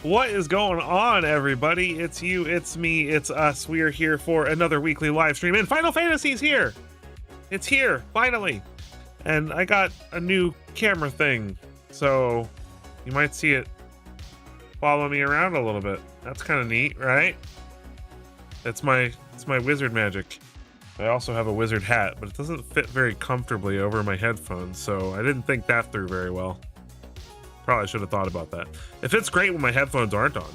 What is going on, everybody? It's you, it's me, it's us. We are here for another weekly live stream, and Final Fantasy's here. It's here, finally. And I got a new camera thing, so you might see it follow me around a little bit. That's kind of neat, right? It's my wizard magic. I also have a wizard hat, but it doesn't fit very comfortably over my headphones, so I didn't think that through very well. Probably should have thought about that. It fits great when my headphones aren't on.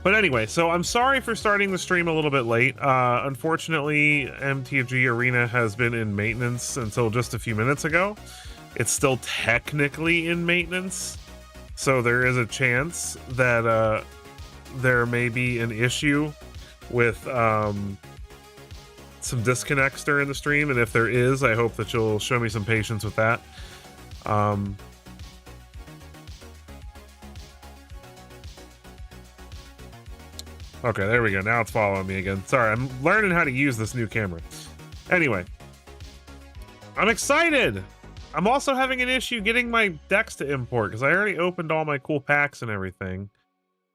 But anyway, so I'm sorry for starting the stream a little bit late. Unfortunately, MTG Arena has been in maintenance until just a few minutes ago. It's still technically in maintenance, so there is a chance that there may be an issue with some disconnects during the stream, and if there is, I hope that you'll show me some patience with that. Okay, there we go. Now it's following me again. Sorry, I'm learning how to use this new camera. Anyway, I'm excited. I'm also having an issue getting my decks to import because I already opened all my cool packs and everything.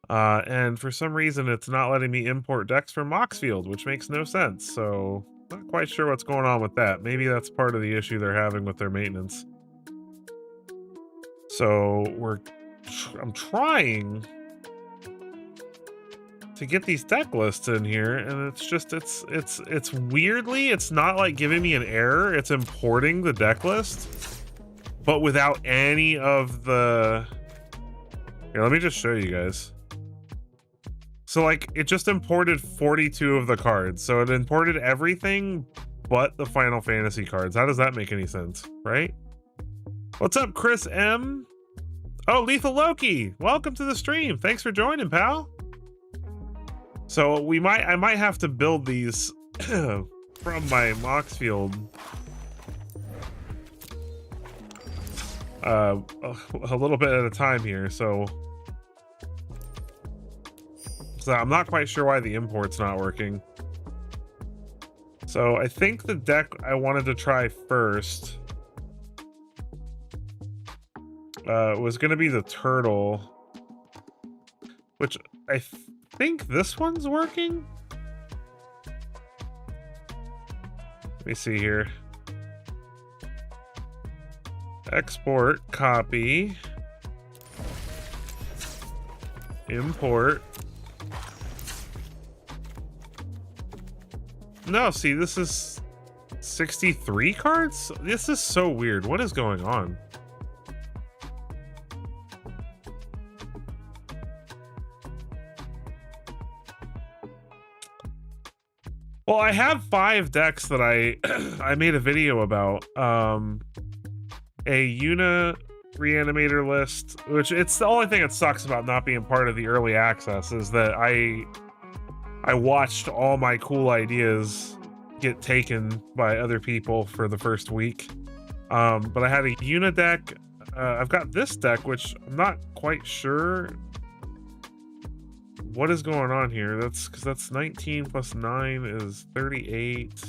And for some reason, it's not letting me import decks from Moxfield, which makes no sense. So, not quite sure what's going on with that. Maybe that's part of the issue they're having with their maintenance. So, I'm trying to get these deck lists in here, and it's just it's weirdly, it's not like giving me an error. It's importing the deck list, but without any of the... Here, let me just show you guys. So like, it just imported 42 of the cards, so it imported everything but the Final Fantasy cards. How does that make any sense, right? What's up, Chris M? Oh, Lethal Loki, welcome to the stream. Thanks for joining, pal. So I might have to build these from my Moxfield a little bit at a time here. So I'm not quite sure why the import's not working. So I think the deck I wanted to try first was going to be the turtle, which I think this one's working. Let me see here. Export, copy, import. No, see, this is 63 cards? This is so weird. What is going on? Well, I have 5 decks that I made a video about. A Yuna Reanimator list, which it's the only thing that sucks about not being part of the early access, is that I watched all my cool ideas get taken by other people for the first week. But I had a Yuna deck. I've got this deck, which I'm not quite sure what is going on here. That's because that's 19 plus 9 is 38.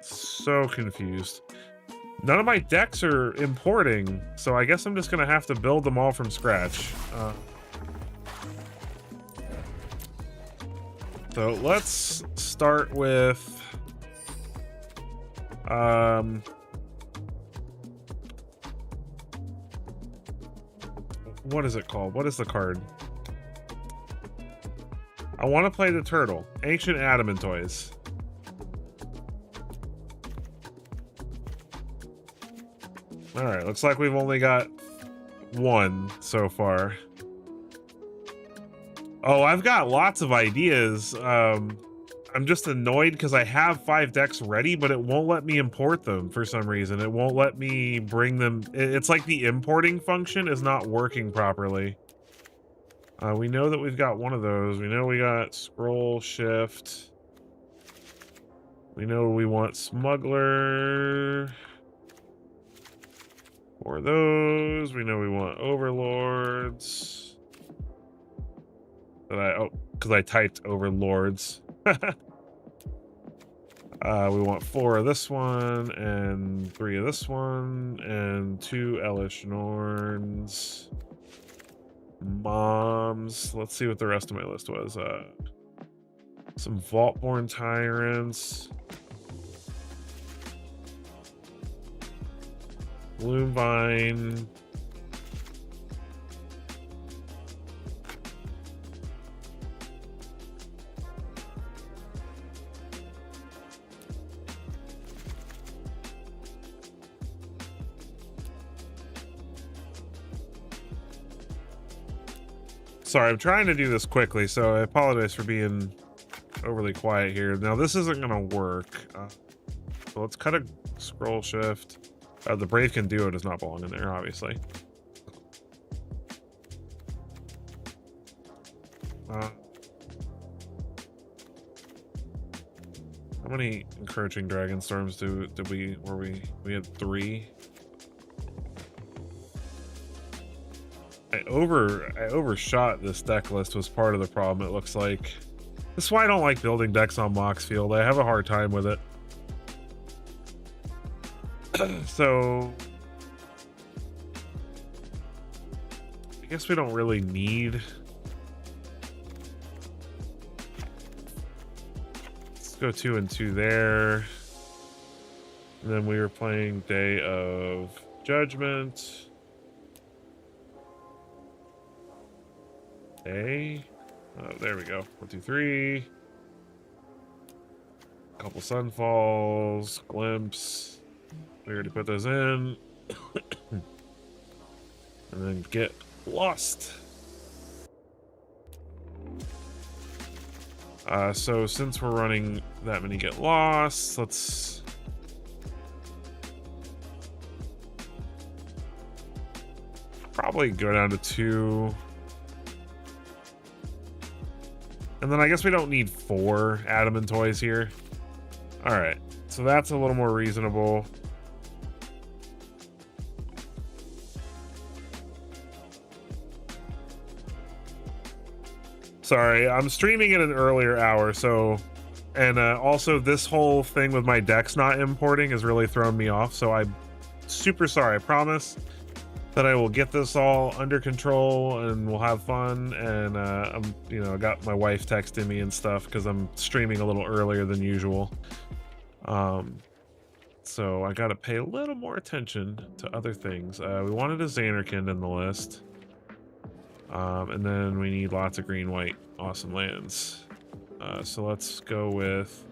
So confused. None of my decks are importing, so I guess I'm just gonna have to build them all from scratch. So let's start with what is it called? What is the card? I want to play the turtle. Ancient Adamantoise. All right, looks like we've only got one so far. Oh, I've got lots of ideas. I'm just annoyed because I have 5 decks ready, but it won't let me import them for some reason. It won't let me bring them. It's like the importing function is not working properly. We know that we've got one of those. We know we got scroll shift. We know we want smuggler. For those, we know we want overlords. Because I typed overlords. We want 4 of this one, and 3 of this one, and 2 Elish Norns. Moms. Let's see what the rest of my list was. Some Vaultborn Tyrants. Gloomvine. Sorry, I'm trying to do this quickly, so I apologize for being overly quiet here. Now, this isn't going to work. So let's cut a scroll shift. The Brave Can Duo does not belong in there, obviously. How many Encroaching Dragon Storms did we had 3? I overshot this deck list was part of the problem, it looks like. This is why I don't like building decks on Moxfield. I have a hard time with it. So I guess we don't really need. Let's go 2 and 2 there. And then we were playing Day of Judgment. Oh, there we go. 1, 2, 3. Couple Sunfalls, Glimpse. We already put those in. And then Get Lost. So since we're running that many Get Lost, let's probably go down to 2. And then I guess we don't need 4 Adamant Toys here. All right, so that's a little more reasonable. Sorry, I'm streaming at an earlier hour, so, and also this whole thing with my decks not importing has really thrown me off, so I'm super sorry. I promise that I will get this all under control and we'll have fun. And I got my wife texting me and stuff because I'm streaming a little earlier than usual. So I got to pay a little more attention to other things. We wanted a Xanarkand in the list. And then we need lots of green, white, awesome lands. So let's go with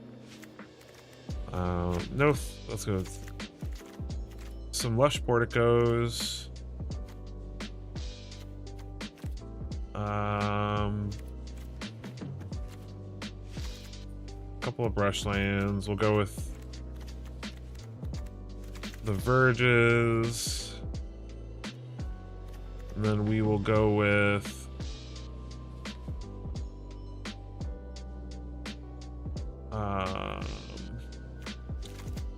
let's go with some Lush Porticos. Couple of brushlands. We'll go with the Verges. And then we will go with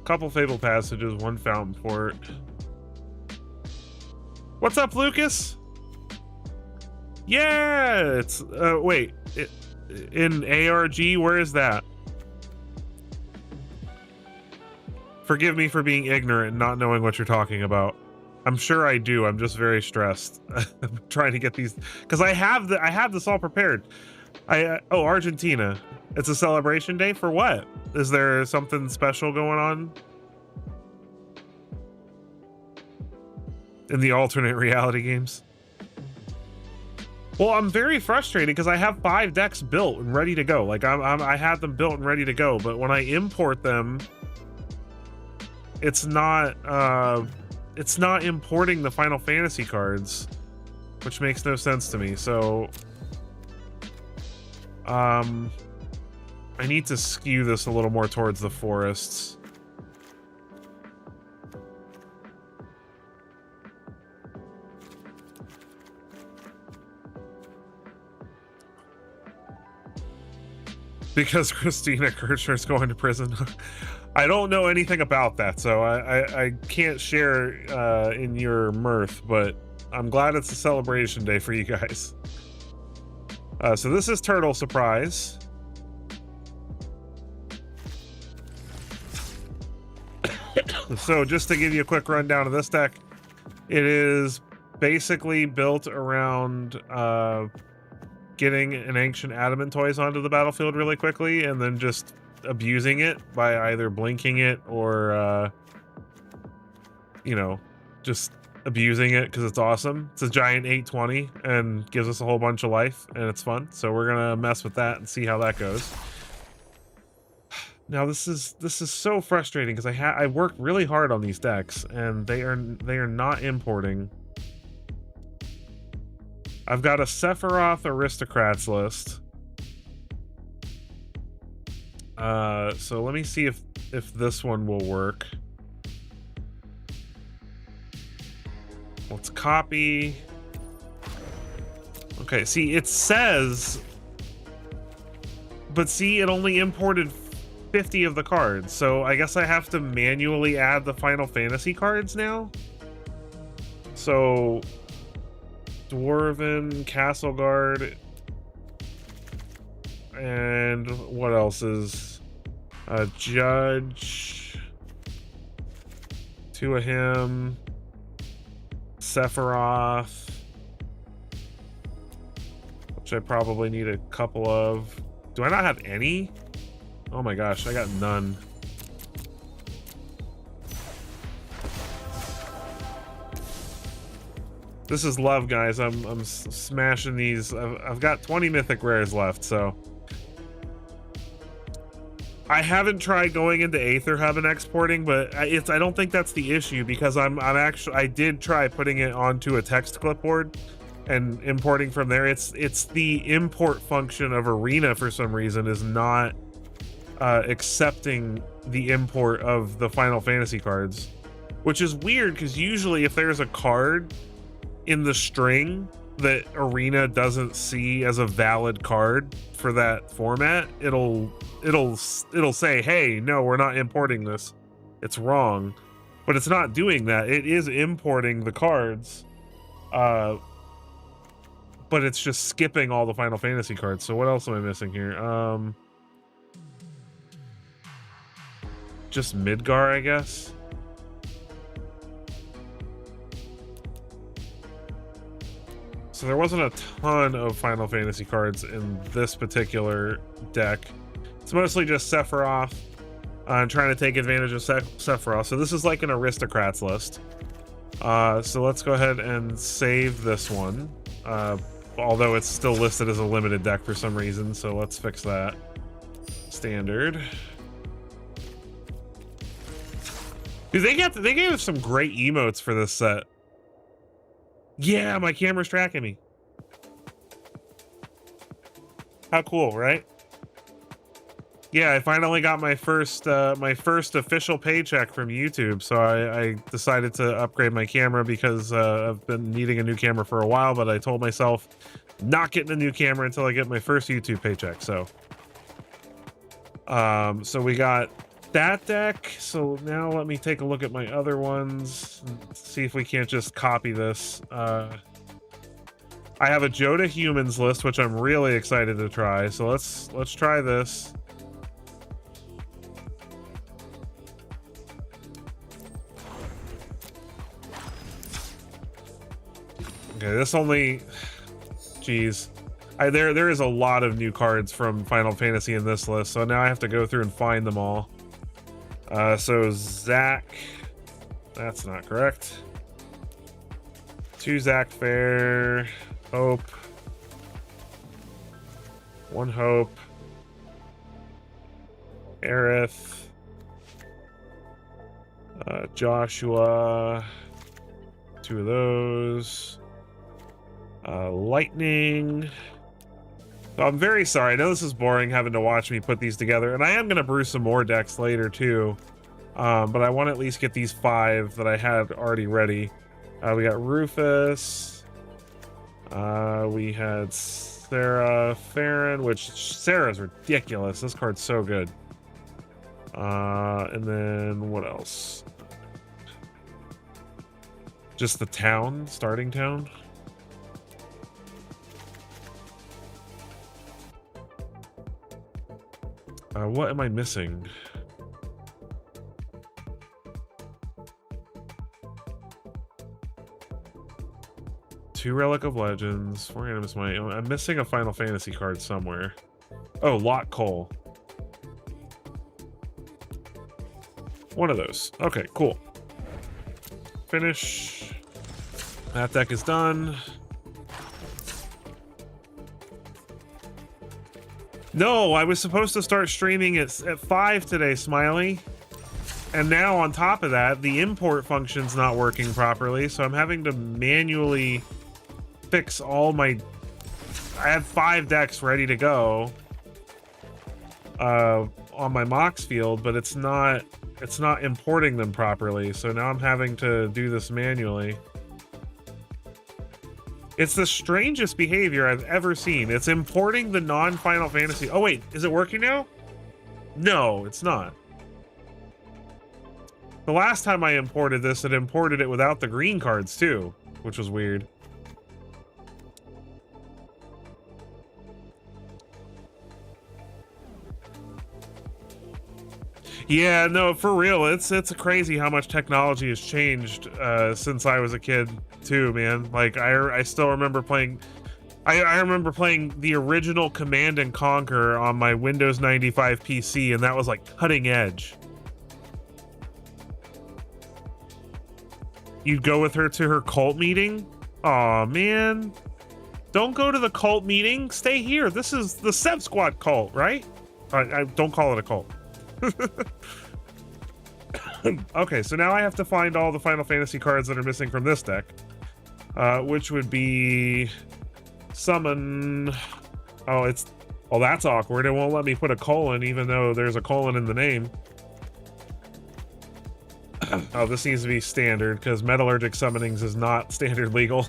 couple Fabled Passages, 1 Fountain Port. What's up, Lucas? Yeah, it's wait, in ARG, where is that? Forgive me for being ignorant and not knowing what you're talking about. I'm sure I do. I'm just very stressed. I'm trying to get these because I have this all prepared. Oh, Argentina. It's a celebration day for what? Is there something special going on in the alternate reality games? Well, I'm very frustrated because I have 5 decks built and ready to go. Like I had them built and ready to go, but when I import them, it's not importing the Final Fantasy cards, which makes no sense to me. So I need to skew this a little more towards the forests. Because Christina Kirchner's going to prison. I don't know anything about that, so I can't share in your mirth, but I'm glad it's a celebration day for you guys. So this is Turtle Surprise. So just to give you a quick rundown of this deck, it is basically built around getting an Ancient Adamant toys onto the battlefield really quickly, and then just abusing it by either blinking it or you know, just abusing it because it's awesome. It's a giant 820 and gives us a whole bunch of life, and it's fun. So we're gonna mess with that and see how that goes. Now this is so frustrating because I worked really hard on these decks and they are not importing. I've got a Sephiroth Aristocrats list. So let me see if this one will work. Let's copy. Okay, see, it says, but see, it only imported 50 of the cards, so I guess I have to manually add the Final Fantasy cards now. So Dwarven, Castle Guard, and what else is Judge, two of him, Sephiroth, which I probably need a couple of. Do I not have any? Oh my gosh, I got none. This is love, guys. I'm smashing these. I've got 20 mythic rares left, so I haven't tried going into Aether Hub and exporting, but I don't think that's the issue, because I did try putting it onto a text clipboard and importing from there. It's the import function of Arena for some reason is not accepting the import of the Final Fantasy cards, which is weird because usually if there's a card in the string that Arena doesn't see as a valid card for that format, it'll say, hey, no, we're not importing this, it's wrong. But it's not doing that. It is importing the cards, but it's just skipping all the Final Fantasy cards. So what else am I missing here? Just Midgar, I guess. So there wasn't a ton of Final Fantasy cards in this particular deck. It's mostly just Sephiroth, trying to take advantage of Sephiroth. So this is like an Aristocrats list. So let's go ahead and save this one. Although it's still listed as a limited deck for some reason, so let's fix that. Standard. Dude, they gave us some great emotes for this set. Yeah, my camera's tracking me. How cool, right? Yeah, I finally got my first official paycheck from YouTube, so I decided to upgrade my camera because I've been needing a new camera for a while, but I told myself not getting a new camera until I get my first YouTube paycheck. So so we got that deck. So now let me take a look at my other ones and see if we can't just copy this. I have a Joda Humans list, which I'm really excited to try. So let's try this. Okay, this only, geez, there is a lot of new cards from Final Fantasy in this list, so now I have to go through and find them all. So Zac, that's not correct. 2 Zac Fair, Hope, 1 Hope, Aerith, Joshua, 2 of those, Lightning, So I'm very sorry. I know this is boring having to watch me put these together, and I am going to brew some more decks later too. But I want to at least get these 5 that I had already ready. We got Rufus. We had Sarah Farron, which Sarah's ridiculous. This card's so good. And then what else? Just the town, starting town. What am I missing? Two Relic of Legends. We're gonna miss I'm missing a Final Fantasy card somewhere. Oh, Lot Cole. One of those. Okay, cool. Finish. That deck is done. No, I was supposed to start streaming at 5 today, Smiley. And now on top of that, the import function's not working properly, so I'm having to manually fix all my... I had 5 decks ready to go on my Mox field, but it's not importing them properly, so now I'm having to do this manually. It's the strangest behavior I've ever seen. It's importing the non-Final Fantasy... Oh wait, is it working now? No, it's not. The last time I imported this, it imported it without the green cards too, which was weird. Yeah, no, for real, it's crazy how much technology has changed since I was a kid too, man. Like I still remember playing I remember playing the original Command and Conquer on my Windows 95 PC, and that was like cutting edge. You'd go with her to her cult meeting? Aw, man. Don't go to the cult meeting. Stay here. This is the Sev Squad cult, right? I don't call it a cult. Okay, so now I have to find all the Final Fantasy cards that are missing from this deck, which would be summon. Oh, that's awkward. It won't let me put a colon even though there's a colon in the name. Oh, this needs to be standard because metallurgic summonings is not standard legal.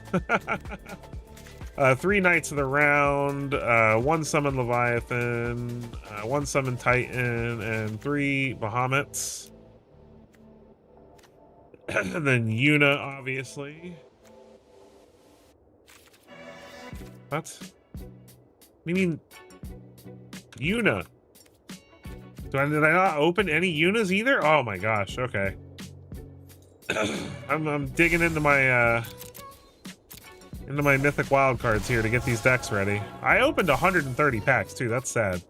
3 Knights of the Round, 1 Summon Leviathan, 1 Summon Titan, and 3 Bahamut's. And then Yuna, obviously. What? You mean Yuna? Did I not open any Yunas either? Oh my gosh, okay. I'm digging into my mythic wildcards here to get these decks ready. I opened 130 packs too. That's sad.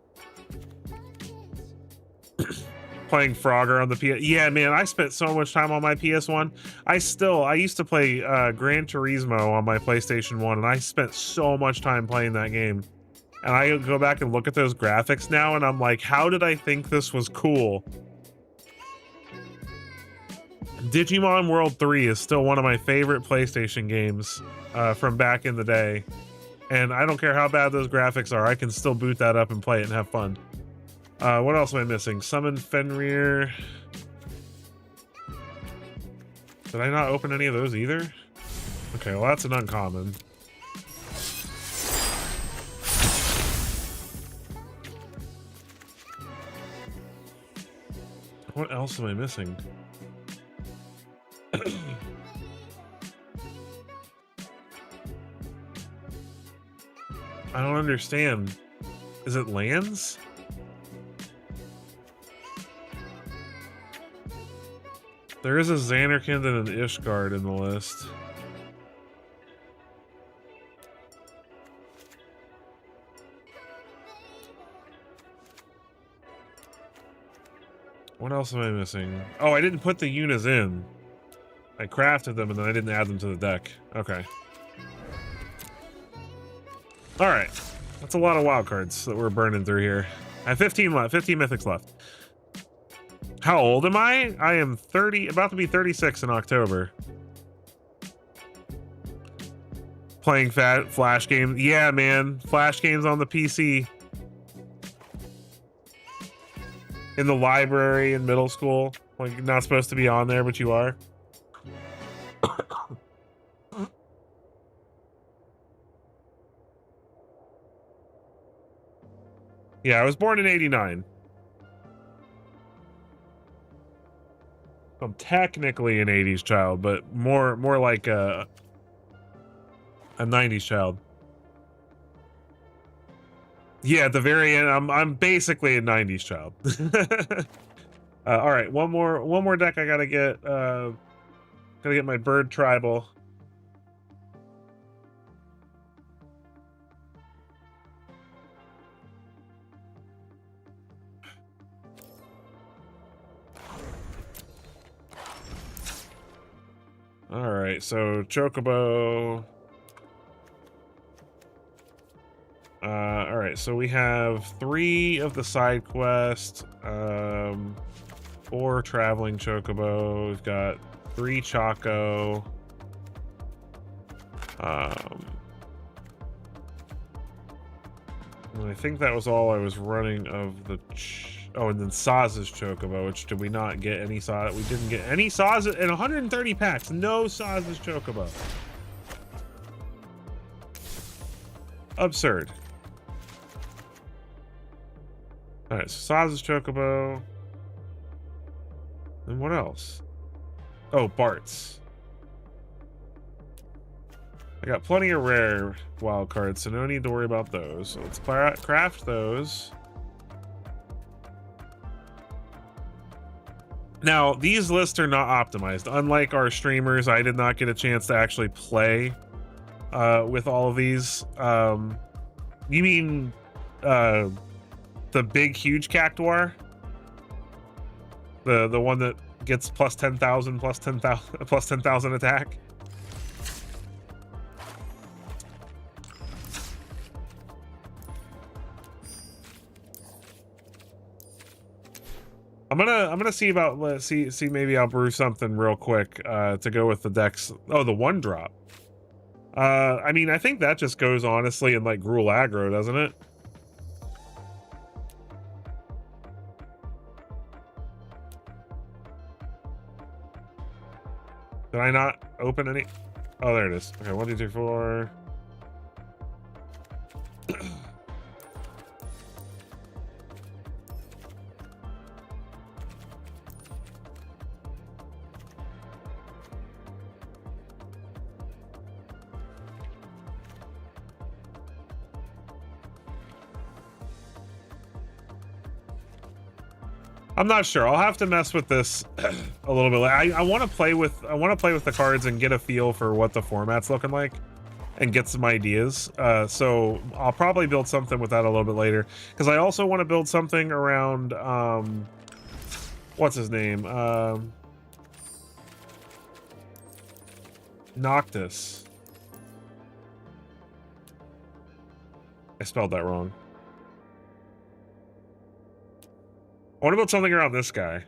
Playing Frogger on the PS. Yeah, man, I spent so much time on my PS1. I used to play Gran Turismo on my PlayStation 1, and I spent so much time playing that game. And I go back and look at those graphics now, and I'm like, how did I think this was cool? Digimon World 3 is still one of my favorite PlayStation games from back in the day. And I don't care how bad those graphics are, I can still boot that up and play it and have fun. What else am I missing? Summon Fenrir. Did I not open any of those either? Okay, well that's an uncommon. What else am I missing? I don't understand. Is it lands? There is a Xanarkand and an Ishgard in the list. What else am I missing? Oh, I didn't put the Yunas in. I crafted them and then I didn't add them to the deck. Okay. Alright. That's a lot of wild cards that we're burning through here. I have 15 left, 15 mythics left. How old am I? I am 30, about to be 36 in October. Playing Flash games. Yeah, man. Flash games on the PC. In the library in middle school. Like, you're not supposed to be on there, but you are. Yeah, I was born in 89. I'm technically an 80s child, but more like a 90s child. Yeah, at the very end, I'm basically a 90s child. All right, one more deck I gotta get. Gotta get my bird tribal. All right, so Chocobo. All right, so we have 3 of the side quests, 4 traveling Chocobo. We've got 3 Choco. And I think that was all I was running of the. Oh, and then Saz's Chocobo, which did we not get any Saz? We didn't get any Saz in 130 packs. No Saz's Chocobo. Absurd. All right, so Saz's Chocobo. And what else? Oh, Bart's. I got plenty of rare wild cards, so no need to worry about those. So let's craft those. Now, these lists are not optimized. Unlike our streamers, I did not get a chance to actually play with all of these. You mean the big, huge Cactuar? The one that gets plus 10,000, plus 10,000, plus 10,000 attack? I'm gonna see about see maybe I'll brew something real quick to go with the decks. Oh, the 1-drop. I mean, I think that just goes honestly in like Gruul aggro, doesn't it? Did I not open any? Oh, there it is. Okay, 1, 2, 3, 4. I'm not sure. I'll have to mess with this a little bit. I want to play with the cards and get a feel for what the format's looking like and get some ideas. So I'll probably build something with that a little bit later, because I also want to build something around what's his name? Noctis. I spelled that wrong. I want to build something around this guy.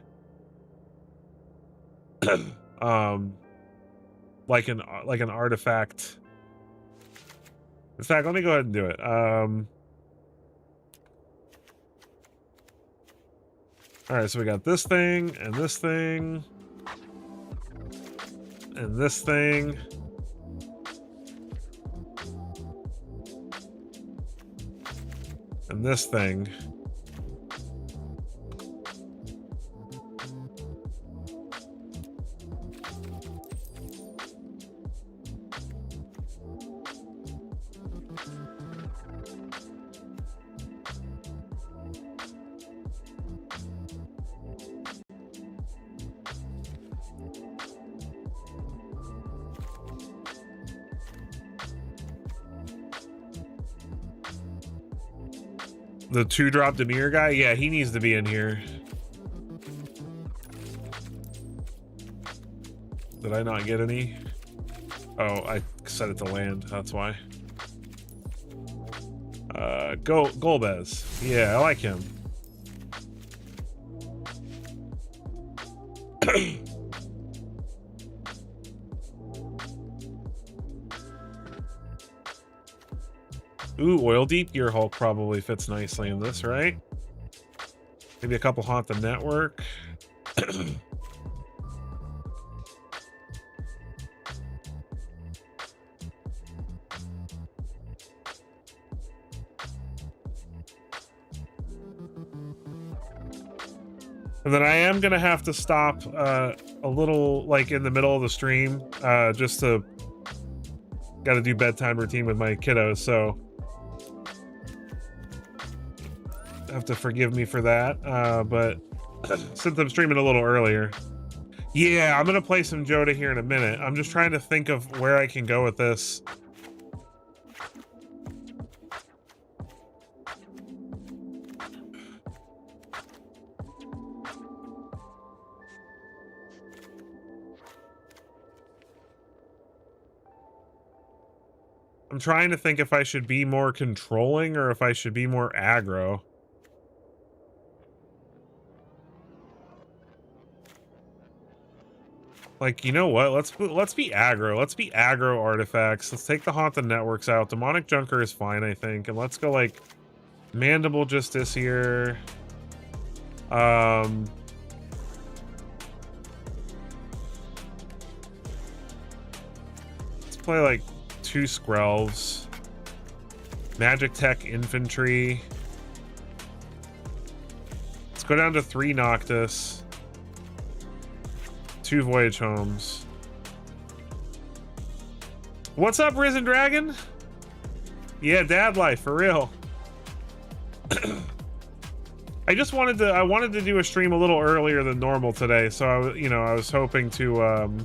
Like an artifact. In fact, let me go ahead and do it. All right, so we got this thing and this thing and this thing. And this thing. The 2-drop Demir guy? Yeah, he needs to be in here. Did I not get any? Oh, I set it to land. That's why. Golbez. Yeah, I like him. Ooh, Oil Deep Gear Hulk probably fits nicely in this, right? Maybe a couple Haunt the Network. And then I am gonna have to stop a little, like, in the middle of the stream, just to gotta do bedtime routine with my kiddos, so have to forgive me for that. But since I'm streaming a little earlier, yeah, I'm gonna play some Joda here in a minute. I'm just trying to think of where I can go with this. I'm trying to think if I should be more controlling or if I should be more aggro. Like, you know what? Let's be aggro. Let's be aggro artifacts. Let's take the Haunted Networks out. Demonic Junker is fine, I think. And let's go like Mandible Justiciar. Let's play like 2 Skrelvs. Magic Tech Infantry. Let's go down to 3 Noctis. 2 Voyage Homes. What's up, Risen Dragon? Yeah, dad life, for real. I wanted to do a stream a little earlier than normal today, so I was hoping to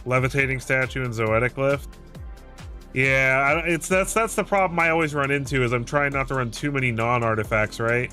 Levitating Statue and Zoetic Lift. Yeah, that's the problem I always run into, is I'm trying not to run too many non-artifacts, right?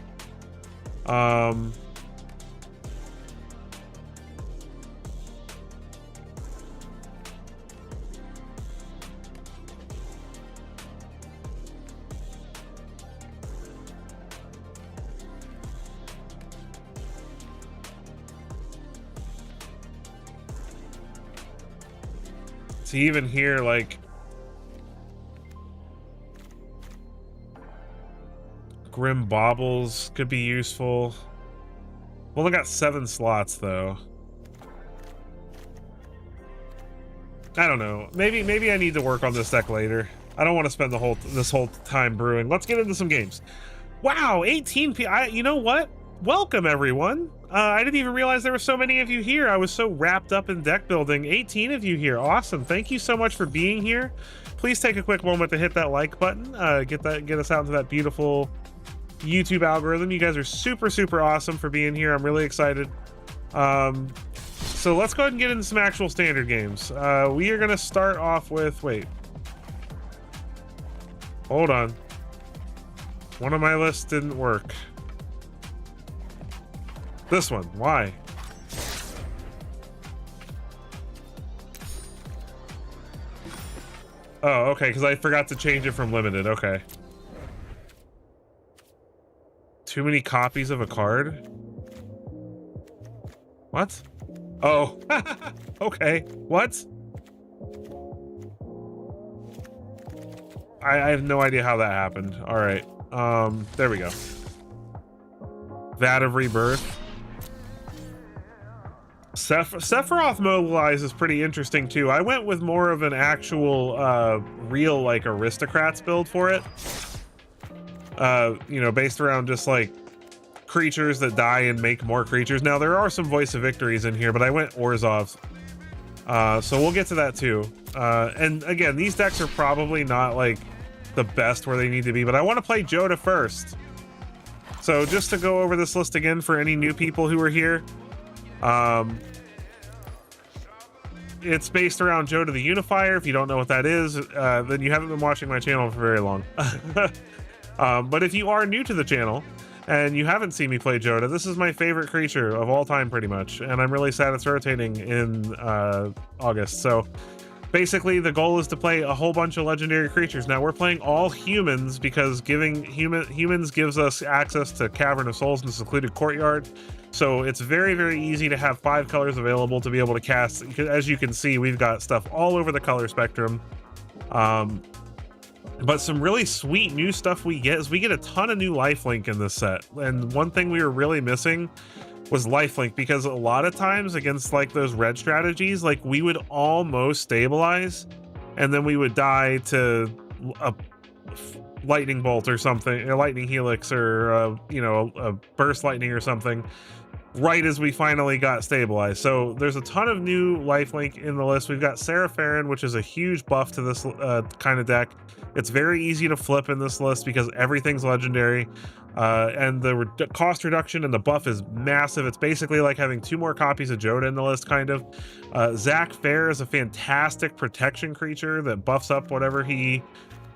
See, even here, like, Grim Baubles could be useful. We've only got 7 slots, though. I don't know. Maybe I need to work on this deck later. I don't want to spend this whole time brewing. Let's get into some games. Wow, 18 you know what? Welcome, everyone. I didn't even realize there were so many of you here. I was so wrapped up in deck building. 18 of you here. Awesome. Thank you so much for being here. Please take a quick moment to hit that like button. Get us out into that beautiful YouTube algorithm. You guys are super, super awesome for being here. I'm really excited. So let's go ahead and get into some actual standard games. We are going to start off with... Wait. Hold on. One of my lists didn't work. This one. Why? Oh, okay, because I forgot to change it from limited. Okay. Too many copies of a card? What? Oh. Okay. What? I have no idea how that happened. All right. There we go. Vat of Rebirth. Sephiroth Mobilize is pretty interesting too. I went with more of an actual real like aristocrats build for it. You know, based around just like creatures that die and make more creatures. Now there are some Voice of Victories in here, but I went Orzhov's. So we'll get to that too. And again, these decks are probably not like the best where they need to be, but I want to play Joda first. So just to go over this list again for any new people who are here. It's based around Joda the Unifier. If you don't know what that is, then you haven't been watching my channel for very long. But if you are new to the channel and you haven't seen me play Joda, this is my favorite creature of all time pretty much, and I'm really sad it's rotating in August. So Basically, the goal is to play a whole bunch of legendary creatures. Now we're playing all humans because giving humans gives us access to Cavern of Souls and Secluded Courtyard. So it's very, very easy to have 5 colors available to be able to cast. As you can see, we've got stuff all over the color spectrum. But some really sweet new stuff we get is we get a ton of new lifelink in this set. And one thing we were really missing was lifelink, because a lot of times against like those red strategies, like we would almost stabilize and then we would die to a lightning bolt or something, a lightning helix, or you know, a burst lightning or something, right as we finally got stabilized. So there's a ton of new lifelink in the list. We've got Serapharin, which is a huge buff to this kind of deck. It's very easy to flip in this list because everything's legendary. And the cost reduction and the buff is massive. It's basically like having 2 more copies of Joda in the list, kind of. Zach Fair is a fantastic protection creature that buffs up whatever he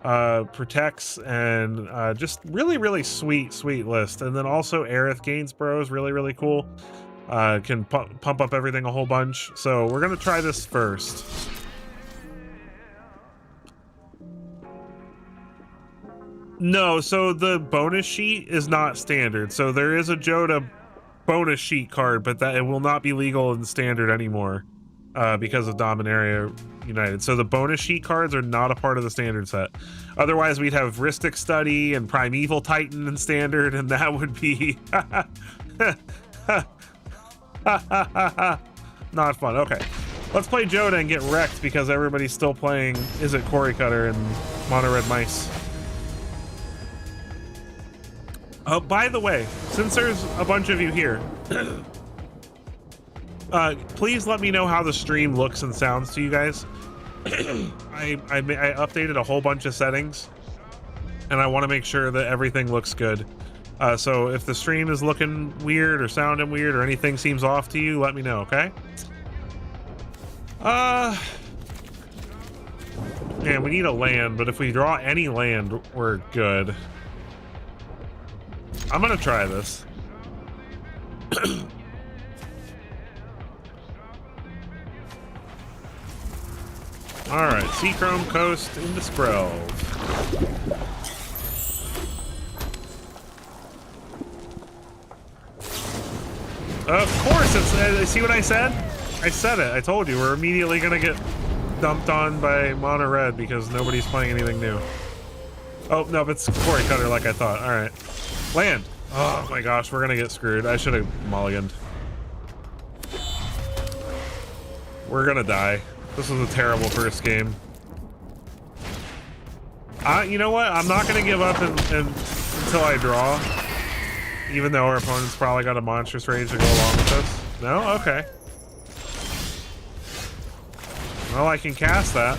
protects, and just really sweet list. And then also Aerith Gainsborough is really cool. Can pump up everything a whole bunch. So we're gonna try this first. No, so the bonus sheet is not standard. So there is a Joda bonus sheet card, but that it will not be legal in standard anymore because of Dominaria United. So the bonus sheet cards are not a part of the standard set. Otherwise, we'd have Rhystic Study and Primeval Titan in standard, and that would be not fun. Okay, let's play Joda and get wrecked because everybody's still playing Is It Quarry Cutter and Mono Red Mice. Oh, by the way, since there's a bunch of you here, please let me know how the stream looks and sounds to you guys. I updated a whole bunch of settings, and I want to make sure that everything looks good. So if the stream is looking weird or sounding weird or anything seems off to you, let me know, okay? Yeah, we need a land, but if we draw any land, we're good. I'm gonna try this. All right, Seachrome Coast into Skrelv. Of course, it's. See what I said? I said it. I told you we're immediately gonna get dumped on by Mono Red because nobody's playing anything new. Oh no, it's Quarry Cutter like I thought. All right. Land. Oh my gosh, we're gonna get screwed. I should have mulliganed. We're gonna die. This was a terrible first game. You know what? I'm not gonna give up until I draw. Even though our opponent's probably got a Monstrous Rage to go along with this. No? Okay. Well, I can cast that.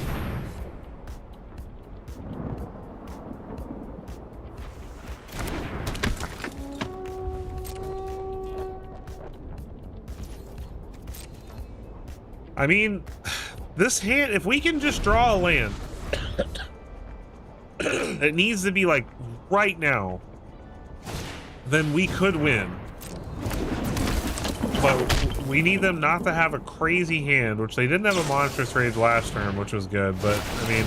I mean, this hand, if we can just draw a land, it needs to be like right now, then we could win. But we need them not to have a crazy hand, which they didn't have a Monstrous Rage last term, which was good. But I mean,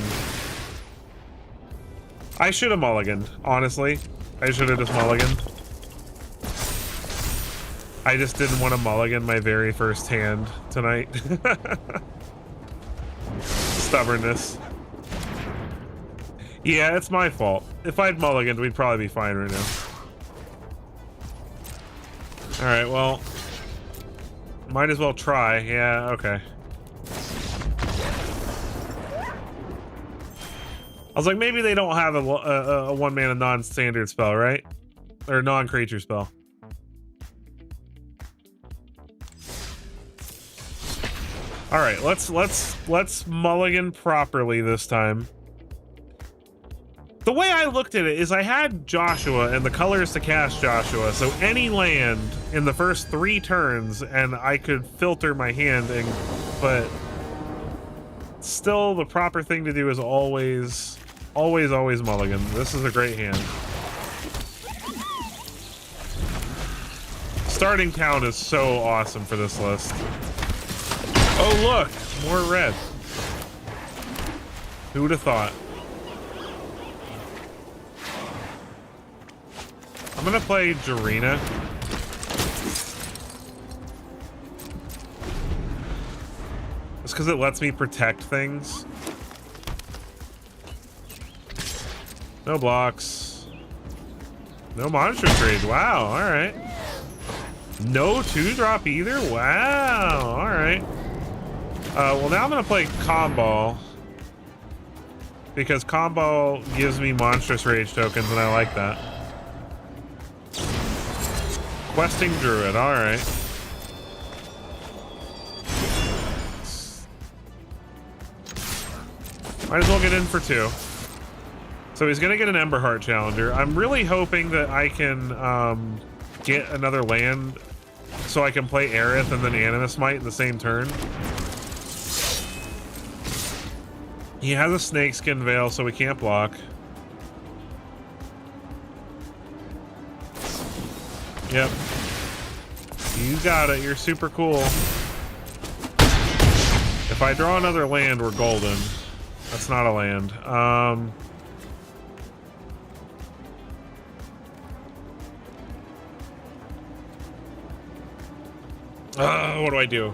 I should have mulliganed, honestly. I should have just mulliganed. I just didn't want to mulligan my very first hand tonight. Stubbornness. Yeah, it's my fault. If I'd mulliganed, we'd probably be fine right now. Alright, well, might as well try. Yeah, okay. I was like, maybe they don't have a one-mana non-standard spell, right? Or non-creature spell. All right, let's mulligan properly this time. The way I looked at it is I had Joshua and the colors to cast Joshua, so any land in the first 3 turns and I could filter my hand, but still the proper thing to do is always mulligan. This is a great hand. Starting town is so awesome for this list. Oh look, more red. Who'd have thought? I'm gonna play Arena. It's because it lets me protect things. No blocks. No monster trade. Wow, alright. No 2-drop either? Wow, alright. Well, now I'm gonna play Combo. Because Combo gives me Monstrous Rage tokens, and I like that. Questing Druid, alright. Might as well get in for 2. So he's gonna get an Emberheart Challenger. I'm really hoping that I can get another land so I can play Aerith and then Animus Might in the same turn. He has a Snakeskin Veil, so we can't block. Yep. You got it. You're super cool. If I draw another land, we're golden. That's not a land. What do I do?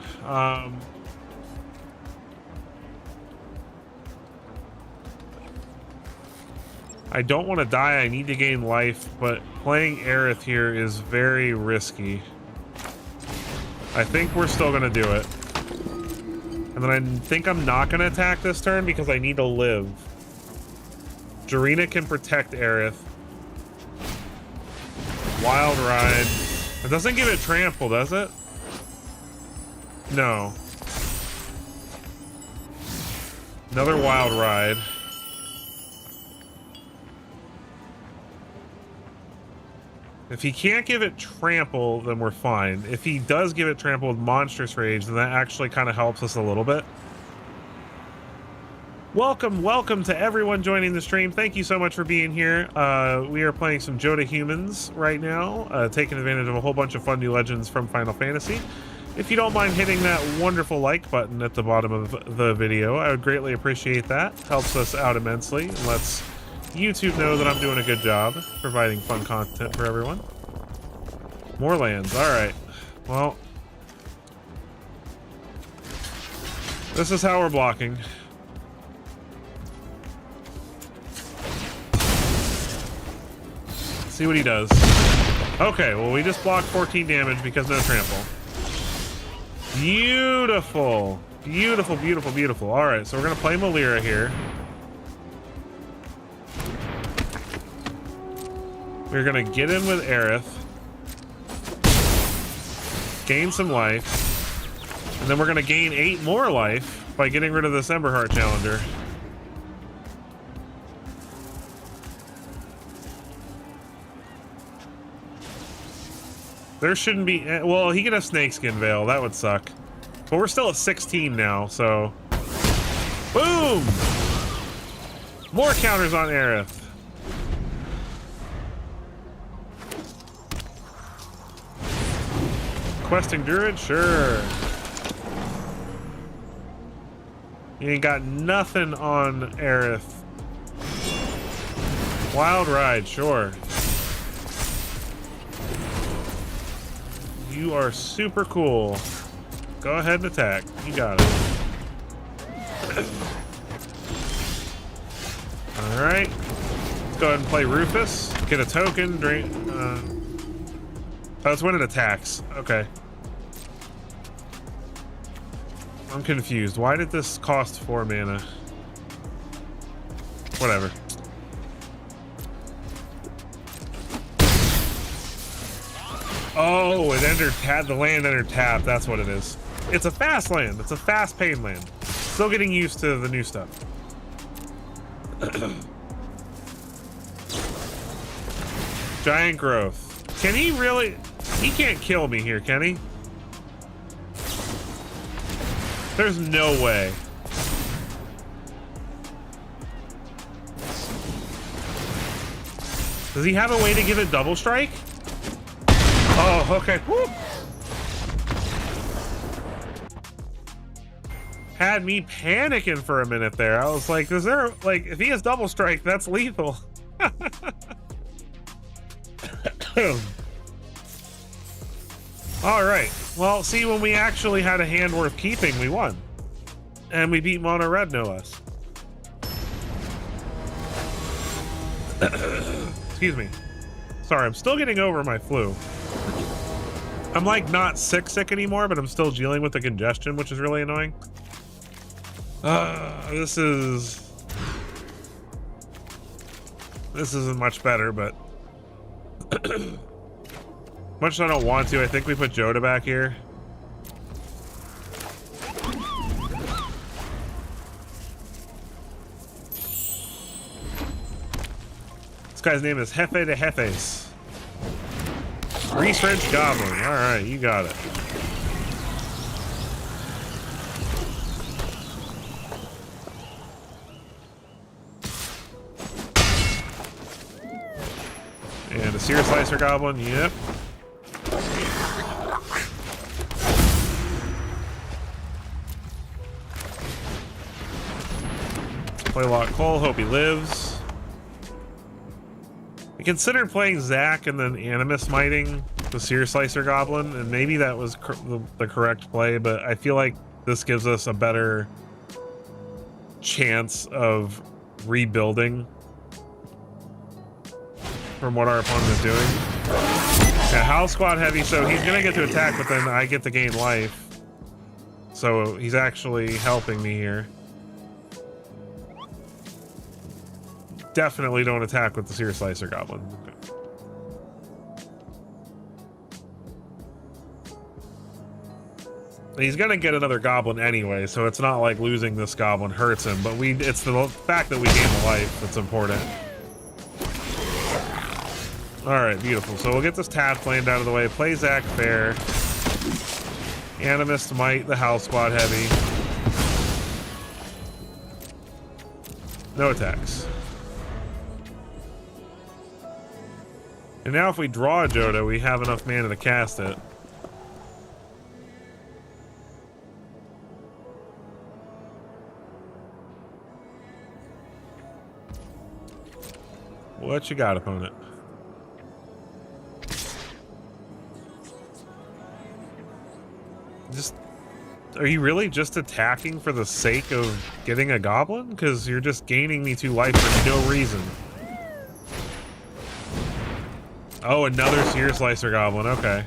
I don't want to die. I need to gain life, but playing Aerith here is very risky. I think we're still going to do it. And then I think I'm not going to attack this turn because I need to live. Arena can protect Aerith. Wild Ride. It doesn't give it trample, does it? No. Another Wild Ride. If he can't give it trample, then we're fine. If he does give it trample with Monstrous Rage, then that actually kind of helps us a little bit. Welcome to everyone joining the stream. Thank you so much for being here. We are playing some Joda Humans right now, taking advantage of a whole bunch of fun new legends from Final Fantasy. If you don't mind hitting that wonderful like button at the bottom of the video, I would greatly appreciate that. Helps us out immensely and lets YouTube know that I'm doing a good job providing fun content for everyone. More lands. All right. Well, this is how we're blocking. Let's see what he does. Okay, well, we just blocked 14 damage because no trample. Beautiful. Beautiful, beautiful, beautiful. All right, so we're going to play Malira here. We're going to get in with Aerith. Gain some life. And then we're going to gain 8 more life by getting rid of this Emberheart Challenger. There shouldn't be... Well, he could have Snakeskin Veil. That would suck. But we're still at 16 now, so... Boom! More counters on Aerith. Questing Druid? Sure. You ain't got nothing on Aerith. Wild Ride, sure. You are super cool. Go ahead and attack. You got it. Alright. Let's go ahead and play Rufus. Get a token. Drink. Oh, it's when it attacks. Okay. I'm confused. Why did this cost 4 mana? Whatever. Oh, it entered tap. The land entered tap. That's what it is. It's a fast land. It's a fast pain land. Still getting used to the new stuff. Giant growth. Can he really? He can't kill me here, can he? There's no way. Does he have a way to give it double strike? Oh, okay. Woo. had me panicking for a minute there. I was like, is there, like, if he has double strike, that's lethal. All right. Well, see, when we actually had a hand worth keeping, we won. And we beat mono red, no less. Excuse me. Sorry, I'm still getting over my flu. I'm like not sick anymore, but I'm still dealing with the congestion, which is really annoying. This isn't much better, but much as I don't want to, I think we put Joda back here. This guy's name is Jefe de Jefes. Grease Ridge Goblin. All right, you got it. And a Sear Slicer Goblin. Yep. Play Lock Cole. Hope he lives. I considered playing Zac and then Animus Miting the Sear Slicer Goblin, and maybe that was the correct play, but I feel like this gives us a better chance of rebuilding from what our opponent is doing. Yeah, House Squad heavy, so he's gonna get to attack, but then I get to gain life. So he's actually helping me here. Definitely don't attack with the Sear Slicer Goblin. Okay. He's gonna get another Goblin anyway, so it's not like losing this Goblin hurts him, but it's the fact that we gain the life that's important. Alright, beautiful. So we'll get this Taft Land out of the way, play Zac fair. Animist Might the House Squad heavy. No attacks. And now if we draw a Joda, we have enough mana to cast it. What you got, opponent? Are you really just attacking for the sake of getting a Goblin? Because you're just gaining me 2 life for no reason. Oh, another Sear Slicer Goblin. Okay.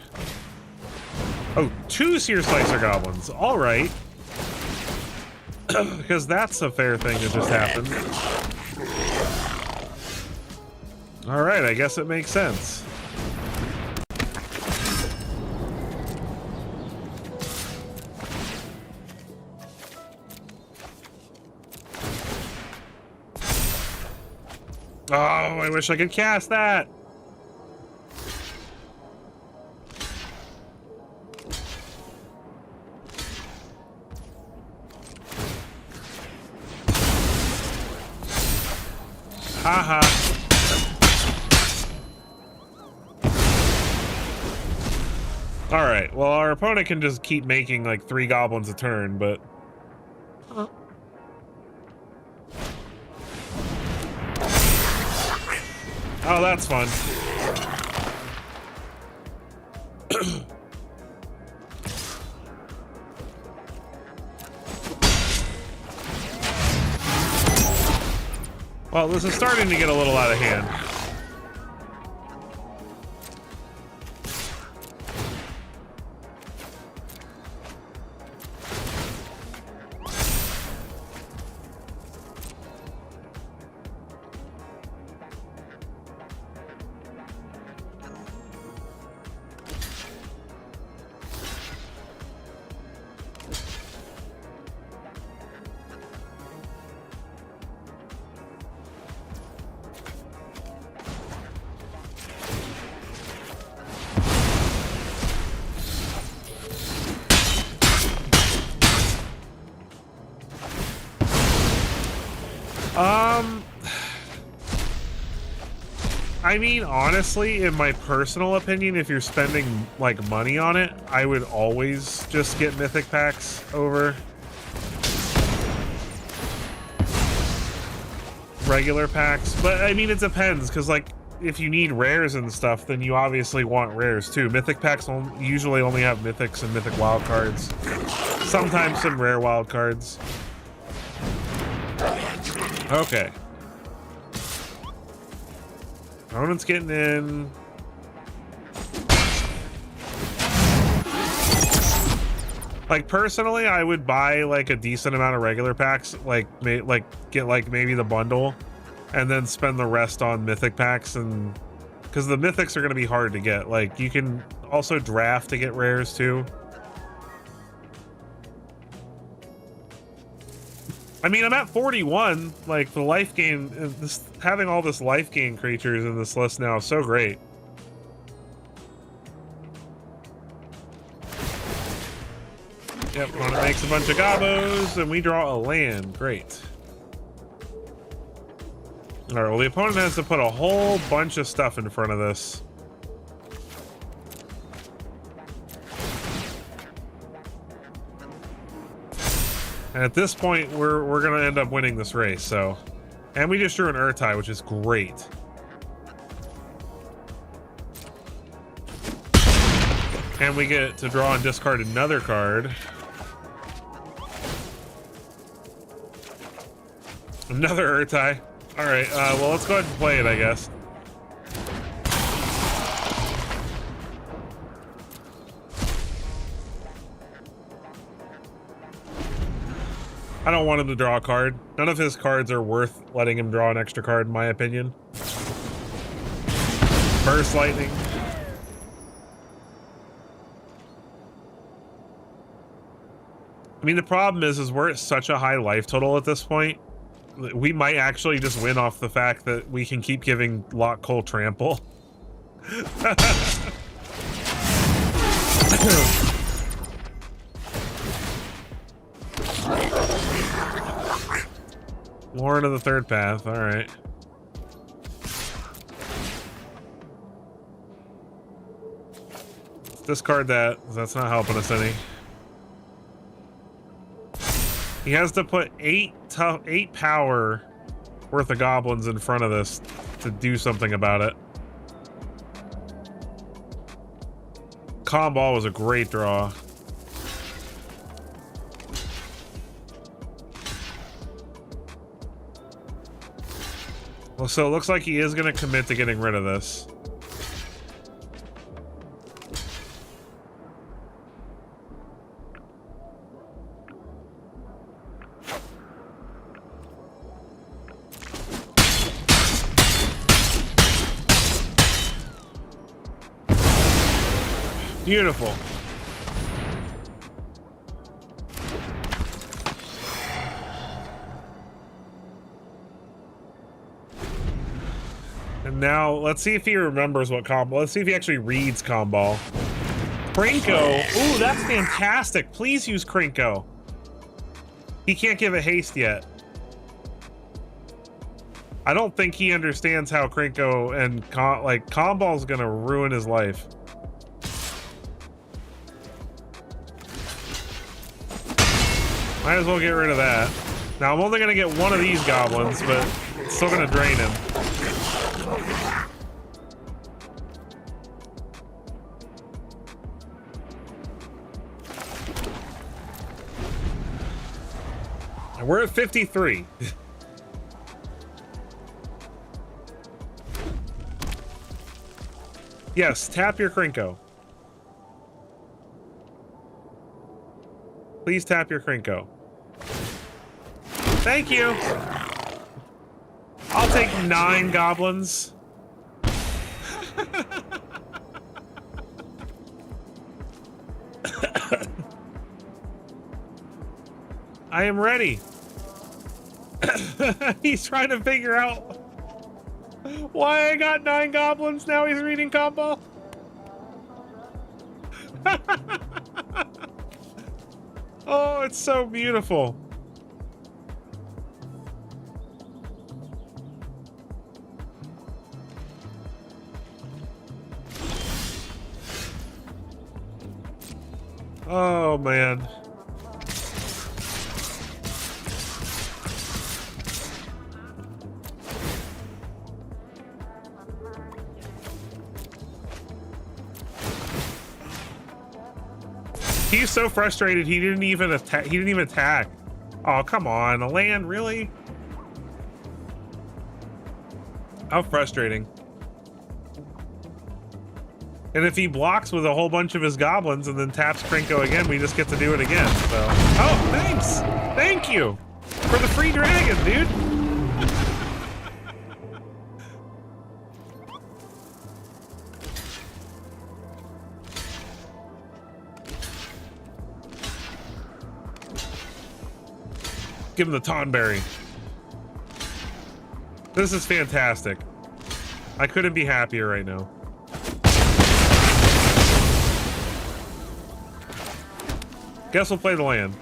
Oh, 2 Sear Slicer Goblins. All right. Because that's a fair thing that just happened. All right, I guess it makes sense. Oh, I wish I could cast that. Haha. All right. Well, our opponent can just keep making like 3 goblins a turn, but oh, that's fun. Well, this is starting to get a little out of hand. I mean, honestly, in my personal opinion, if you're spending like money on it, I would always just get mythic packs over regular packs, but I mean, it depends, because like if you need rares and stuff, then you obviously want rares too. Mythic packs usually only have mythics and mythic wild cards, sometimes some rare wild cards. Okay, opponent's getting in. Like, personally, I would buy like a decent amount of regular packs, like get like maybe the bundle, and then spend the rest on mythic packs, and because the mythics are going to be hard to get. Like, you can also draft to get rares too. I mean, I'm at 41. Like, the life gain, having all this life gain creatures in this list now is so great. Yep, opponent makes a bunch of gobos, and we draw a land. Great. Alright, well, the opponent has to put a whole bunch of stuff in front of this. And at this point, we're gonna end up winning this race, so... And we just drew an Urtai, which is great. And we get to draw and discard another card. Another Urtai. Alright, well, let's go ahead and play it, I guess. I don't want him to draw a card. None of his cards are worth letting him draw an extra card, in my opinion. Burst Lightning. I mean, the problem is we're at such a high life total at this point. We might actually just win off the fact that we can keep giving Lock Cole Trample. Lord of the Third Path, alright. Discard that, that's not helping us any. He has to put 8 power worth of goblins in front of this to do something about it. Calm Ball was a great draw. Well, so it looks like he is going to commit to getting rid of this. Beautiful. And now let's see if he remembers what combo. Let's see if he actually reads combo. Krinko. Ooh, that's fantastic. Please use Krinko. He can't give a haste yet. I don't think he understands how Krinko and combo is gonna ruin his life. Might as well get rid of that. Now, I'm only going to get one of these goblins, but it's still going to drain him. And we're at 53. Yes, tap your Krinko. Please tap your Krinko. Thank you. I'll take 9 goblins. I am ready. He's trying to figure out why I got 9 goblins. Now he's reading combo. Oh, it's so beautiful. Oh, man. He's so frustrated he didn't even attack. He didn't even attack. Oh, come on, a land, really? How frustrating. And if he blocks with a whole bunch of his goblins and then taps Krinko again, we just get to do it again. So, oh, thanks. Thank you for the free dragon, dude. Give him the Tonberry. This is fantastic. I couldn't be happier right now. Guess we'll play the land.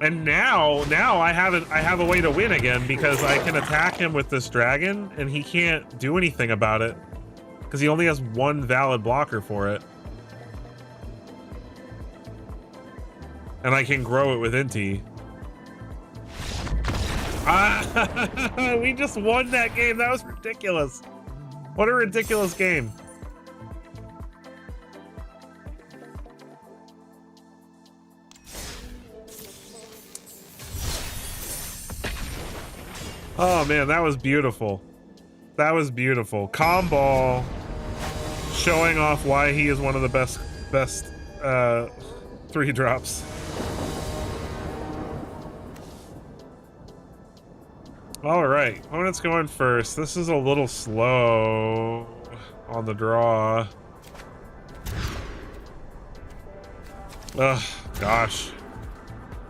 And now I have a way to win again because I can attack him with this dragon and he can't do anything about it because he only has one valid blocker for it. And I can grow it with Inti. Ah, we just won that game. That was ridiculous. What a ridiculous game. Oh man, that was beautiful. That was beautiful. Calm Ball showing off why he is one of the best 3-drops. All right, opponent's going first. This is a little slow on the draw. Ugh, gosh.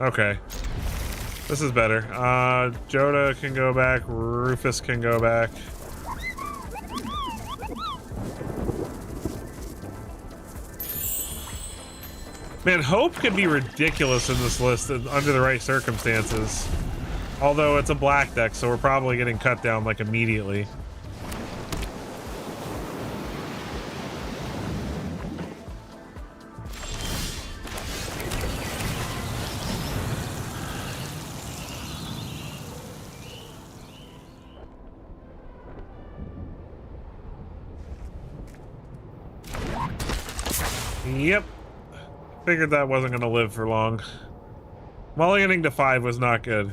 Okay. This is better. Joda can go back. Rufus can go back. Man, Hope can be ridiculous in this list under the right circumstances. Although it's a black deck, so we're probably getting cut down like immediately. Yep. Figured that wasn't going to live for long. Mulliganing to 5 was not good.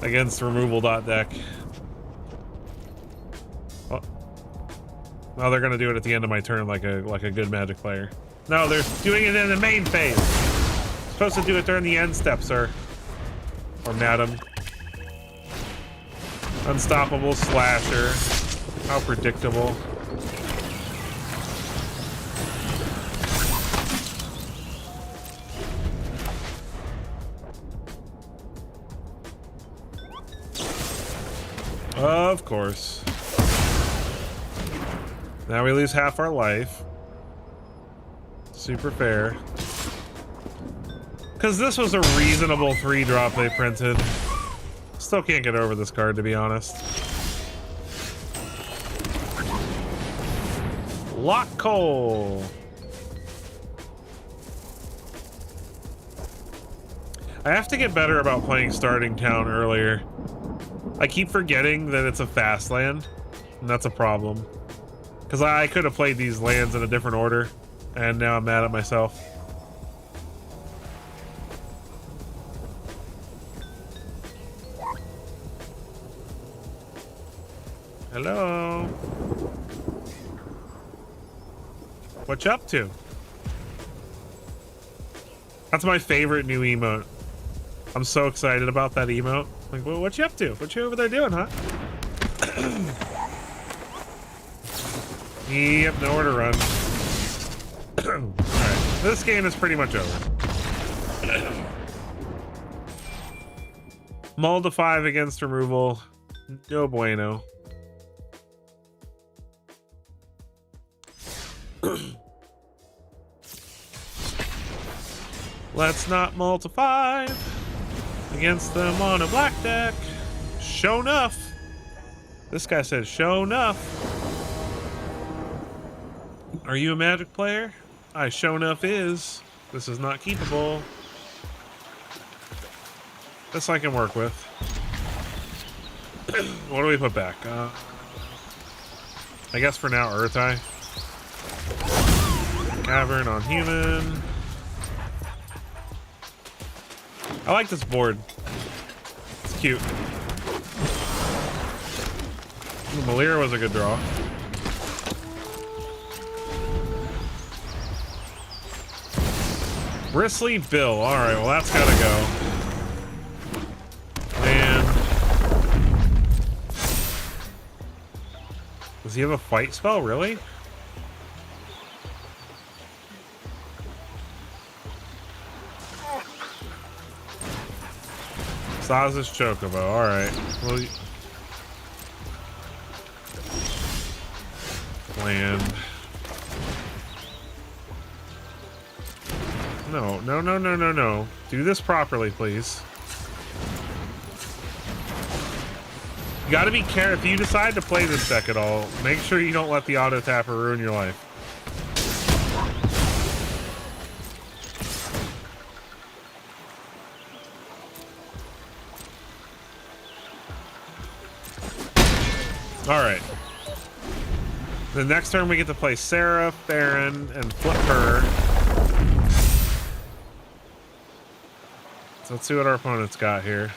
Against removal deck. Oh. Well, they're going to do it at the end of my turn like a good Magic player. No, they're doing it in the main phase. Supposed to do it during the end step, sir. Or madam. Unstoppable Slasher. How predictable. Of course. Now we lose half our life. Super fair. Because this was a reasonable 3-drop they printed. Still can't get over this card, to be honest. Lock Coal. I have to get better about playing Starting Town earlier. I keep forgetting that it's a fast land, and that's a problem. Because I could have played these lands in a different order, and now I'm mad at myself. Hello? What you up to? That's my favorite new emote. I'm so excited about that emote. Like, well, what you up to? What you over there doing, huh? Yep, nowhere to run. Alright, this game is pretty much over. Mull to 5 against removal. No bueno. Let's not mull to 5 against them on a black deck. Show enough. This guy said show enough. Are you a Magic player? I show enough is. This is not keepable. This I can work with. What do we put back? I guess for now, Urtai. Cavern on human. I like this board. It's cute. Malira was a good draw. Bristly Bill. Alright, well that's gotta go. And does he have a fight spell, really? Saz's Chocobo, alright. Well, land. No, no, no, no, no, no. Do this properly, please. You gotta be careful. If you decide to play this deck at all, make sure you don't let the auto tapper ruin your life. Alright. The next turn we get to play Sarah, Farron, and flip her. So let's see what our opponent's got here.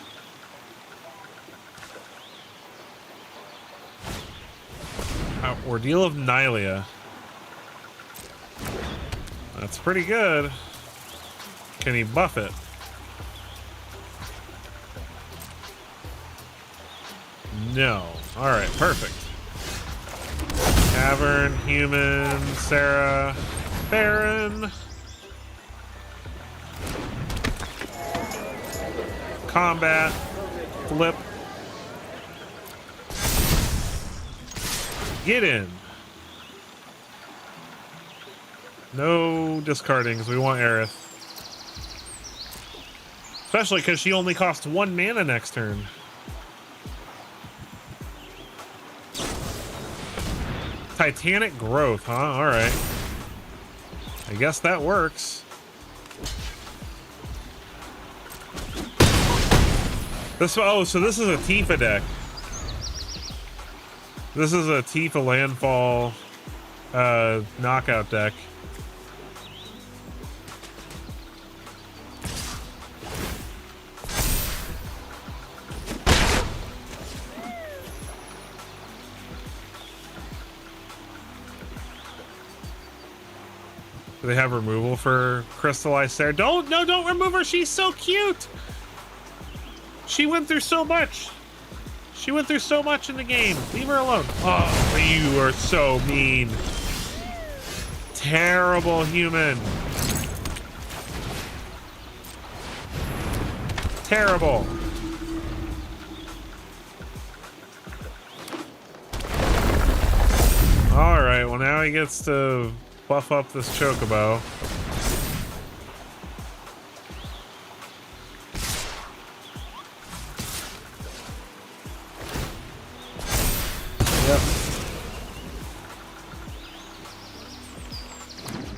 Ordeal of Nylia. That's pretty good. Can he buff it? No. Alright, perfect. Cavern, human, Sarah, Baron. Combat, flip. Get in. No discarding because we want Aerith. Especially because she only costs 1 mana next turn. Titanic Growth, huh? Alright. I guess that works. Oh, so this is a Tifa deck. This is a Tifa landfall knockout deck. Do they have removal for Crystallized Sarah? Don't remove her. She's so cute. She went through so much. She went through so much in the game. Leave her alone. Oh, you are so mean. Terrible human. Terrible. All right, well now he gets to buff up this Chocobo.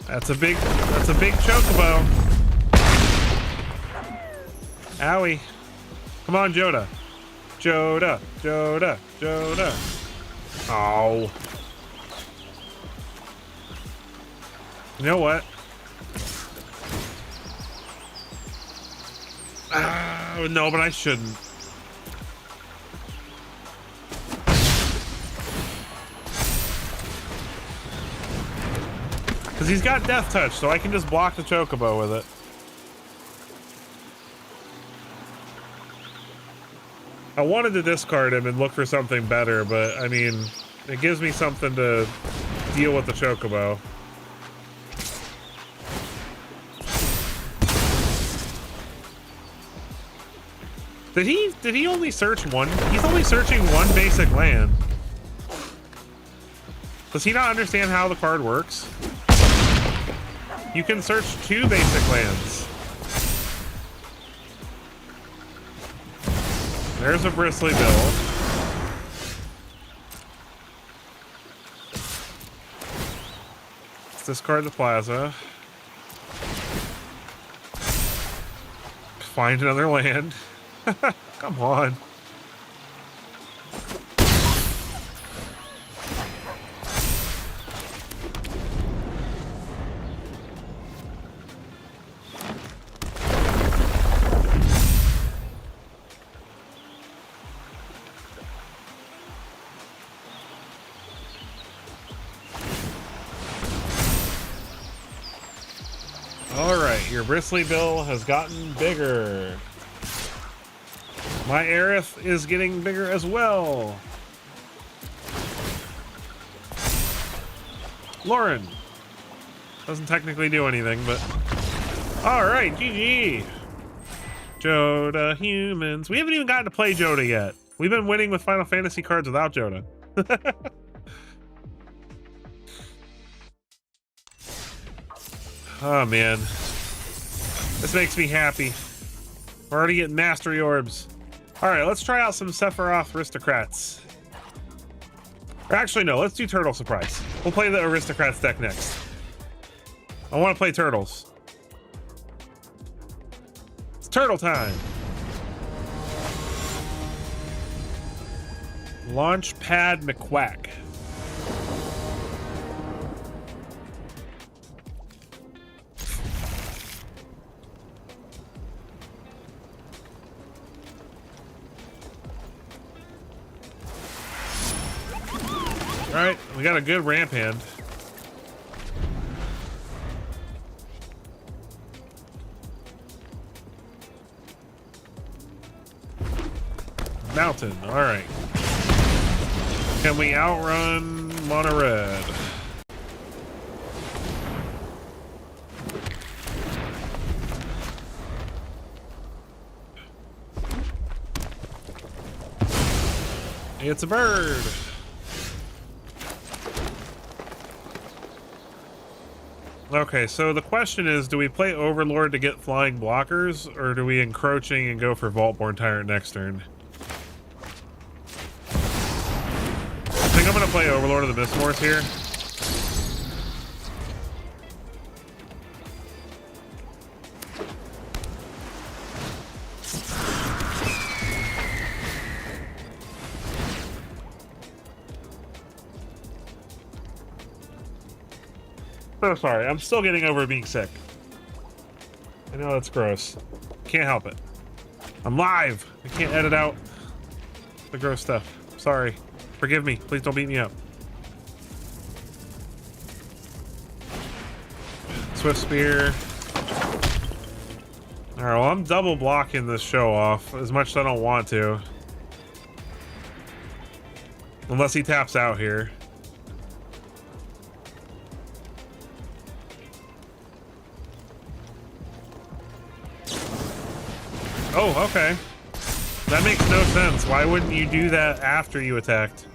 That's a big Chocobo. Owie. Come on, Joda. Joda. Oh. You know what? No, but I shouldn't. Because he's got Death Touch, so I can just block the Chocobo with it. I wanted to discard him and look for something better, but I mean, it gives me something to deal with the Chocobo. Did he only search one? He's only searching one basic land. Does he not understand how the card works? You can search 2 basic lands. There's a Bristly Bill. Let's discard the Plaza. Find another land. Come on. right, your bristly bill has gotten bigger. My Aerith is getting bigger as well. Lauren doesn't technically do anything, but all right, GG. Joda humans. We haven't even gotten to play Joda yet. We've been winning with Final Fantasy cards without Joda. Oh man, this makes me happy. We're already getting mastery orbs. All right, let's try out some Sephiroth aristocrats. Or actually, no, let's do Turtle Surprise. We'll play the aristocrats deck next. I want to play turtles. It's turtle time. Launchpad McQuack. All right, we got a good ramp hand. Mountain, all right. Can we outrun Mono Red? It's a bird. Okay, so the question is, do we play Overlord to get flying blockers, or do we encroaching and go for Vaultborn Tyrant next turn? I think I'm gonna play Overlord of the Mistmores here. So sorry, I'm still getting over being sick. I know that's gross. Can't help it. I'm live. I can't edit out the gross stuff. Sorry. Forgive me. Please don't beat me up. Swift Spear. Alright, well, I'm double blocking this show off as much as I don't want to. Unless he taps out here. Oh, okay. That makes no sense. Why wouldn't you do that after you attacked?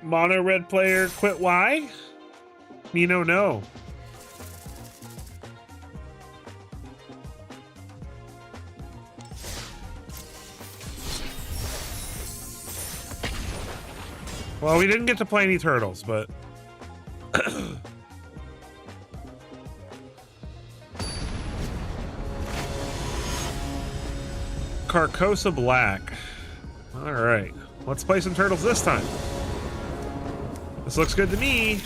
Mono red player quit why? Mino no. Well, we didn't get to play any turtles, but Carcosa Black. All right, let's play some turtles this time. This looks good to me.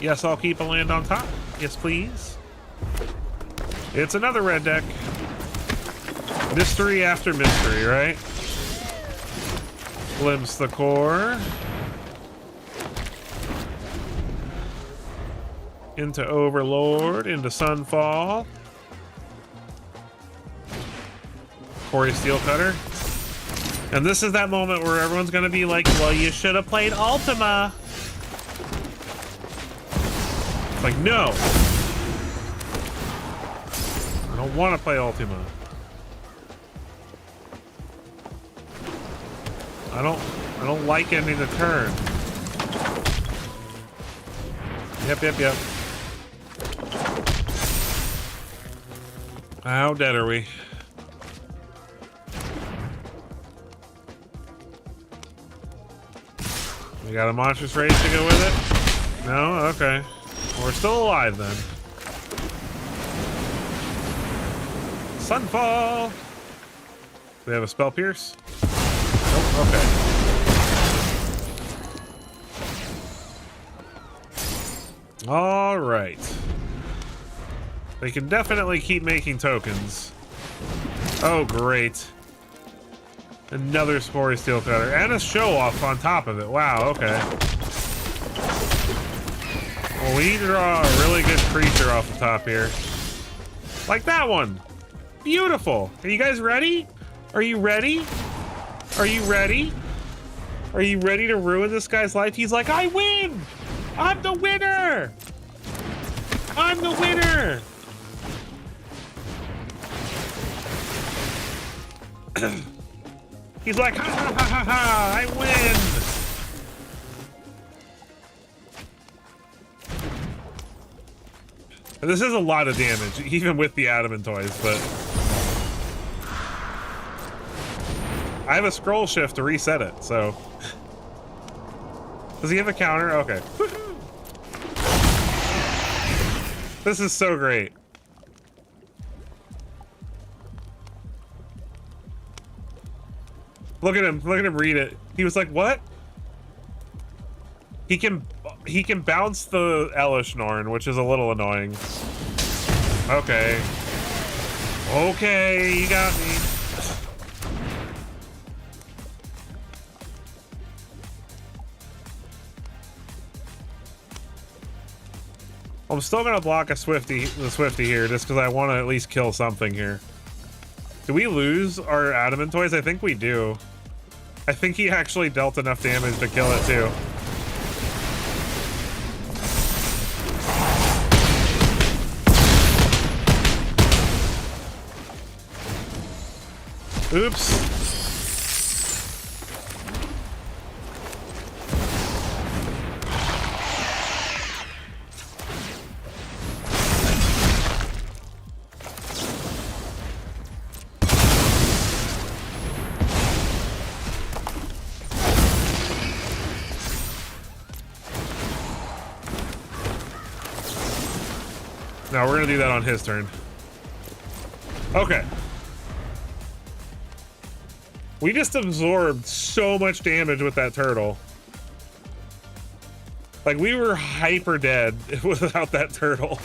Yes, I'll keep a land on top. Yes, please. It's another red deck. Mystery after mystery, right? Glimpse the core. Into Overlord, into Sunfall. Corey Steelcutter. And this is that moment where everyone's gonna be like, well, you should have played Ultima. It's like, no. I don't want to play Ultima. I don't like ending the turn. Yep. How dead are we? We got a monstrous rage to go with it? No? Okay. Well, we're still alive then. Sunfall! Do we have a spell pierce? Nope, okay. Alright. They can definitely keep making tokens. Oh, great. Another Spore Steel Cutter. And a show off on top of it. Wow, okay. Well, we need to draw a really good creature off the top here. Like that one. Beautiful. Are you guys ready? Are you ready? Are you ready? Are you ready to ruin this guy's life? He's like, I win! I'm the winner! I'm the winner! He's like, ha ha ha ha ha! I win! And this is a lot of damage, even with the Adamant toys, but I have a scroll shift to reset it, so. Does he have a counter? Okay. This is so great. Look at him read it. He was like, what? He can bounce the Elishnorn, which is a little annoying. Okay. Okay, you got me. I'm still gonna block the Swifty here just because I want to at least kill something here. Do we lose our Adamant toys? I think we do. I think he actually dealt enough damage to kill it too. Oops. No, we're gonna do that on his turn. Okay. We just absorbed so much damage with that turtle. Like, we were hyper dead without that turtle.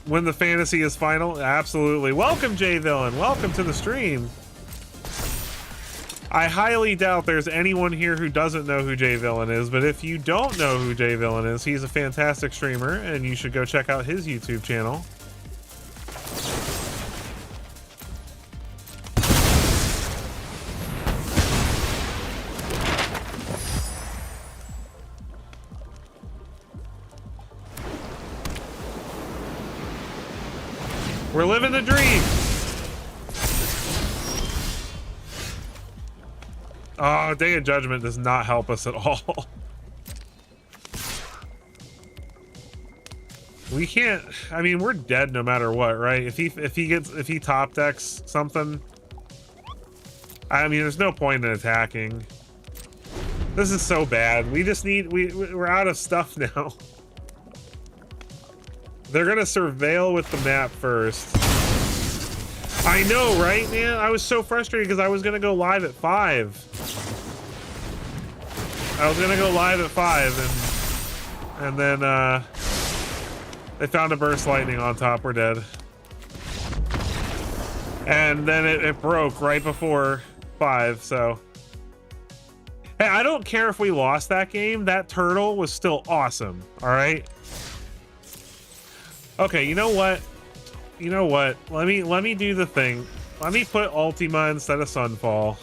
When the fantasy is final, absolutely. Welcome, J Villain. Welcome to the stream. I highly doubt there's anyone here who doesn't know who J Villain is, but if you don't know who J Villain is, he's a fantastic streamer, and you should go check out his YouTube channel. We're living the dream. Oh, Day of Judgment does not help us at all. We can't. I mean, we're dead no matter what, right? If he top decks something, I mean, there's no point in attacking. This is so bad. We just need. We're out of stuff now. They're gonna surveil with the map first. I know, right, man? I was so frustrated because I was gonna go live at 5. I was gonna go live at 5, and then they found a burst lightning on top. We're dead. And then it broke right before 5. So, hey, I don't care if we lost that game. That turtle was still awesome. All right. Okay, you know what? You know what? Let me do the thing. Let me put Ultima instead of Sunfall.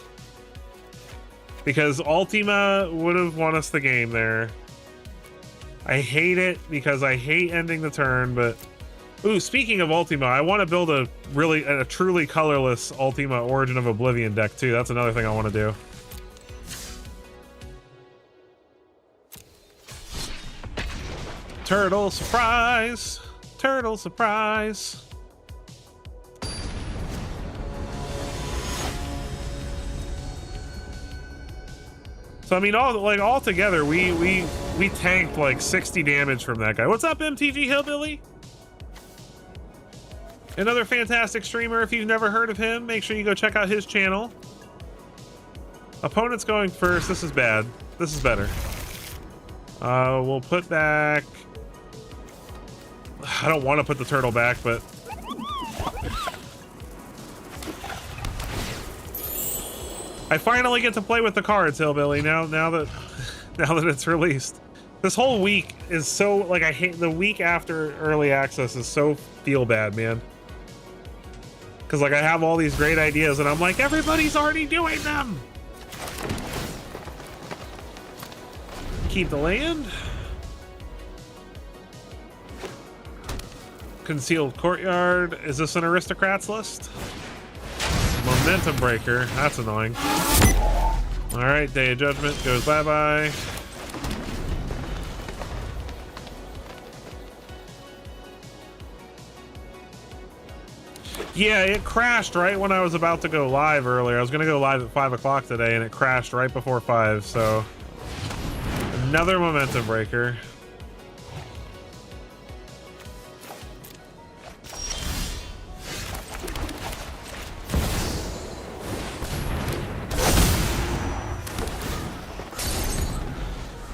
Because Ultima would have won us the game there. I hate it because I hate ending the turn, but... Ooh, speaking of Ultima, I want to build a truly colorless Ultima Origin of Oblivion deck too. That's another thing I want to do. Turtle surprise! Turtle surprise! So I mean, all together, we tanked like 60 damage from that guy. What's up, MTG Hillbilly? Another fantastic streamer. If you've never heard of him, make sure you go check out his channel. Opponent's going first. This is bad. This is better. We'll put back... I don't want to put the turtle back, but I finally get to play with the cards, Hillbilly, now that it's released. This whole week is so, like, I hate the week after early access is so feel bad, man. Because, like, I have all these great ideas and I'm like, everybody's already doing them. Keep the land. Concealed courtyard. Is this an aristocrats list? Momentum breaker. That's annoying. All right, Day of Judgment goes bye-bye. Yeah, it crashed right when I was about to go live earlier. I was going to go live at 5 o'clock today, and it crashed right before 5, so... Another momentum breaker.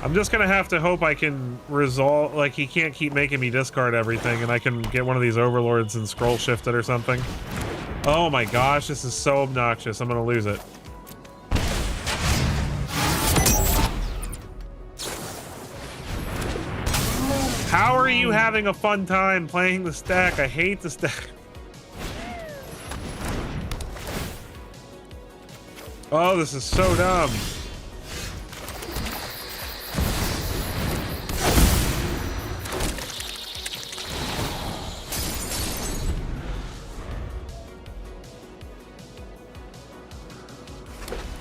I'm just gonna have to hope I can resolve, like, he can't keep making me discard everything and I can get one of these overlords and scroll shift it or something. Oh my gosh, this is so obnoxious. I'm gonna lose it. How are you having a fun time playing the stack? I hate the stack. Oh, this is so dumb.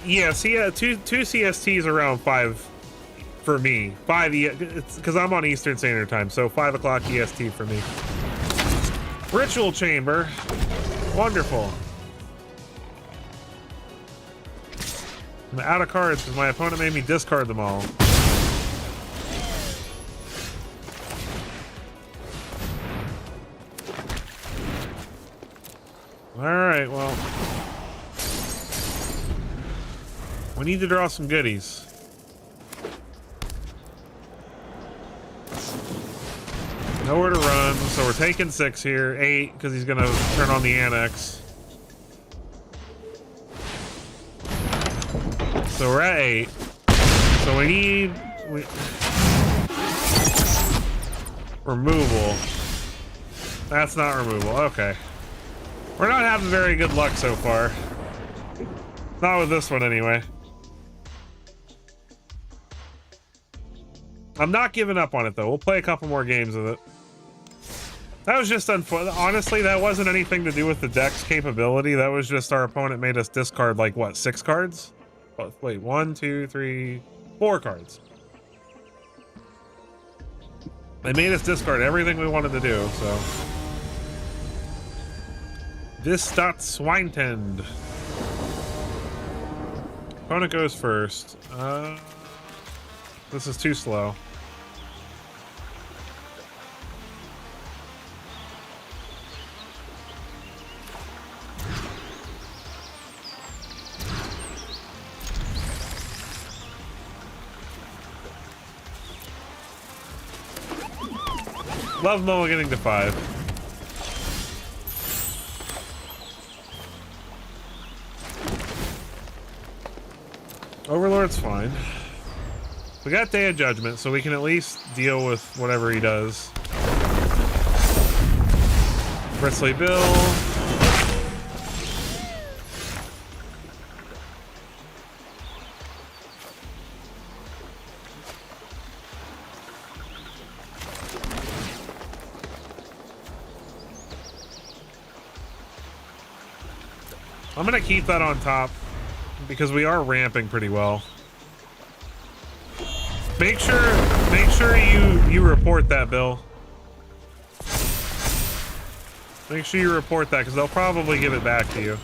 Yeah, see, two CSTs around 5 for me. 5 because I'm on Eastern Standard Time, so 5 o'clock EST for me. Ritual Chamber, wonderful. I'm out of cards because my opponent made me discard them all. All right, well. We need to draw some goodies. Nowhere to run, so we're taking 6 here. 8, because he's going to turn on the annex. So we're at 8. So we need... removal. That's not removal. Okay. We're not having very good luck so far. Not with this one, anyway. I'm not giving up on it, though. We'll play a couple more games of it. That was just unfortunate. Honestly, that wasn't anything to do with the deck's capability. That was just our opponent made us discard, like, what, 6 cards? Oh, wait, 1, 2, 3, 4 cards. They made us discard everything we wanted to do, so... This dot Swinetend. Opponent goes first. This is too slow. Love mulliganing to 5. Overlord's fine. We got Day of Judgment, so we can at least deal with whatever he does. Bristly Bill. I'm gonna keep that on top because we are ramping pretty well. Make sure you report that, Bill. Make sure you report that because they'll probably give it back to you.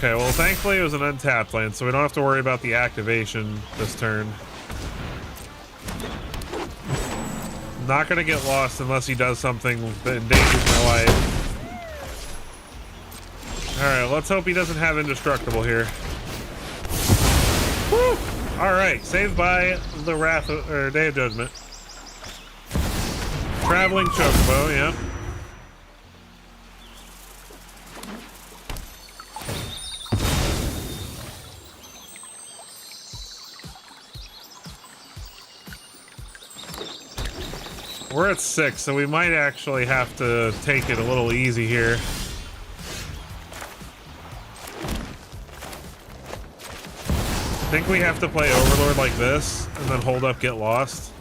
Okay, well, thankfully it was an untapped land, so we don't have to worry about the activation this turn. Not gonna get lost unless he does something that endangers my life. Alright, let's hope he doesn't have indestructible here. Woo! Alright, saved by the Wrath of, or Day of Judgment. Traveling Chocobo, yeah. We're at 6, so we might actually have to take it a little easy here. I think we have to play Overlord like this, and then hold up, get lost.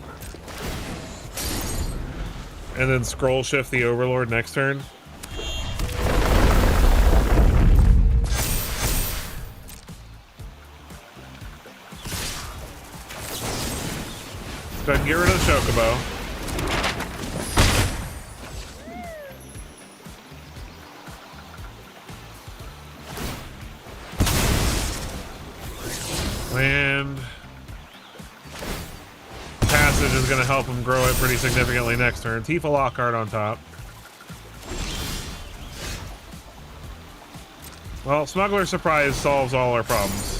And then scroll shift the Overlord next turn. Go ahead and get rid of the Chocobo. And Passage is going to help him grow it pretty significantly next turn. Tifa Lockhart on top. Well, Smuggler Surprise solves all our problems.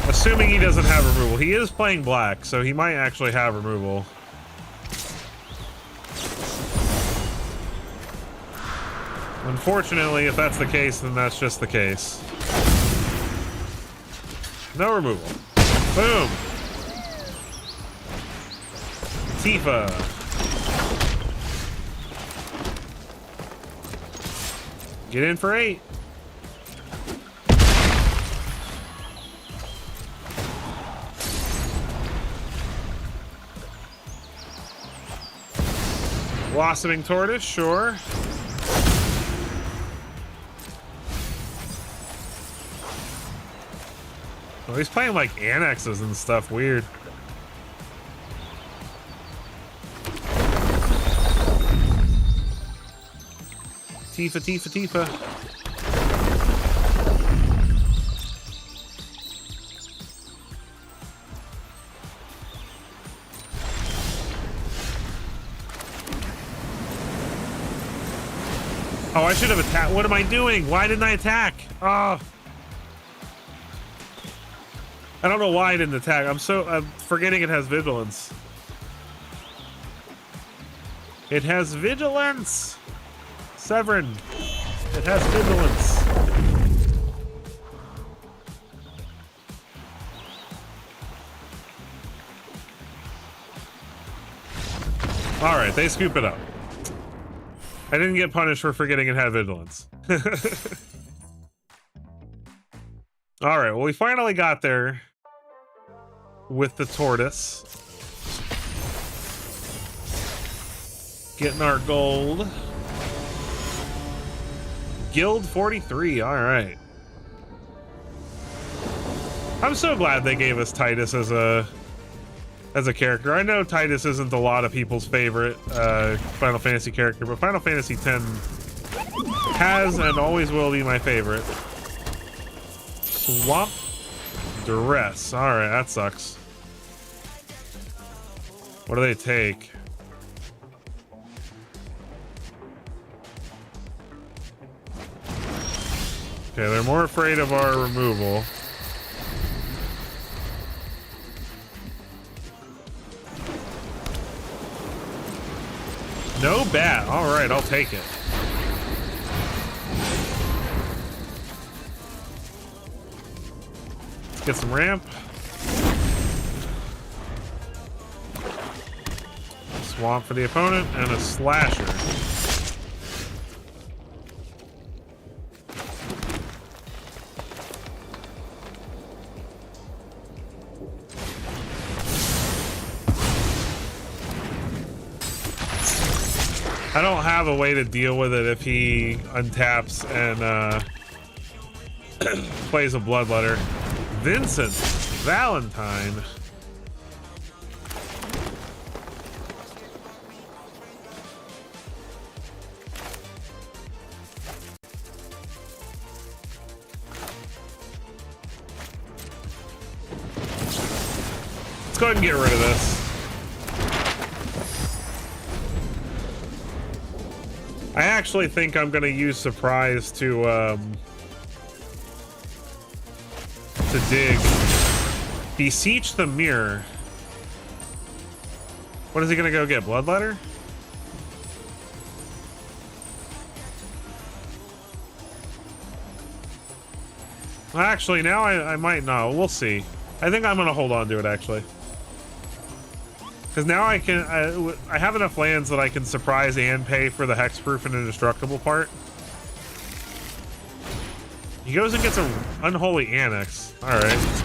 Assuming he doesn't have removal. He is playing black, so he might actually have removal. Unfortunately, if that's the case, then that's just the case. No removal. Boom. Tifa. Get in for 8. Blossoming Tortoise, sure. Oh, he's playing like annexes and stuff. Weird. Tifa, Tifa, Tifa. Oh, I should have attacked. What am I doing? Why didn't I attack? Oh. I don't know why I didn't attack. I'm forgetting it has vigilance. It has vigilance. Severin. It has vigilance. All right, they scoop it up. I didn't get punished for forgetting it had vigilance. All right, well, we finally got there with the tortoise. Getting our gold. Guild 43, all right. I'm so glad they gave us Titus as a character. I know Titus isn't a lot of people's favorite Final Fantasy character, but Final Fantasy X has and always will be my favorite. Swamp Duress. All right, that sucks. What do they take? Okay, they're more afraid of our removal. No bat. All right, I'll take it. Let's get some ramp. Swamp for the opponent and a slasher. I don't have a way to deal with it if he untaps and plays a bloodletter. Vincent Valentine. go ahead and get rid of this. I actually think I'm going to use Surprise to dig. Beseech the Mirror. What is he going to go get? Bloodletter? Actually, now I might not. We'll see. I think I'm going to hold on to it, actually. Because now I can... I have enough lands that I can Surprise and pay for the Hexproof and Indestructible part. He goes and gets an Unholy Annex. Alright.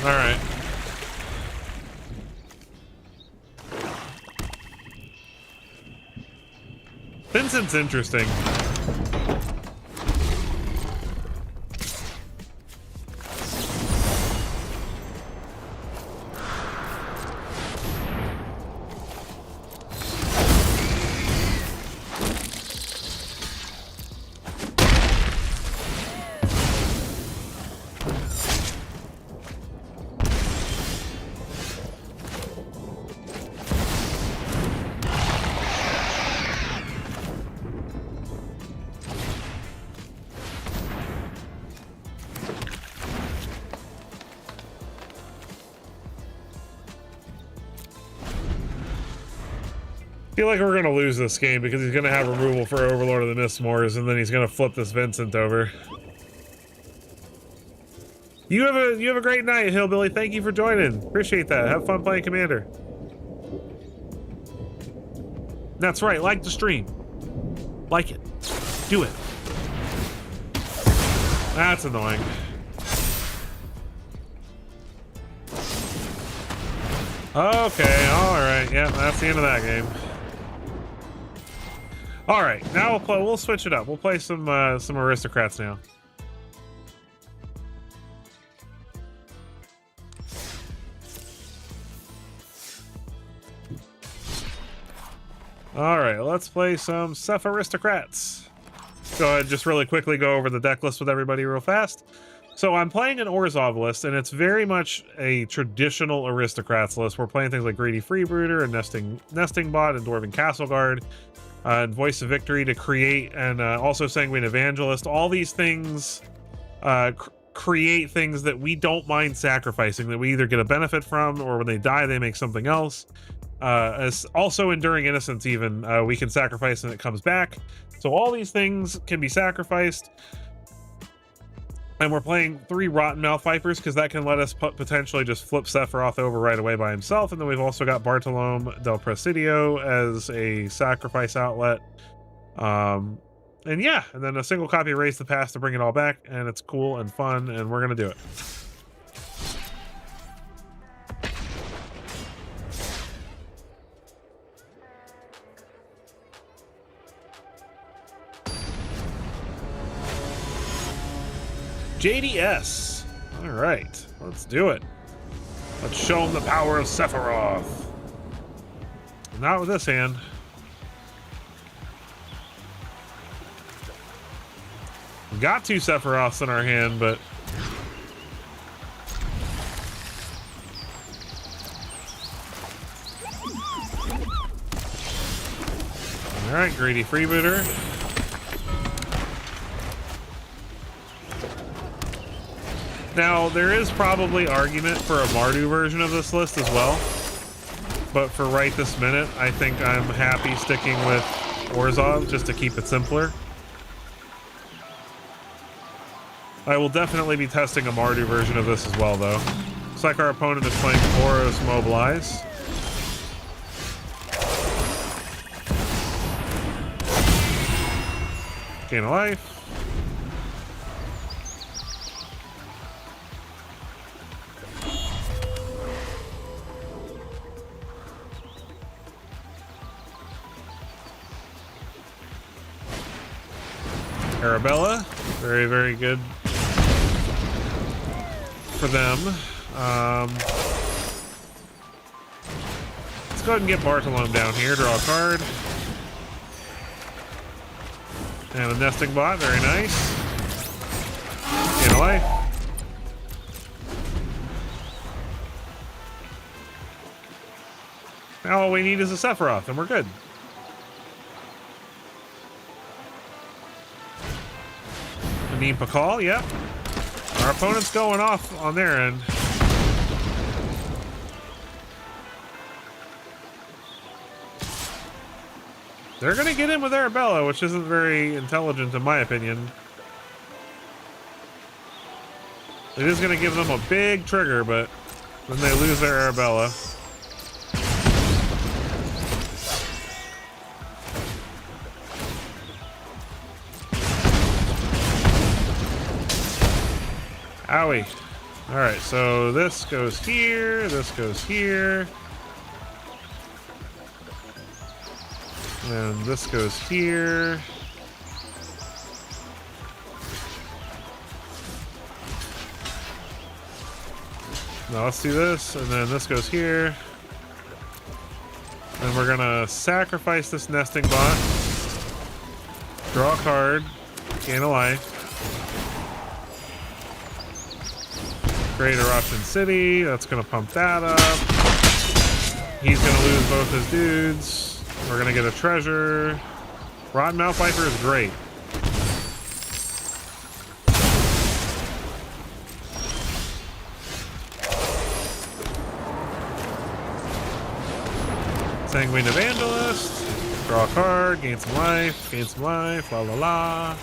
Alright. Vincent's interesting. I feel like we're gonna lose this game because he's gonna have removal for Overlord of the Mistmores, and then he's gonna flip this Vincent over. You have a great night, Hillbilly. Thank you for joining. Appreciate that. Have fun playing Commander. That's right. Like the stream. Like it. Do it. That's annoying. Okay. All right. Yeah, that's the end of that game. All right, now we'll switch it up. We'll play some aristocrats now. All right, let's play some Ceph aristocrats. Go ahead, just really quickly go over the deck list with everybody real fast. So I'm playing an Orzhov list, and it's very much a traditional aristocrats list. We're playing things like Greedy Freebooter and Nesting Bot and Dwarven Castle Guard. And Voice of Victory to create, and also Sanguine Evangelist. All these things create things that we don't mind sacrificing, that we either get a benefit from, or when they die, they make something else. As also Enduring Innocence, even we can sacrifice and it comes back. So all these things can be sacrificed. And we're playing 3 Rottenmouth Vipers because that can let us potentially just flip Sephiroth over right away by himself. And then we've also got Bartolome del Presidio as a sacrifice outlet. And yeah, and then a single copy of Raise the Past to bring it all back. And it's cool and fun, and we're going to do it. JDS. All right, let's do it. Let's show him the power of Sephiroth. Not with this hand. We've got 2 Sephiroths in our hand, but all right, Greedy Freebooter. Now, there is probably argument for a Mardu version of this list as well. But for right this minute, I think I'm happy sticking with Orzhov just to keep it simpler. I will definitely be testing a Mardu version of this as well, though. Looks like our opponent is playing Boros Mobilize. Gain a life. Arabella, very, very good. for them. Let's go ahead and get Bartolome down here. Draw a card. And a nesting bot. Very nice. Gain a life. Now all we need is a Sephiroth, and we're good. A Neem Pakal, yep. Our opponent's going off on their end. They're going to get in with Arabella, which isn't very intelligent in my opinion. It is going to give them a big trigger, but then they lose their Arabella. Owie. Alright, so this goes here, this goes here. And this goes here. Now let's do this, and then this goes here. And we're gonna sacrifice this nesting bot. Draw a card. Gain a life. Create Eruption City. That's gonna pump that up. He's gonna lose both his dudes. We're gonna get a treasure. Rotten Mouth Viper is great. Sanguine Evangelist. Draw a card. Gain some life. Gain some life. La la la.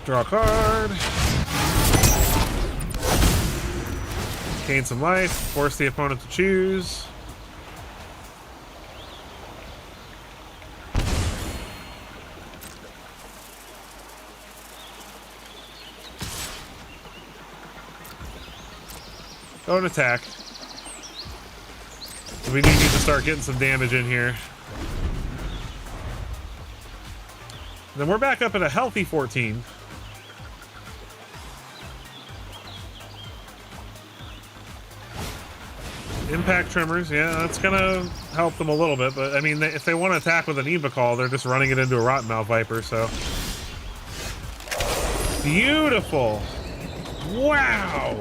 Draw a card. Gain some life. Force the opponent to choose. Don't attack. We need you to start getting some damage in here. Then we're back up at a healthy 14. Impact Tremors, yeah, that's gonna help them a little bit, but I mean, if they want to attack with an Ebacall, they're just running it into a Rotten Mouth Viper, so. Beautiful! Wow!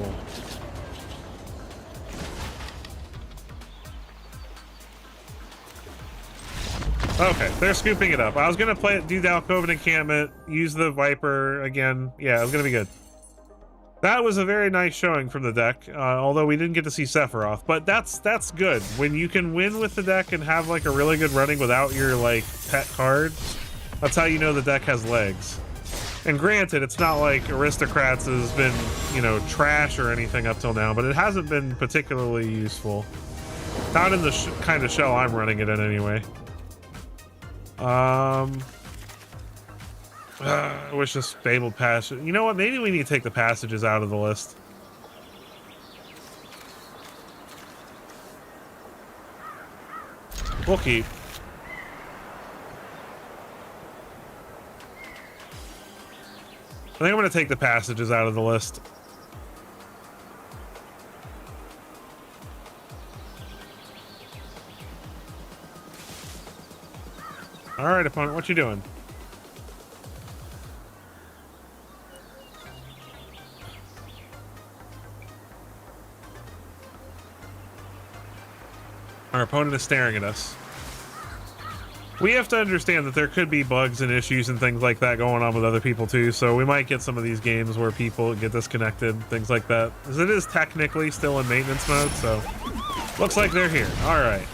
Okay, they're scooping it up. I was gonna do the Alcoven Encampment, use the Viper again. Yeah, it was gonna be good. That was a very nice showing from the deck, although we didn't get to see Sephiroth, but that's good. When you can win with the deck and have like a really good running without your like pet card, that's how you know the deck has legs. And granted, it's not like Aristocrats has been, you know, trash or anything up till now, but it hasn't been particularly useful. Not in the kind of shell I'm running it in anyway. I wish this Fabled Passage. You know what? Maybe we need to take the passages out of the list. We'll keep. I think I'm going to take the passages out of the list. All right, opponent, what you doing? Our opponent is staring at us. We have to understand that there could be bugs and issues and things like that going on with other people too, so we might get some of these games where people get disconnected, things like that. As it is technically still in maintenance mode, so looks like they're here. All right.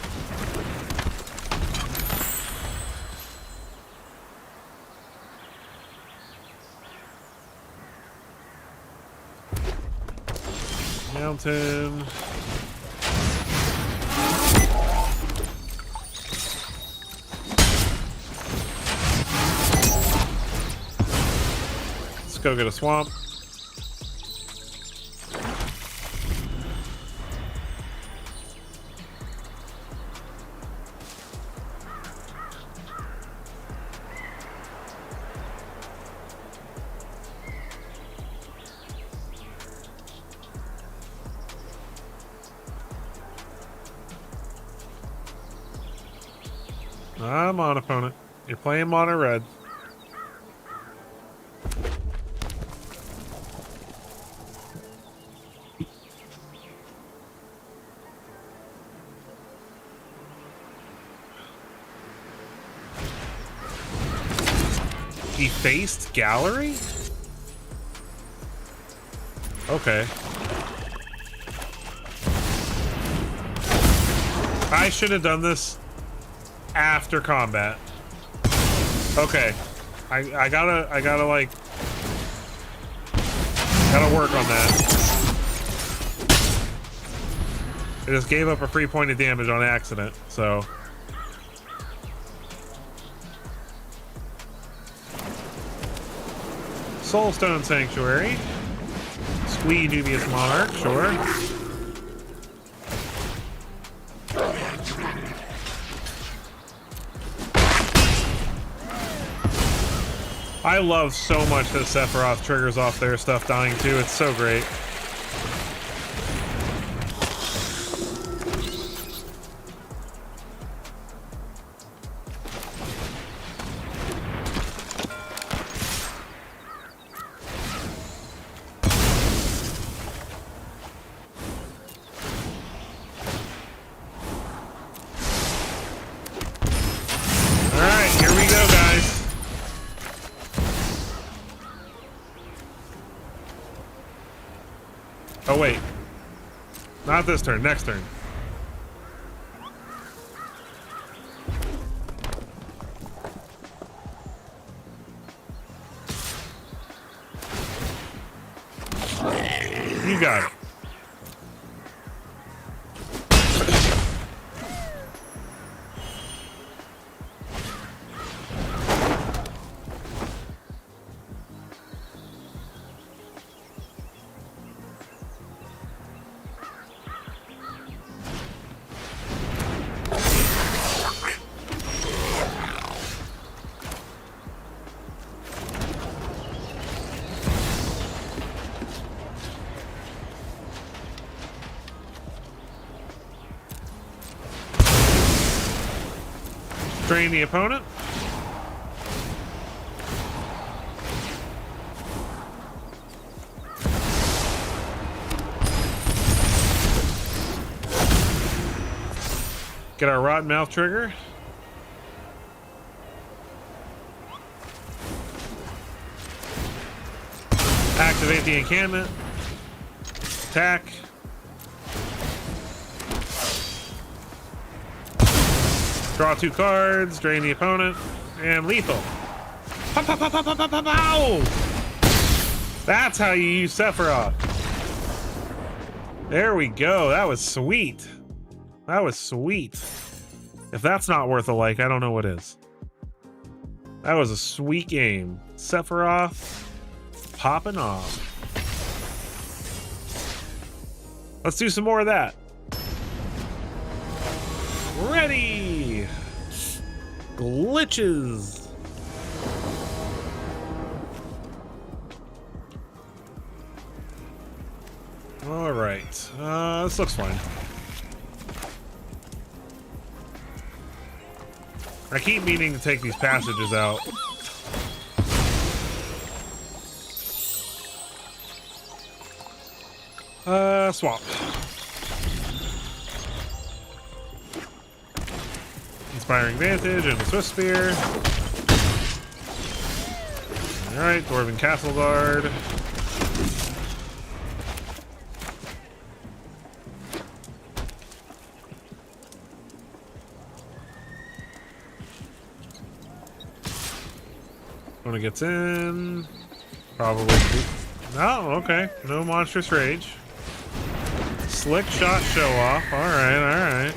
Mountain. go get a swamp. I'm on, opponent. You're playing mono red. Defaced gallery? Okay. I should have done this after combat. Okay. I gotta like gotta work on that. I just gave up a free point of damage on accident, so Soulstone Sanctuary. Squee Dubious Monarch, sure. I love so much that Sephiroth triggers off their stuff dying too. It's so great. Oh wait, not this turn, next turn. You got it. Drain the opponent. Get our Rotten Mouth trigger. Activate the encampment. Attack. Draw 2 cards, drain the opponent, and lethal. Pow, pow, pow, pow, pow, pow, pow, pow. That's how you use Sephiroth. There we go. That was sweet. That was sweet. If that's not worth a like, I don't know what is. That was a sweet game. Sephiroth popping off. Let's do some more of that. Ready. Glitches. All right. This looks fine. I keep meaning to take these passages out. Swap. Inspiring Vantage and the Swift Spear. Alright, Dwarven Castle Guard. When it gets in, probably. Oh, okay. No Monstrous Rage. Slick Shot Show Off. Alright, alright.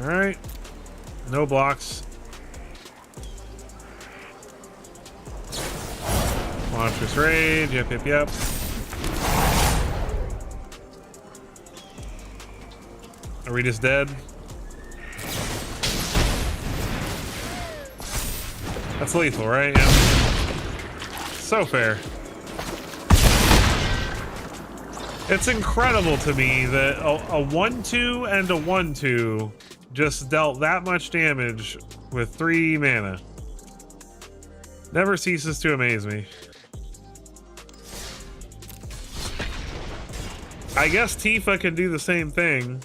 Alright. No blocks. Monstrous Rage. Yep, yep, yep. Are we just dead? That's lethal, right? Yeah. So fair. It's incredible to me that a 1-2 and a 1-2 just dealt that much damage with 3 mana. Never ceases to amaze me. I guess Tifa can do the same thing.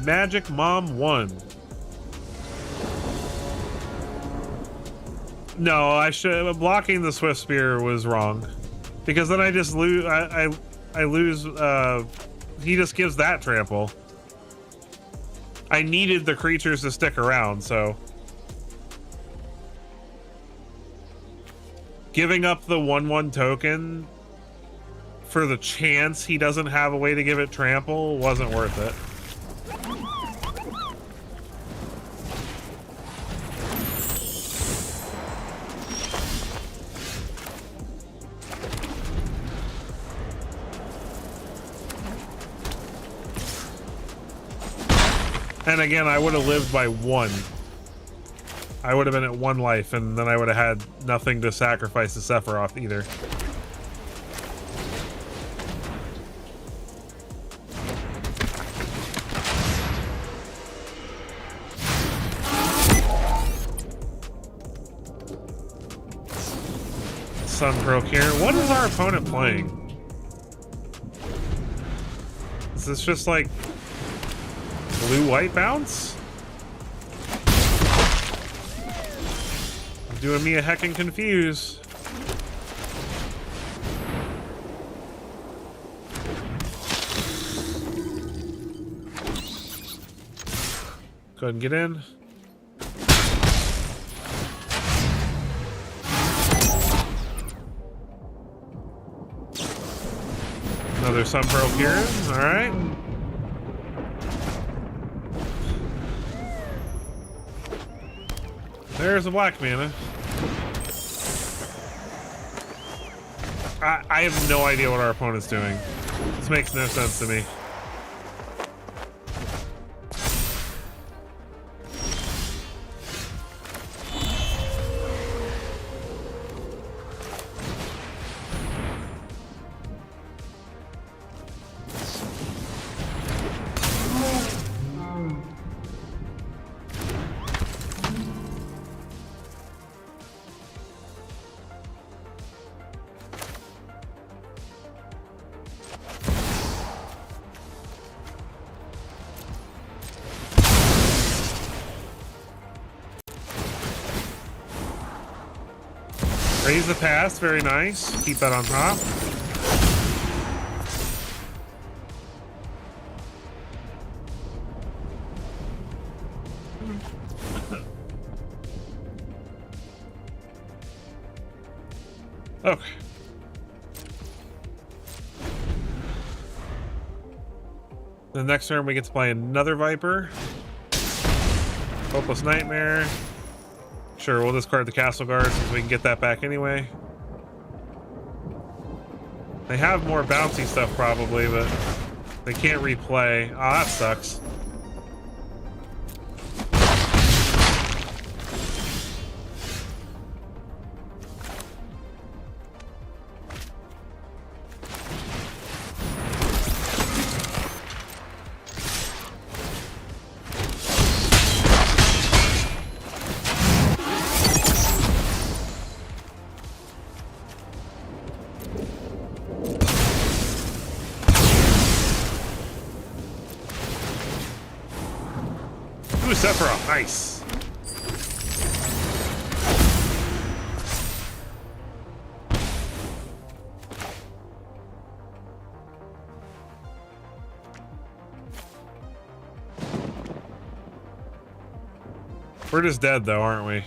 Magic Mom 1. No, I should. Blocking the Swift Spear was wrong, because then I just lose. I lose. He just gives that trample. I needed the creatures to stick around, so giving up the 1/1 token for the chance he doesn't have a way to give it trample wasn't worth it. And again, I would have lived by 1. I would have been at 1 life, and then I would have had nothing to sacrifice to Sephiroth either. Sunbroke here. What is our opponent playing? Is this just like blue-white bounce? Doing me a heckin' confuse. Go ahead and get in. Another Sunbroke here. Alright. There's a black mana. I have no idea what our opponent's doing. This makes no sense to me. Raise the pass, very nice. Keep that on top. Okay. The next turn we get to play another Viper. Hopeless Nightmare. Sure, we'll discard the Castle Guard since we can get that back anyway. They have more bouncy stuff probably, but they can't replay. Oh, that sucks. Ooh, Sephiroth, nice. We're just dead though, aren't we?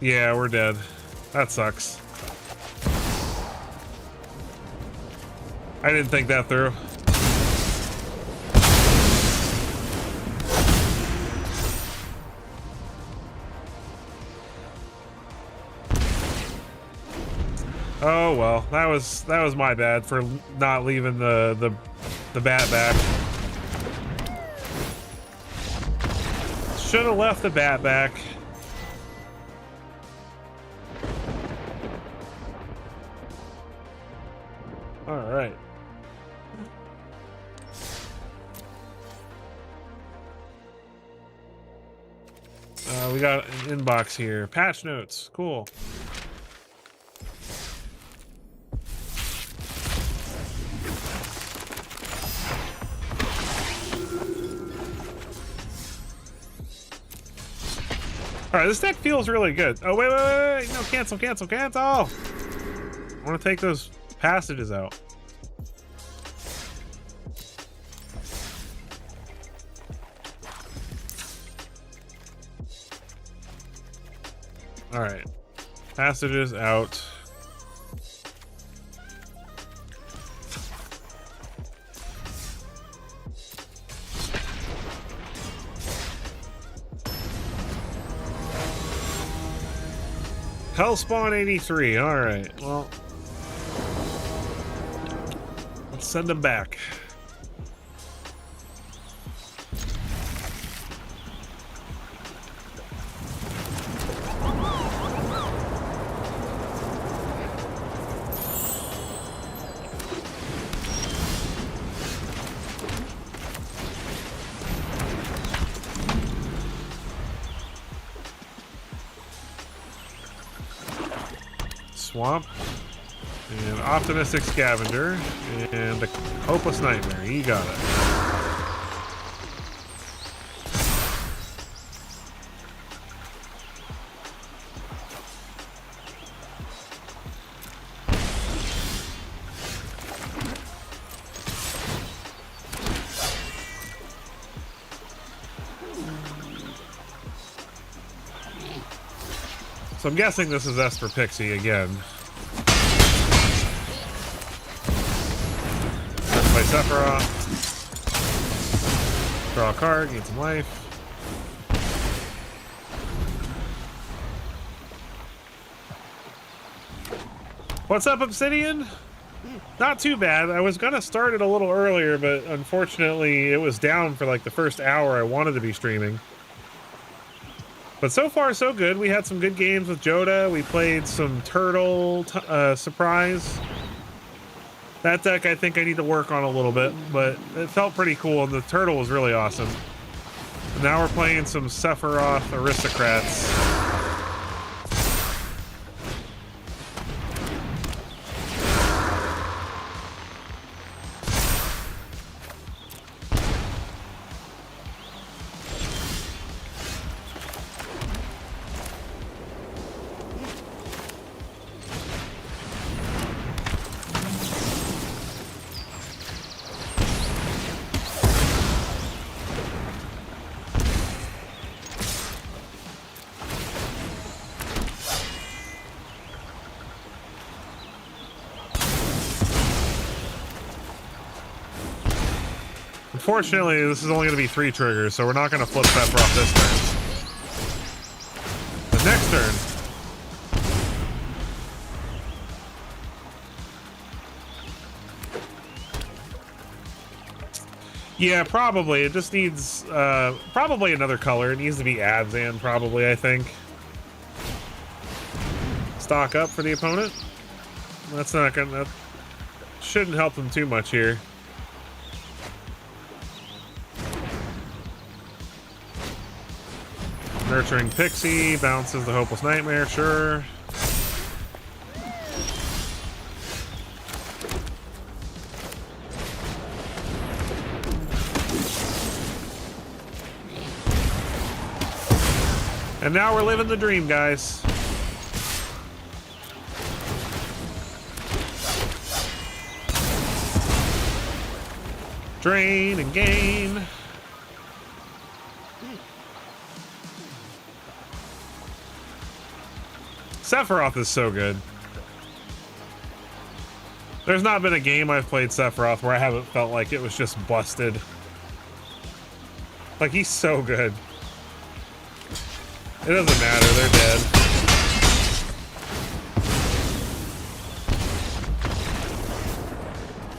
Yeah, we're dead. That sucks. I didn't think that through. Oh well, that was my bad for not leaving the bat back. Should have left the bat back. All right. We got an inbox here. Patch notes. Cool. All right, this deck feels really good. Oh, wait. No, cancel. I want to take those passages out. All right. Passages out. Hellspawn 83. All right. Well, let's send them back. Swamp and Optimistic Scavenger and a Hopeless Nightmare. You got it. So I'm guessing this is S for Pixie again. Play Sephiroth. Draw a card, gain some life. What's up, Obsidian? Not too bad. I was gonna start it a little earlier, but unfortunately it was down for like the first hour I wanted to be streaming. But so far, so good. We had some good games with Joda. We played some Turtle Surprise. That deck I think I need to work on a little bit, but it felt pretty cool, and the Turtle was really awesome. And now we're playing some Sephiroth Aristocrats. Unfortunately, this is only going to be 3 triggers, so we're not going to flip Sephiroth this turn. The next turn. Yeah, probably. It just needs probably another color. It needs to be Abzan, probably, I think. Stock up for the opponent. That's not going to... That shouldn't help them too much here. Nurturing Pixie, bounces the Hopeless Nightmare, sure. And now we're living the dream, guys. Drain and gain. Sephiroth is so good. There's not been a game I've played Sephiroth where I haven't felt like it was just busted. Like, he's so good. It doesn't matter, they're dead.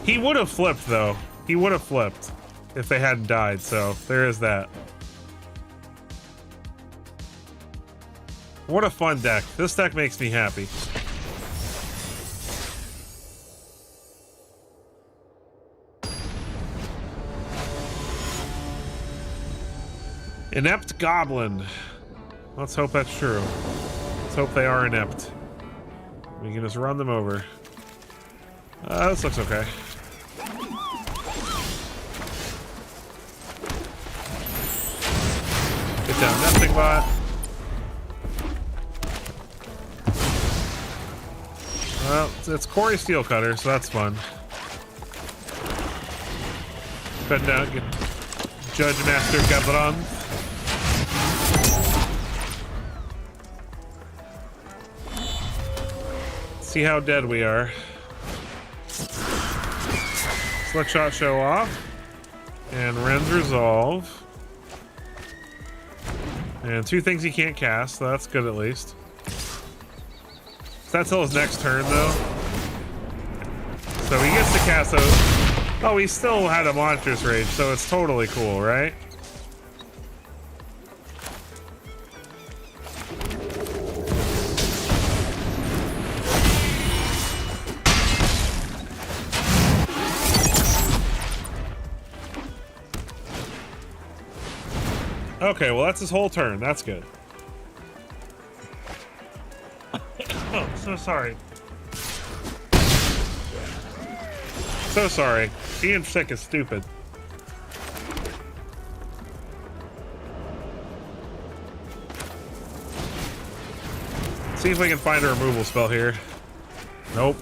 He would have flipped, though. He would have flipped if they hadn't died, so there is that. What a fun deck. This deck makes me happy. Inept Goblin. Let's hope that's true. Let's hope they are inept. We can just run them over. This looks okay. Get down nesting bot. Well, it's Corey Steelcutter, so that's fun. Bend down, get Judge Master Gabron. See how dead we are. Select shot, show off. And Ren's resolve. And 2 things he can't cast, so that's good at least. That's till his next turn, though. So he gets to cast those. Oh, he still had a Monstrous Rage, so it's totally cool, right? Okay, well, that's his whole turn. That's good. Oh, so sorry. So sorry. Being sick is stupid. See if we can find a removal spell here. Nope.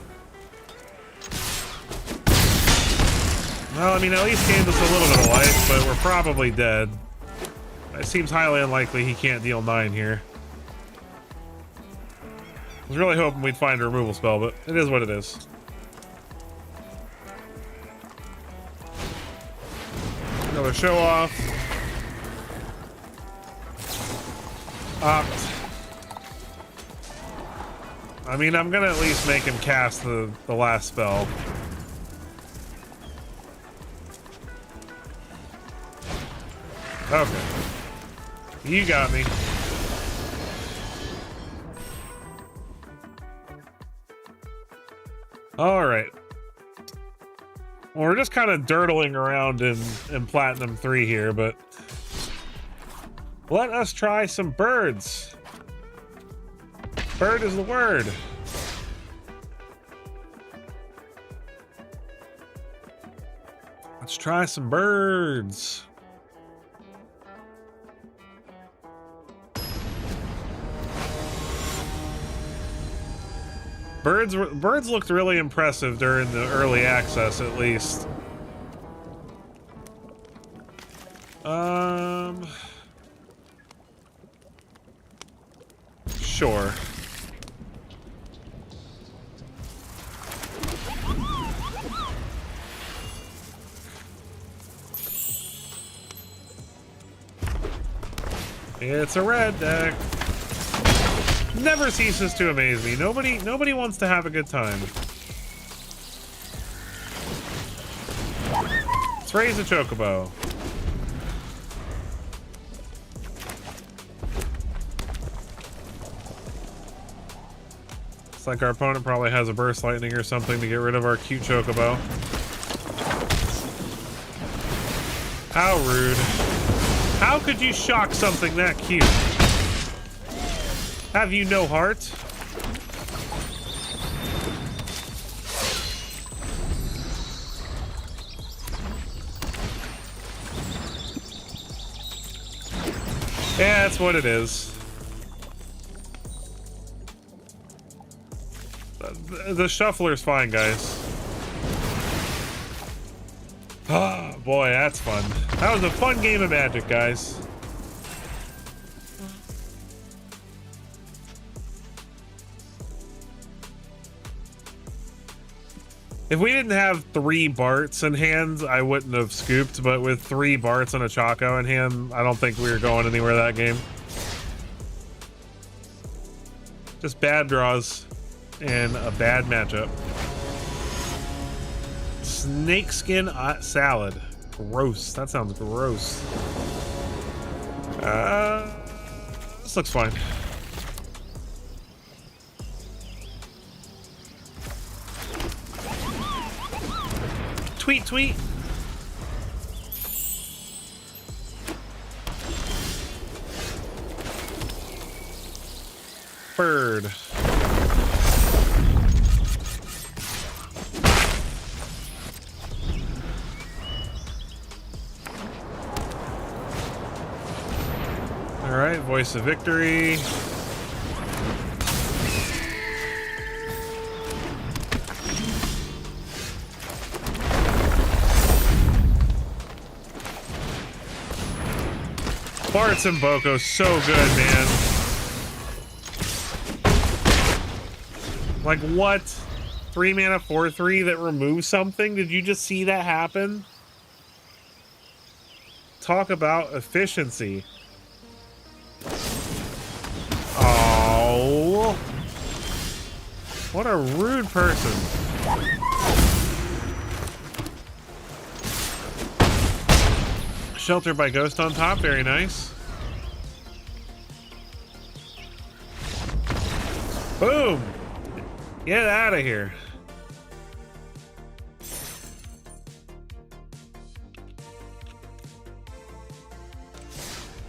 Well, I mean, at least gained us a little bit of life, but we're probably dead. It seems highly unlikely he can't deal 9 here. I was really hoping we'd find a removal spell, but it is what it is. Another show off. Opt. I mean, I'm gonna at least make him cast the last spell. Okay. You got me. All right. Well, we're just kind of dirtling around in Platinum 3 here, but let us try some birds. Bird is the word. Let's try some birds. Birds looked really impressive during the early access, at least. Sure. It's a red deck. Never ceases to amaze me. Nobody wants to have a good time. Let's raise a chocobo. It's like our opponent probably has a burst lightning or something to get rid of our cute chocobo. How rude. How could you shock something that cute? Have you no heart? Yeah, that's what it is. The shuffler's fine, guys. Ah, boy, that's fun. That was a fun game of Magic, guys. If we didn't have 3 Barts in hand, I wouldn't have scooped, but with 3 Barts and a Choco in hand, I don't think we were going anywhere that game. Just bad draws and a bad matchup. Snakeskin salad. Gross. That sounds gross. This looks fine. Tweet, tweet. Bird. All right, voice of victory. Bart's and Boko, so good, man. Like, what? 3 mana 4/3 that removes something? Did you just see that happen? Talk about efficiency. Oh. What a rude person. Shelter by Ghost on top, very nice. Boom! Get out of here.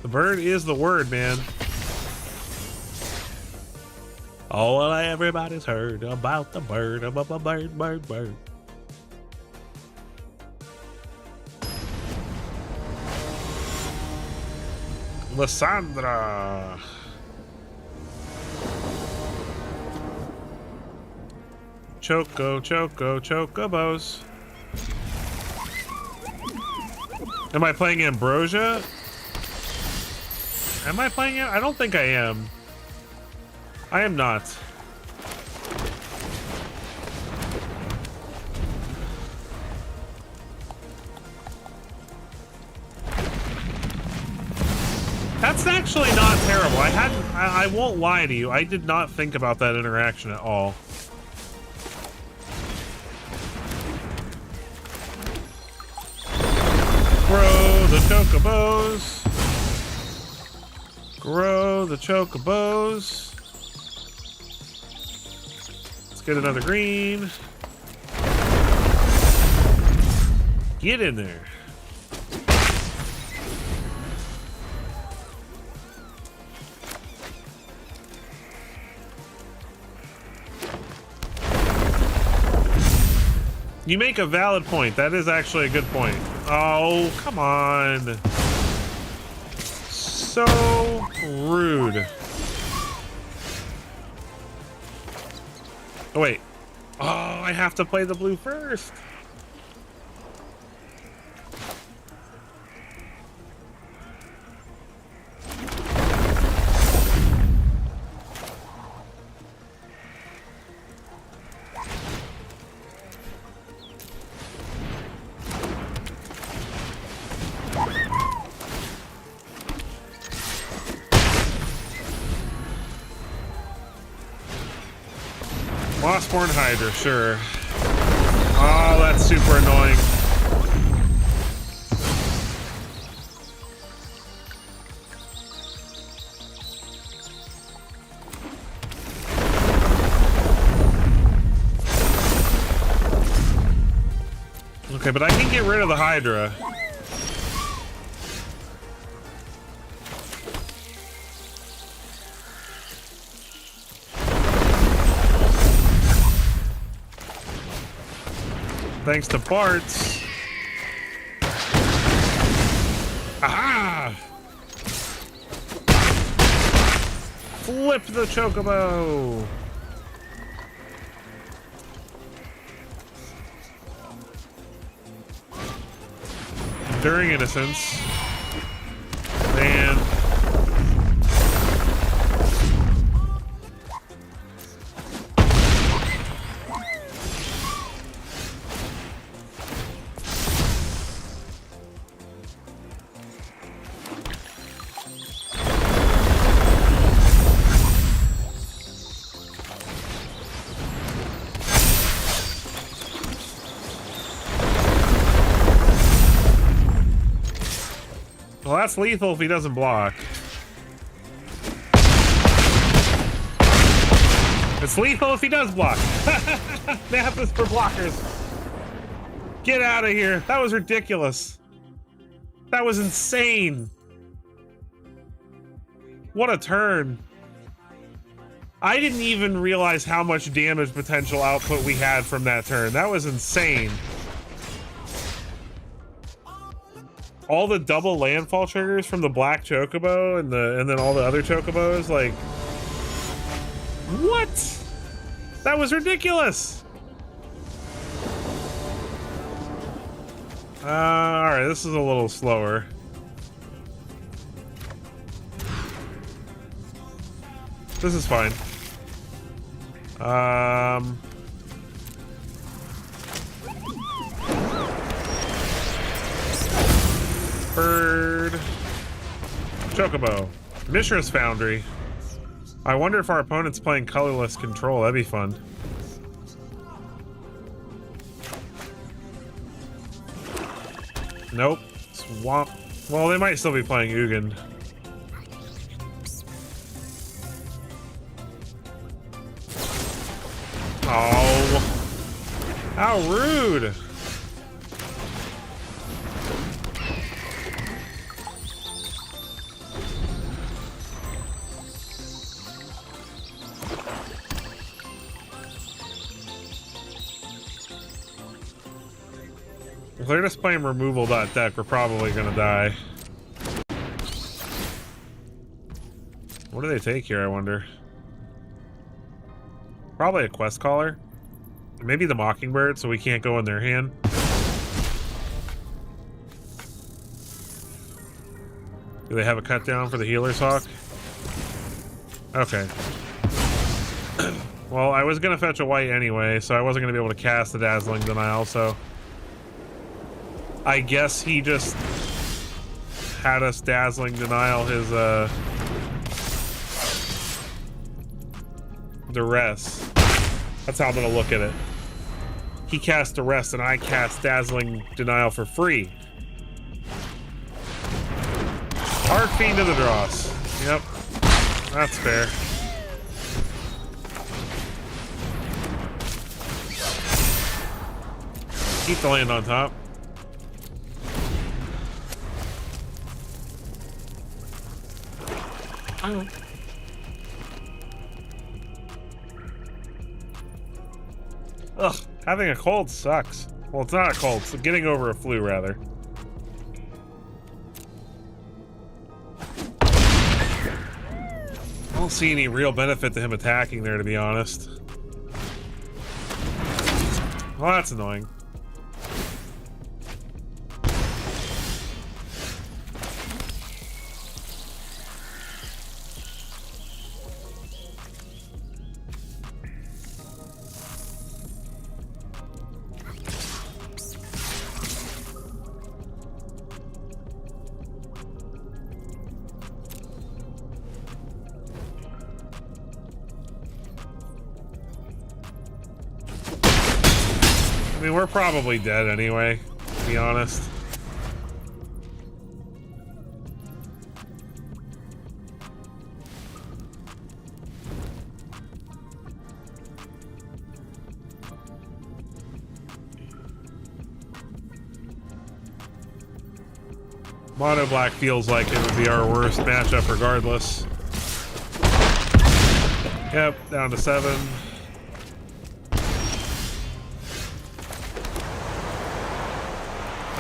The bird is the word, man. Oh, well, everybody's heard about the bird, bird. Lysandra. Chocobos. Am I playing Ambrosia? Am I playing it? I don't think I am. I am not. That's actually not terrible. I won't lie to you. I did not think about that interaction at all. Grow the chocobos. Grow the chocobos. Let's get another green. Get in there. You make a valid point. That is actually a good point. Oh, come on. So rude. Oh, wait. Oh, I have to play the blue first. Mossborn Hydra, sure. Oh, that's super annoying. Okay, but I can get rid of the Hydra. Thanks to Bart's. Aha! Flip the chocobo. Enduring Innocence. Man. Well, that's lethal if he doesn't block. It's lethal if he does block. Math is for blockers. Get out of here. That was ridiculous. That was insane. What a turn. I didn't even realize how much damage potential output we had from that turn. That was insane. All the double landfall triggers from the black chocobo and then all the other chocobos, like, what? That was ridiculous. All right, this is a little slower. This is fine. Bird. Chocobo. Mishra's Foundry. I wonder if our opponent's playing colorless control. That'd be fun. Nope. Swamp. Well, they might still be playing Ugin. Oh. How rude. If they're just playing removal.deck, we're probably gonna die. What do they take here, I wonder? Probably a quest caller. Maybe the Mockingbird, so we can't go in their hand. Do they have a cut down for the Healer's Hawk? Okay. Well, I was gonna fetch a white anyway, so I wasn't gonna be able to cast the Dazzling Denial, so I guess he just had us Dazzling Denial his Duress. That's how I'm gonna look at it. He cast Duress and I cast Dazzling Denial for free. Arc Fiend to the Dross. Yep. That's fair. Keep the land on top. Oh. Ugh, having a cold sucks. Well, it's not a cold, it's getting over a flu, rather. I don't see any real benefit to him attacking there, to be honest. Well, that's annoying. I mean, we're probably dead anyway, to be honest. Mono Black feels like it would be our worst matchup regardless. Yep, down to 7.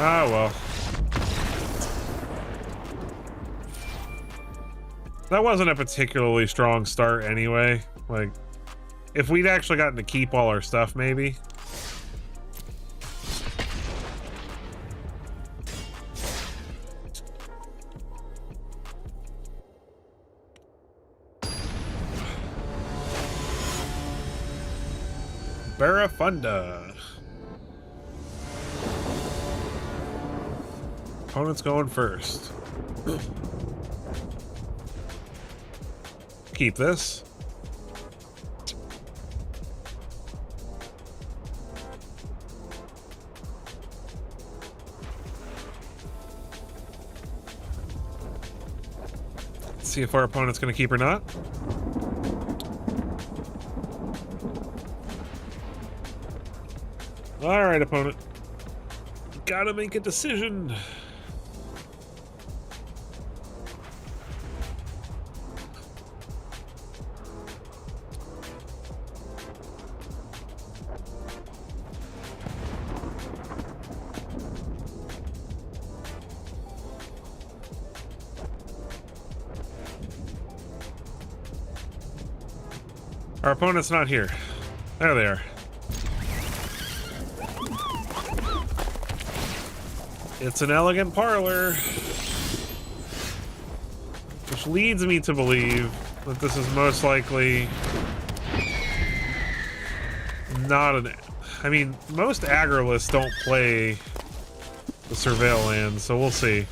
Ah, well. That wasn't a particularly strong start anyway. Like, if we'd actually gotten to keep all our stuff, maybe. Barafunda. Opponent's going first. Keep this. see if our opponent's gonna keep or not. Alright, opponent. Gotta make a decision. Our opponent's not here. There they are. It's an elegant parlor. Which leads me to believe that this is most likely not an... I mean, most aggro lists don't play the Surveil land, so we'll see.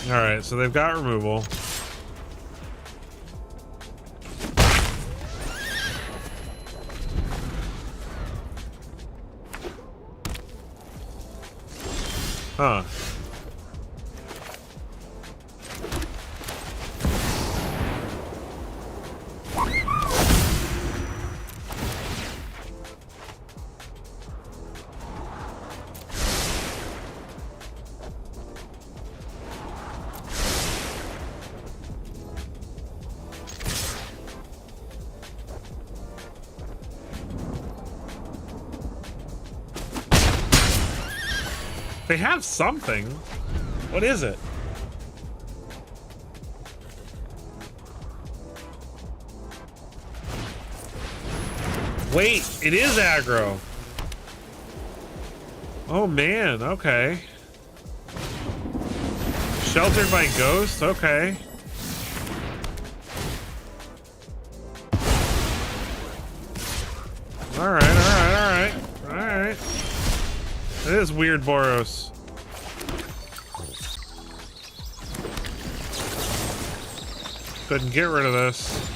Alright, so they've got removal. Huh. They have something. What is it? Wait, it is aggro. Oh man, okay. Sheltered by ghosts, okay. Alright, alright, alright. Alright. It is weird, Boros. Couldn't get rid of this.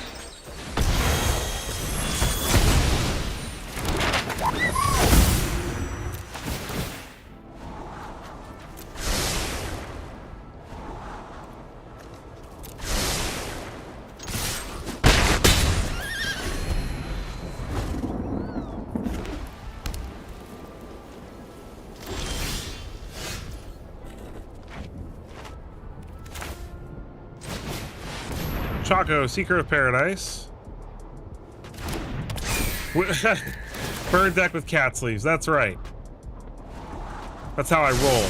Choco, Seeker of Paradise. Bird deck with cat sleeves, that's right. That's how I roll.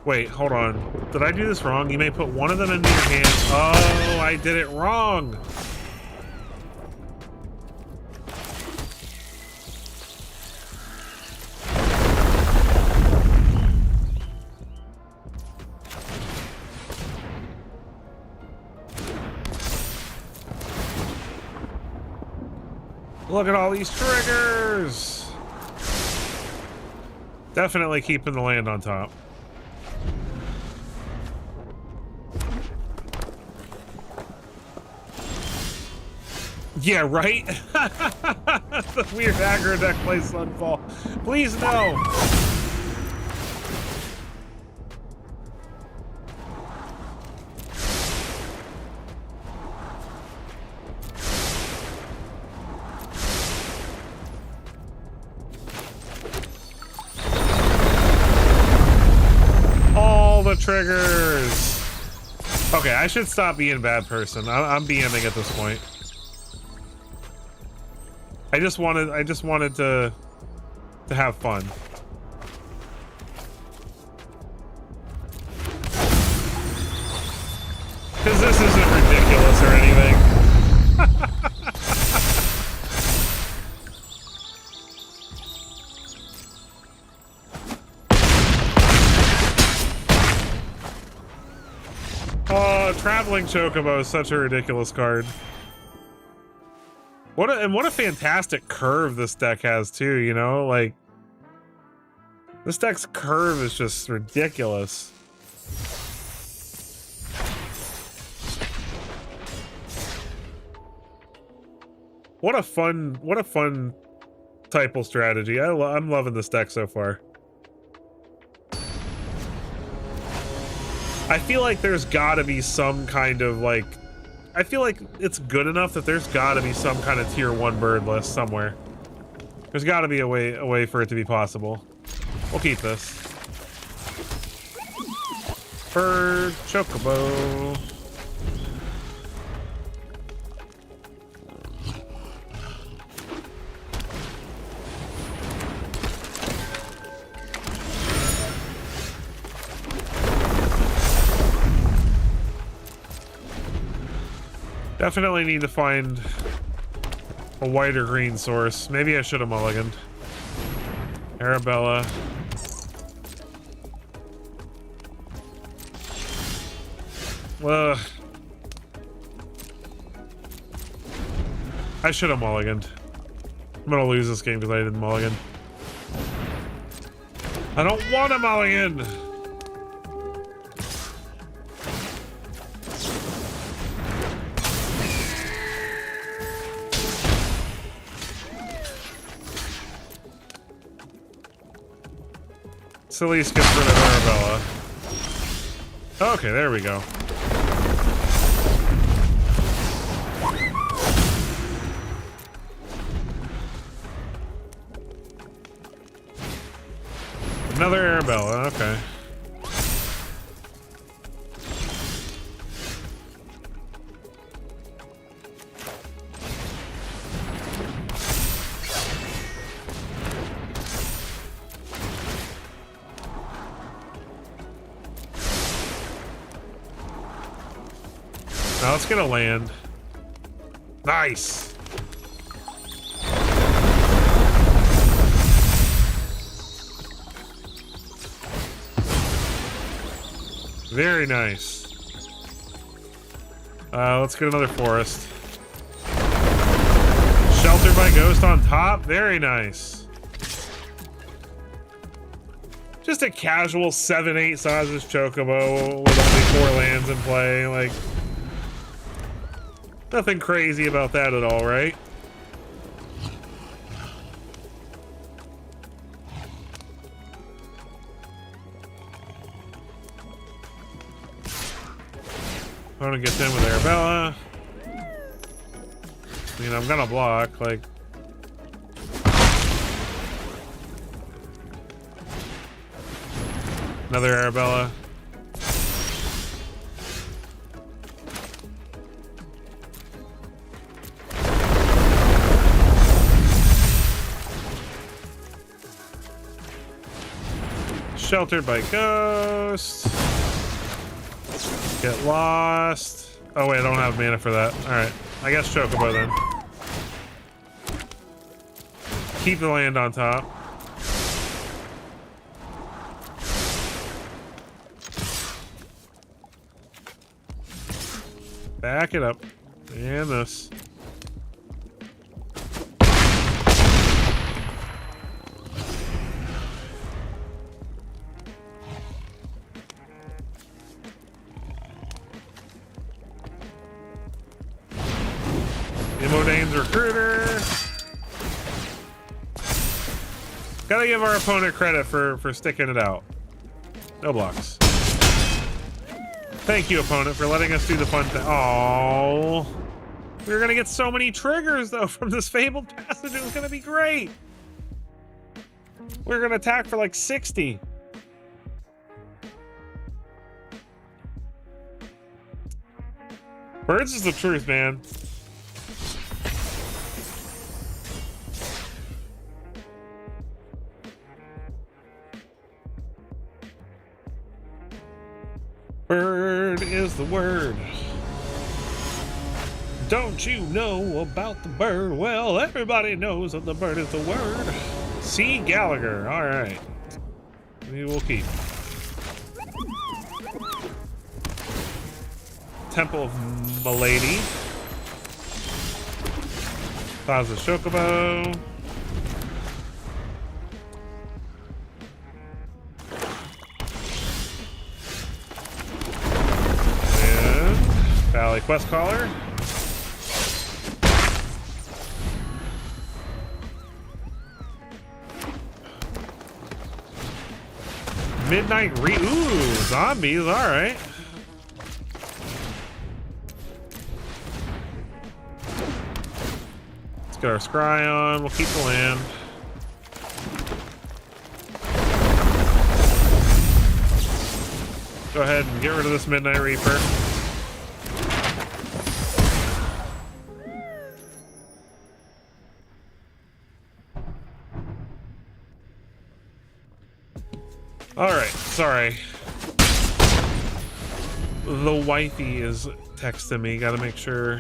Wait, hold on. Did I do this wrong? You may put one of them into your hand. Oh, I did it wrong. Look at all these triggers. Definitely keeping the land on top. Yeah, right? The weird aggro deck plays Sunfall. Please no! All the triggers! Okay, I should stop being a bad person. I'm BMing at this point. I just wanted to have fun. Cause this isn't ridiculous or anything. Oh, Traveling Chocobo is such a ridiculous card. What a fantastic curve this deck has too, you know? Like, this deck's curve is just ridiculous. What a fun typal strategy. I'm loving this deck so far. I feel like there's gotta be some kind of like, I feel like it's good enough that there's gotta be some kind of tier 1 bird list somewhere. There's gotta be a way for it to be possible. We'll keep this. Bird, chocobo. Definitely need to find a white or green source. Maybe I should have mulliganed. Arabella. Ugh. I should have mulliganed. I'm gonna lose this game because I didn't mulligan. I don't want to mulligan! Silly gets rid of Arabella. Okay, there we go. Another Arabella, okay. Now let's get a land. Nice. Very nice. Let's get another forest. Sheltered by Ghost on top. Very nice. Just a casual 7-8 Saz's Chocobo with only 4 lands in play. Like, nothing crazy about that at all, right? I'm gonna get in with Arabella. I mean, I'm gonna block, like... Another Arabella. Sheltered by Ghost. Get lost. Oh wait, I don't have mana for that. Alright. I guess Chocobo then. Keep the land on top. Back it up. And this. Dane's Recruiter. Gotta give our opponent credit for sticking it out. No blocks. Thank you, opponent, for letting us do the fun thing. Oh, we're gonna get so many triggers though from this Fabled Passage. It was gonna be great. We're gonna attack for like 60. Birds is the truth, man. Bird is the word. Don't you know about the bird? Well, everybody knows that the bird is the word. C. Gallagher. All right. We will keep. Temple of Milady. Plaza Chocobo. And Valley Quest Caller. Midnight Ooh, zombies, alright. Let's get our scry on, we'll keep the land. Go ahead and get rid of this Midnight Reaper. Alright, sorry. The wifey is texting me. Gotta make sure.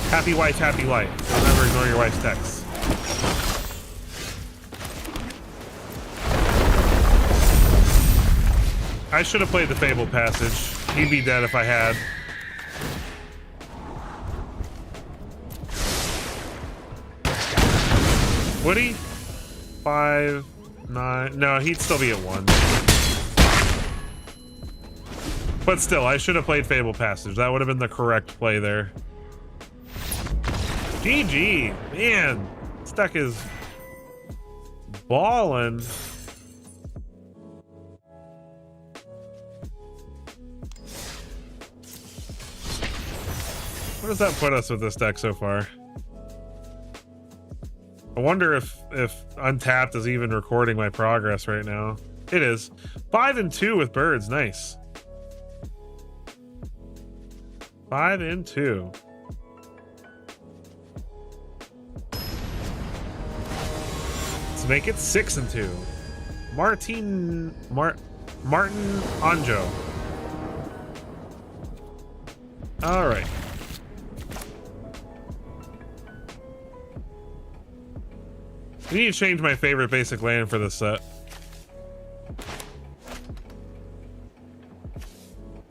Happy wife, happy life. Don't ever ignore your wife's texts. I should have played the Fable Passage. He'd be dead if I had. Would he? 5, 9. No, he'd still be at 1. But still, I should have played Fable Passage. That would have been the correct play there. GG. Man, this deck is ballin'. What does that put us with this deck so far? I wonder if Untapped is even recording my progress right now. It is. 5 and 2 with birds. Nice. 5 and 2. Let's make it 6 and 2. Martin Anjo. All right. I need to change my favorite basic land for this set.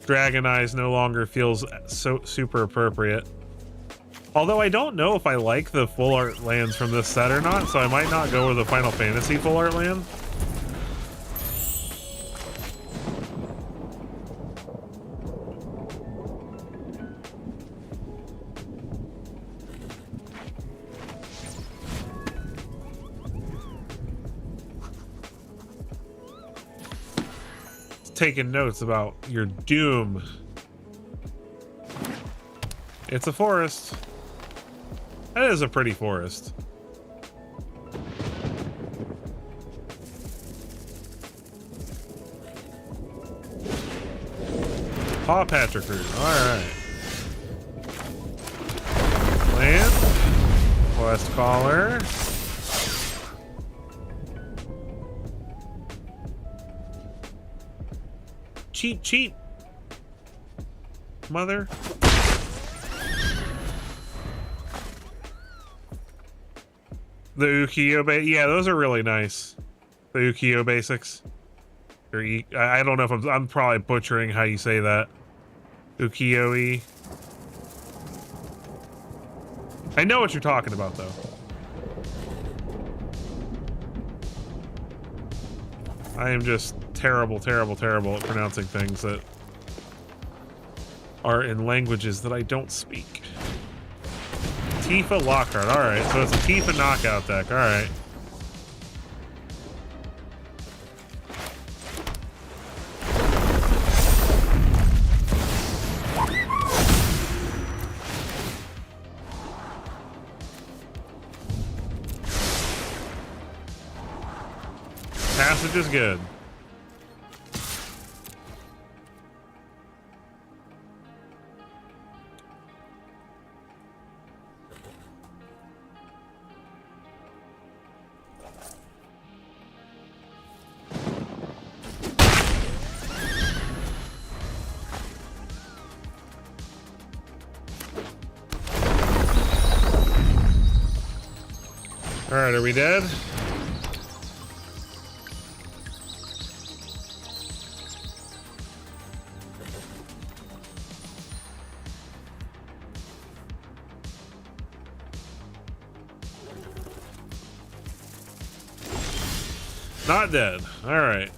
Dragon Eyes no longer feels so super appropriate. Although I don't know if I like the full art lands from this set or not, so I might not go with the Final Fantasy full art land. Taking notes about your doom. It's a forest. That is a pretty forest. Paw Patrick Root. Alright. Land. Quest Caller. Cheat, cheat. Mother. The Ukiyo yeah, those are really nice. The Ukiyo basics. Or I don't know if I'm probably butchering how you say that. Ukiyo-e. I know what you're talking about though. I am just terrible at pronouncing things that are in languages that I don't speak. Tifa Lockhart. Alright, so it's a Tifa knockout deck. Alright. Passage is good. All right, are we dead? Not dead. All right.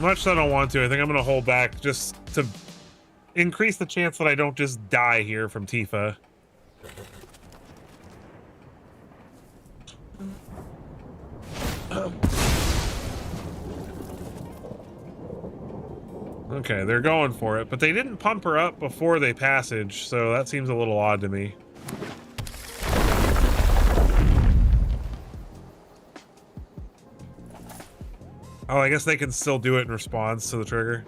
Much as I don't want to, I think I'm going to hold back just to increase the chance that I don't just die here from Tifa. Okay, they're going for it, but they didn't pump her up before they passage, so that seems a little odd to me. Oh, I guess they can still do it in response to the trigger.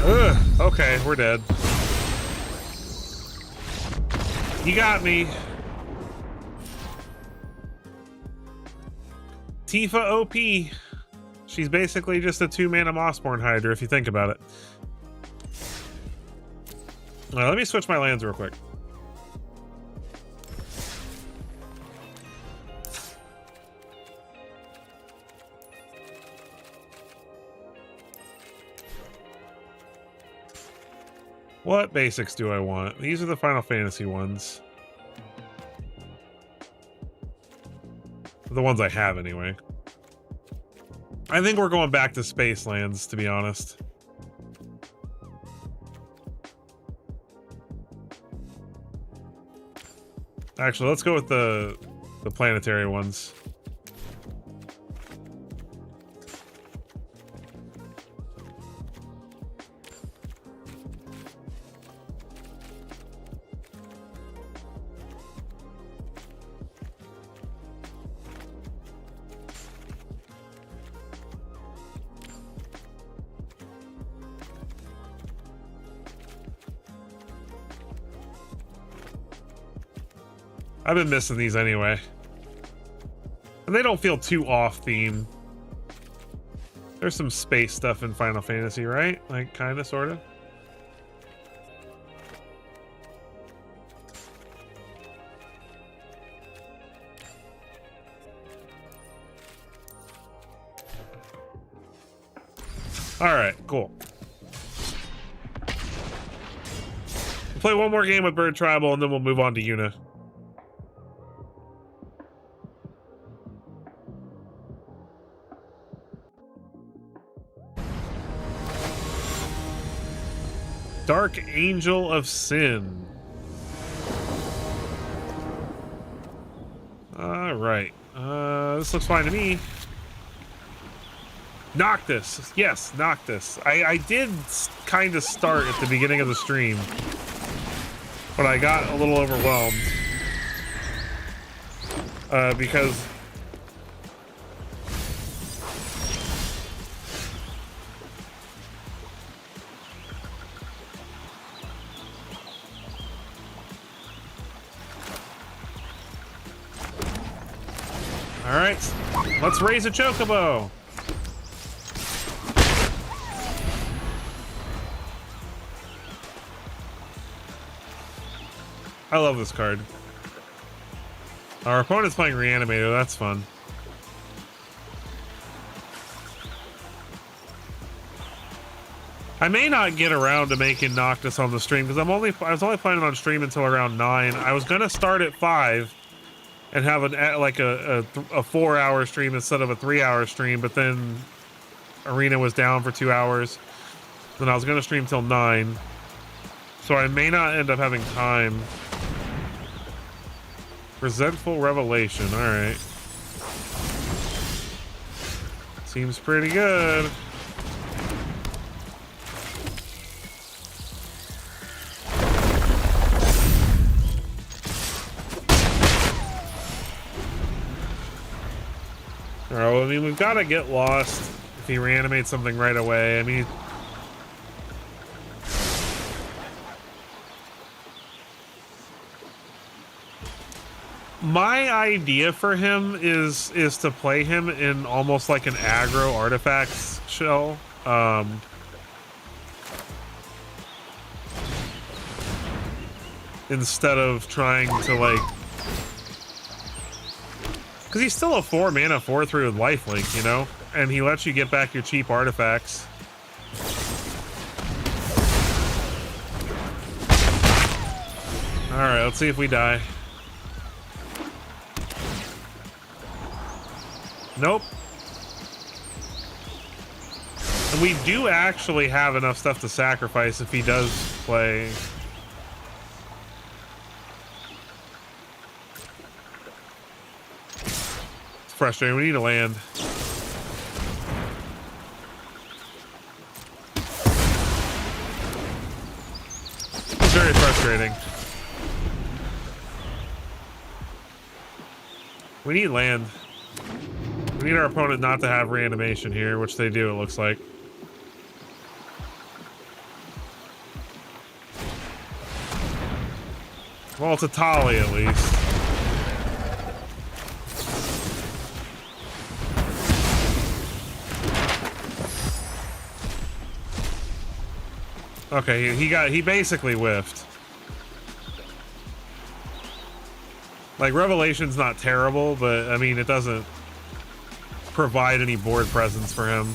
Ugh, okay, we're dead. You got me. Tifa OP. She's basically just a 2-mana Mossborn Hydra if you think about it. Let me switch my lands real quick. What basics do I want? These are the Final Fantasy ones. The ones I have, anyway. I think we're going back to Space Lands, to be honest. Actually, let's go with the planetary ones. I've been missing these anyway. And they don't feel too off-theme. There's some space stuff in Final Fantasy, right? Like, kinda, sorta. Alright, cool. We'll play one more game with Bird Tribal and then we'll move on to Yuna. Dark Angel of Sin. Alright. This looks fine to me. Noctis. Yes, Noctis. I did kind of start at the beginning of the stream, but I got a little overwhelmed. Because... Alright, let's raise a chocobo. I love this card. Our opponent's playing Reanimator, that's fun. I may not get around to making Noctis on the stream because I was only planning on stream until around 9. I was gonna start at 5 and have like a 4-hour stream instead of a 3-hour stream, but then Arena was down for 2 hours. Then I was gonna stream till 9, so I may not end up having time. Resentful Revelation. All right, seems pretty good. All right, well, I mean, we've got to get lost if he reanimates something right away. I mean, my idea for him is to play him in almost like an aggro artifacts shell. Instead of trying to like, because he's still a 4 mana 4/3 with lifelink, you know, and he lets you get back your cheap artifacts. All right, let's see if we die. Nope. And we do actually have enough stuff to sacrifice if he does play. It's frustrating. We need to land. It's very frustrating. We need land. We need our opponent not to have reanimation here, which they do, it looks like. Well, it's a Tali at least. Okay, he basically whiffed. Like, Revelation's not terrible, but I mean, it doesn't provide any board presence for him.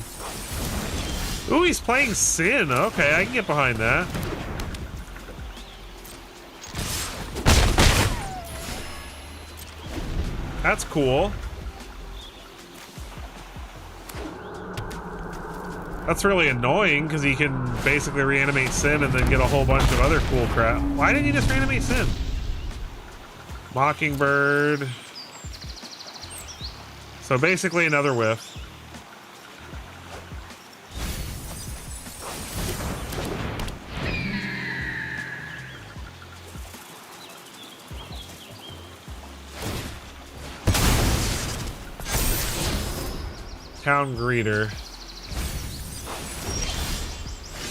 Ooh, he's playing Sin. Okay, I can get behind that. That's cool. That's really annoying because he can basically reanimate Sin and then get a whole bunch of other cool crap. Why didn't he just reanimate Sin? Mockingbird. So basically another whiff. Town Greeter.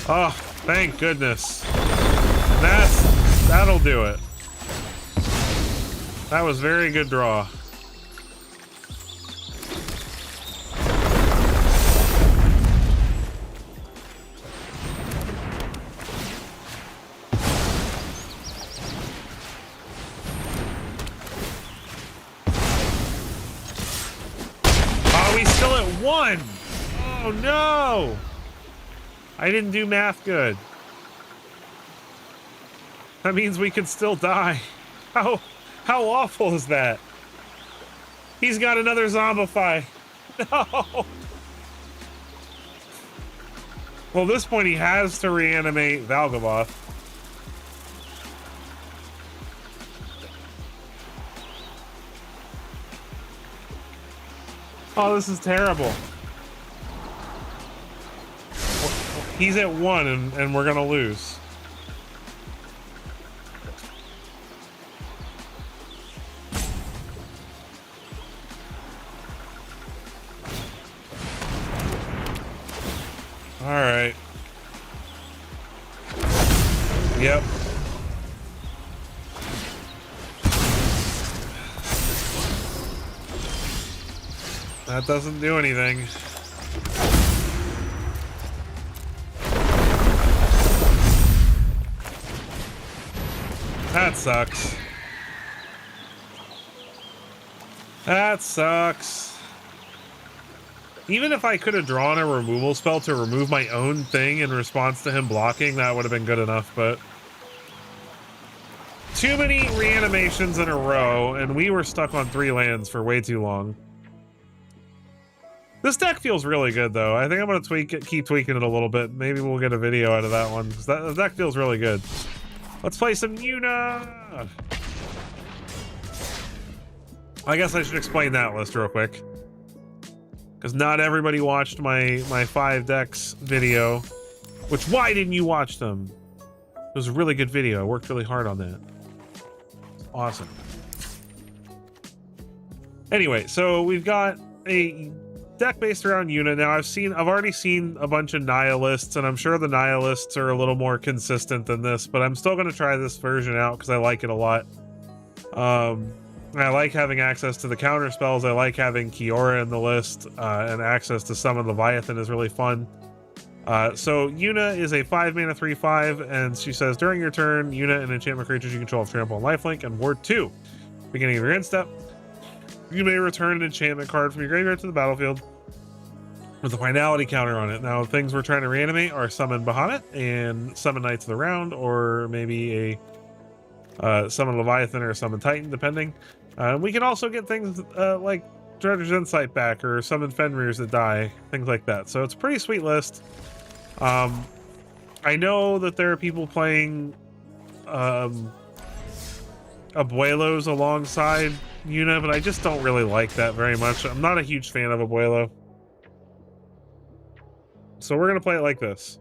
Oh, thank goodness. That'll do it. That was very good draw. One. Oh no! I didn't do math good. That means we could still die. How awful is that? He's got another Zombify. No. Well, at this point he has to reanimate Valgavoth. Oh, this is terrible. He's at 1 and we're gonna lose. All right. Yep. That doesn't do anything. That sucks. That sucks. Even if I could have drawn a removal spell to remove my own thing in response to him blocking, that would have been good enough, but too many reanimations in a row, and we were stuck on 3 lands for way too long. This deck feels really good, though. I think I'm going to keep tweaking it a little bit. Maybe we'll get a video out of that one, because that deck feels really good. Let's play some Yuna! I guess I should explain that list real quick, because not everybody watched my 5 decks video. Which, why didn't you watch them? It was a really good video. I worked really hard on that. Awesome. Anyway, so we've got a deck based around Yuna. Now I've already seen a bunch of Nihilists, and I'm sure the Nihilists are a little more consistent than this, but I'm still going to try this version out because I like it a lot. I like having access to the counter spells. I like having Kiora in the list, and access to Summon Leviathan is really fun. So Yuna is a 5-mana 3/5, and she says during your turn, Yuna and enchantment creatures you control have trample and lifelink, and ward 2. Beginning of your end step, you may return an enchantment card from your graveyard to the battlefield with a finality counter on it. Now, things we're trying to reanimate are Summon Bahamut and Summon Knights of the Round, or maybe a Summon Leviathan or Summon Titan, depending. We can also get things like Dredger's Insight back, or Summon Fenrir's that die, things like that. So it's a pretty sweet list. I know that there are people playing Abuelos alongside Yuna, but I just don't really like that very much. I'm not a huge fan of Abuelo. So we're going to play it like this.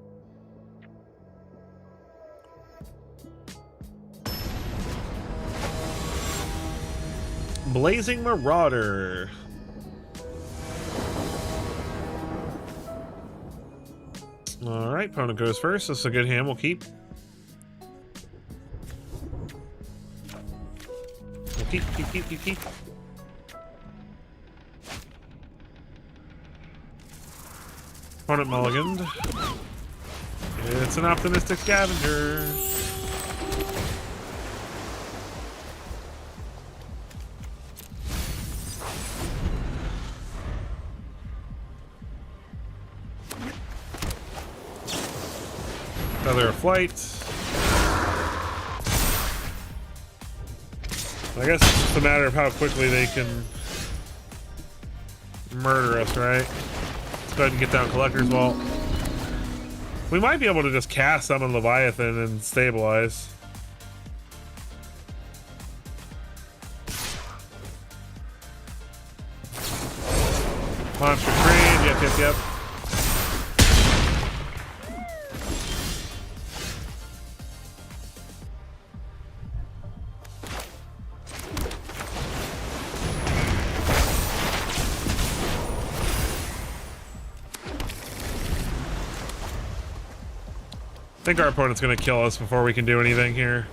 Blazing Marauder. All right, opponent goes first. This is a good hand. We'll keep. We'll keep. Opponent mulliganed. It's an optimistic scavenger. Feather of Flight. I guess it's just a matter of how quickly they can murder us, right? Let's go ahead and get down Collector's Vault. We might be able to just cast Summon Leviathan and stabilize. Monster Trade, yep. I think our opponent's gonna kill us before we can do anything here.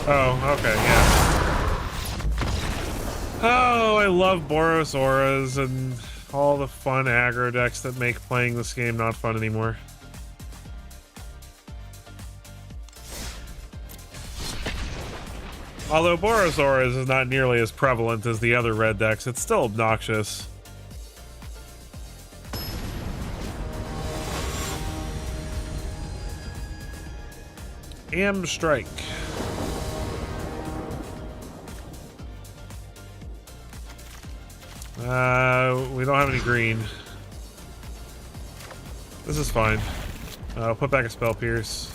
Oh, okay, yeah. Oh, I love Boros Auras and all the fun aggro decks that make playing this game not fun anymore. Although Boros Auras is not nearly as prevalent as the other red decks, it's still obnoxious. Am Strike. We don't have any green. This is fine. I'll put back a Spell Pierce.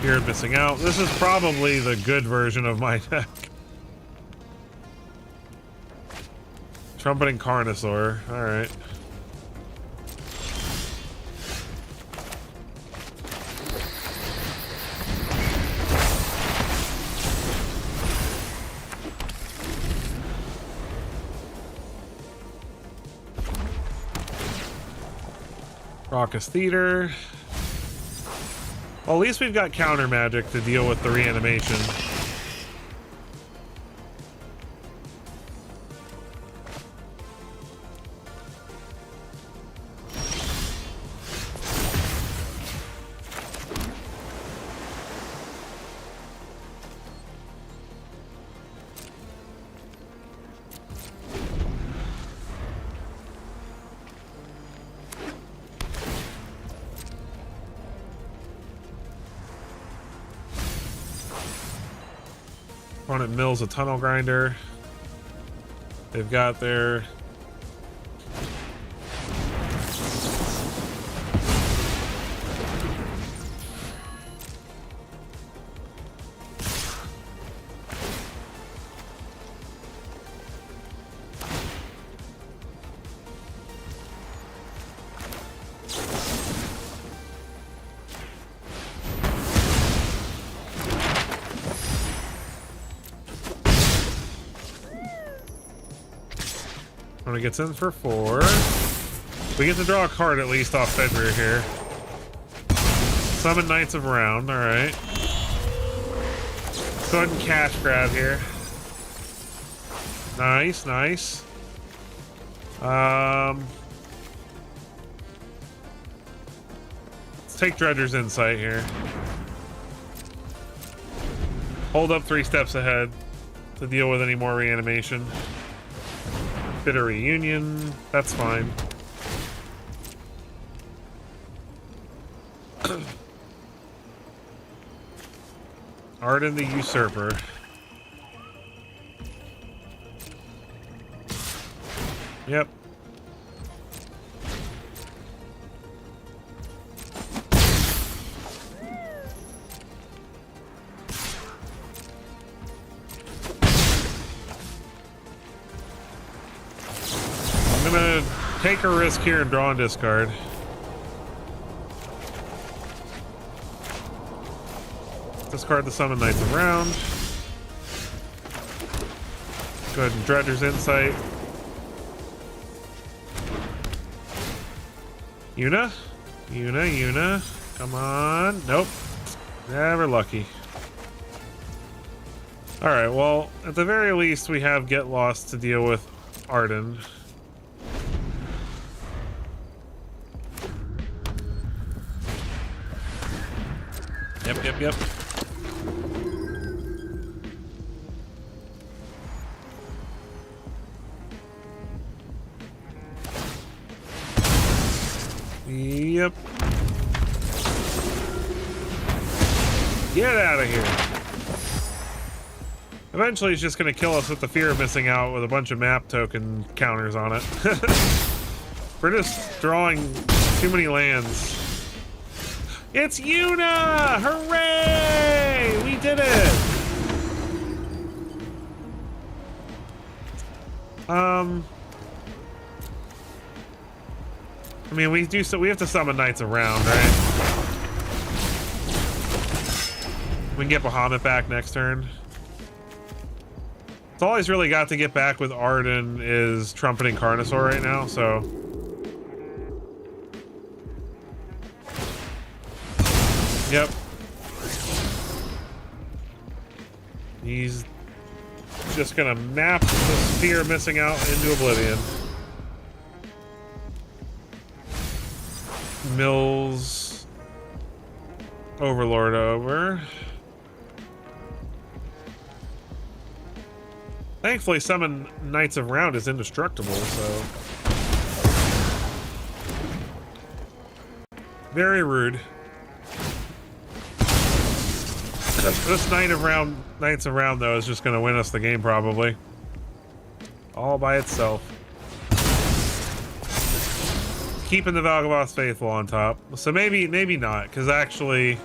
You're missing out. This is probably the good version of my deck. Trumpeting Carnosaur. Alright. Raucous Theater. Well, at least we've got counter magic to deal with the reanimation. Opponent mills a tunnel grinder. They've got their when it gets in for 4. We get to draw a card at least off Fenrir here. Summon Knights of Round, alright. Let's go ahead and cash grab here. Nice, nice. Let's take Dredger's Insight here. Hold up 3 steps ahead to deal with any more reanimation. Bitter Reunion, that's fine. Arden the Usurper. Yep. I'm gonna take a risk here and draw and discard. Discard the Summon Knights of Round. Go ahead and Dredger's Insight. Una? Una. Come on. Nope. Never lucky. Alright, well, at the very least, we have Get Lost to deal with Arden. Yep. Yep. Get out of here. Eventually he's just going to kill us with the fear of missing out with a bunch of map token counters on it. We're just drawing too many lands. It's Una! Hooray! We did it! I mean, we have to summon Knights around, right? We can get Bahamut back next turn. It's all he's really got to get back with Arden is Trumpeting Carnosaur right now, so... Yep. He's just gonna map the sphere missing out into oblivion. Mills Overlord over. Thankfully, Summon Knights of Round is indestructible, so... Very rude. This Knights of Round, though, is just going to win us the game, probably. All by itself. Keeping the Valgaboth Faithful on top. So maybe not, because actually...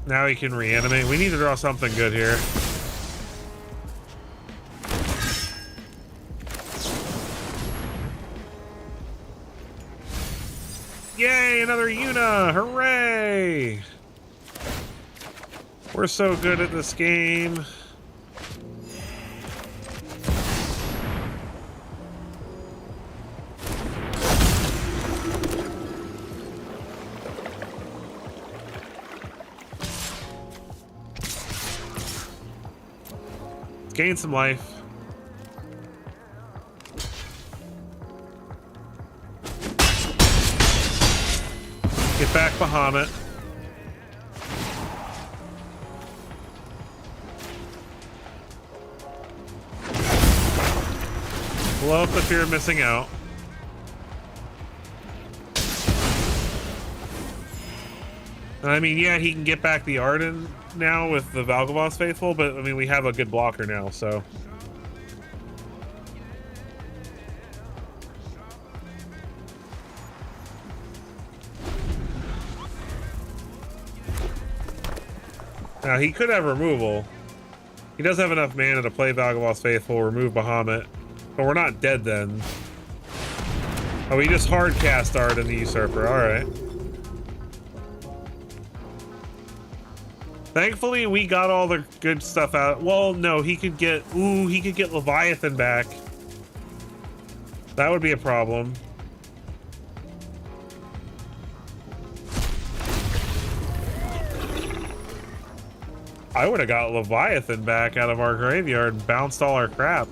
Now he can reanimate. We need to draw something good here. Yay, another Una! Hooray! We're so good at this game. gain some life. Get back Bahamut. Blow up the fear of missing out. And I mean, yeah, he can get back the Arden now with the Valgavoth Faithful, but I mean, we have a good blocker now, so. Now, he could have removal. He does have enough mana to play Valgavoth Faithful, remove Bahamut, but we're not dead then. Oh, he just hard cast Arden the Usurper, alright. Thankfully, we got all the good stuff out. Well, no, he could get... Ooh, he could get Leviathan back. That would be a problem. I would have got Leviathan back out of our graveyard and bounced all our crap.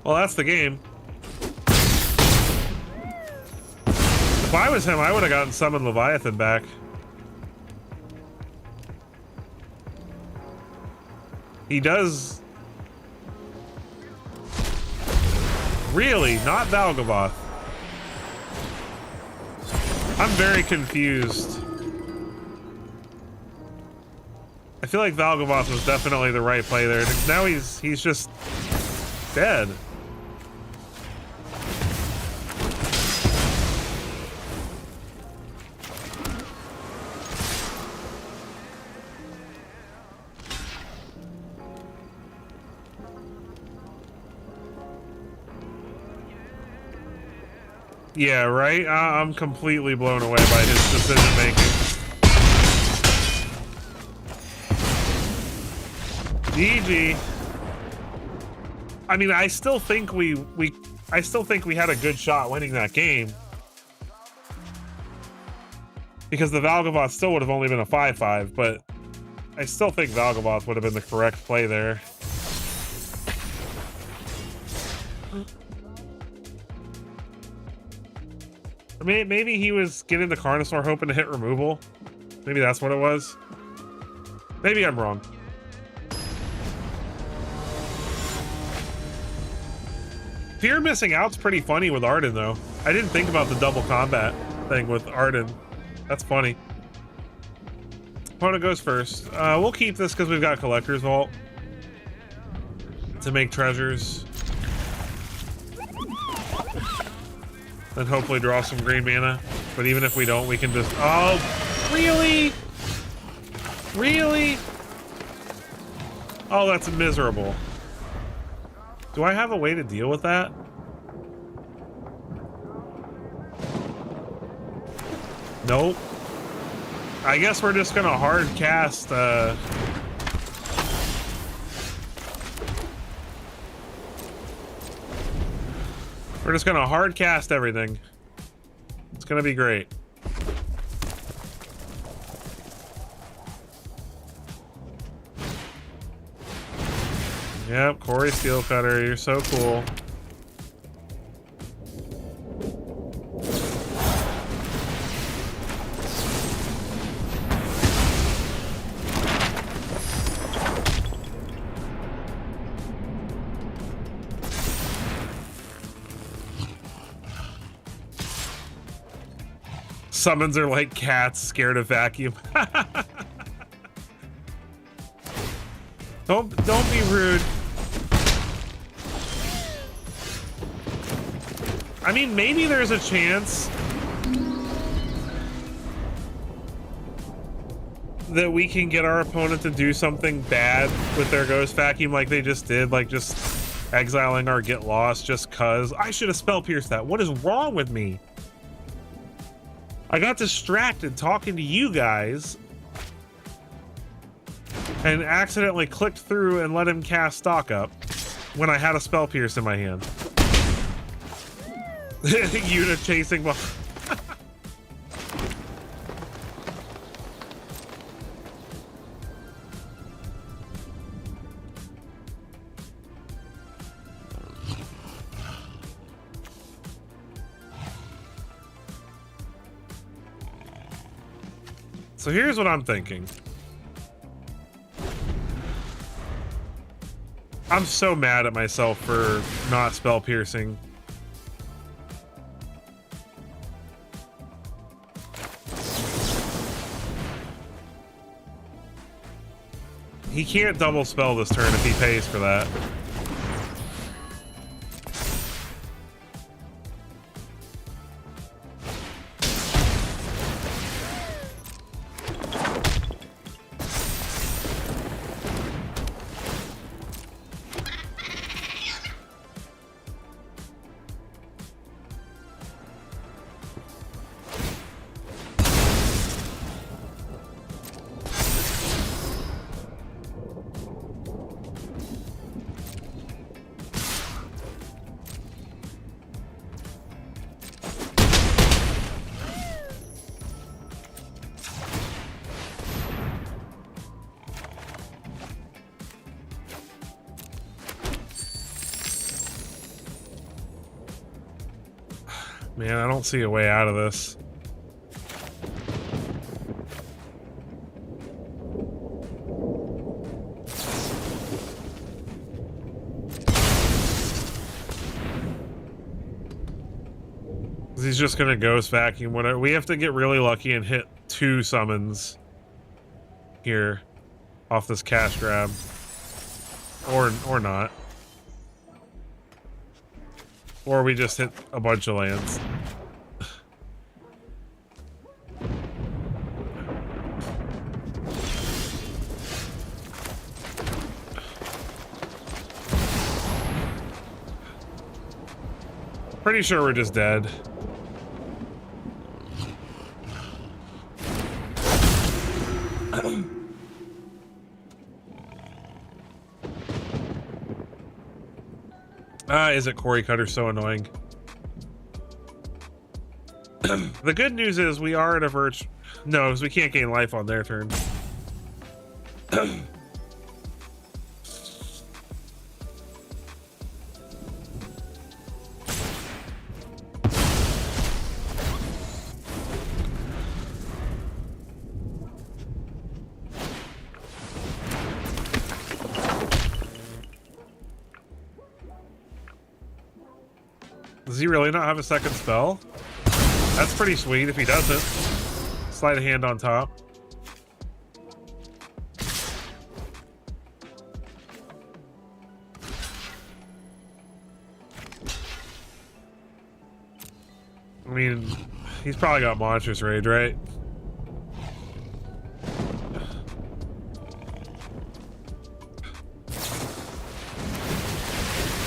Well, that's the game. If I was him, I would have gotten Summon Leviathan back. He does... Really? Not Valgavoth. I'm very confused. I feel like Valgavoth was definitely the right play there. Now he's just dead. Yeah, right? I'm completely blown away by his decision making. GG. I mean, I still think we had a good shot winning that game. Because the Valgavoth still would have only been a 5-5, but I still think Valgavoth would have been the correct play there. Or maybe he was getting the Carnosaur hoping to hit removal. Maybe that's what it was. Maybe I'm wrong. Fear missing out's pretty funny with Arden, though. I didn't think about the double combat thing with Arden. That's funny. Opponent goes first. We'll keep this because we've got Collector's Vault to make treasures. And hopefully draw some green mana. But even if we don't, we can just... Oh, really? Really? Oh, that's miserable. Do I have a way to deal with that? Nope. I guess we're just gonna hard cast, we're just gonna hard cast everything. It's gonna be great. Yep, Corey Steelcutter, you're so cool. Summons are like cats scared of vacuum. Don't be rude. I mean, maybe there's a chance that we can get our opponent to do something bad with their Ghost Vacuum like they just did, like just exiling our Get Lost just cuz. I should have Spell Pierced that. What is wrong with me? I got distracted talking to you guys and accidentally clicked through and let him cast Stock Up when I had a Spell Pierce in my hand. Unit chasing behind. So here's what I'm thinking. I'm so mad at myself for not spell piercing. He can't double spell this turn if he pays for that. Man, I don't see a way out of this. He's just gonna ghost vacuum whatever. We have to get really lucky and hit 2 summons here off this cash grab. Or not. Or we just hit a bunch of lands. Pretty sure we're just dead. Is it Corey Cutter so annoying? The good news is we are at a virtue. No, because we can't gain life on their turn. Does he really not have a second spell? That's pretty sweet if he doesn't. Sleight of hand on top. I mean, he's probably got Monstrous Rage, right?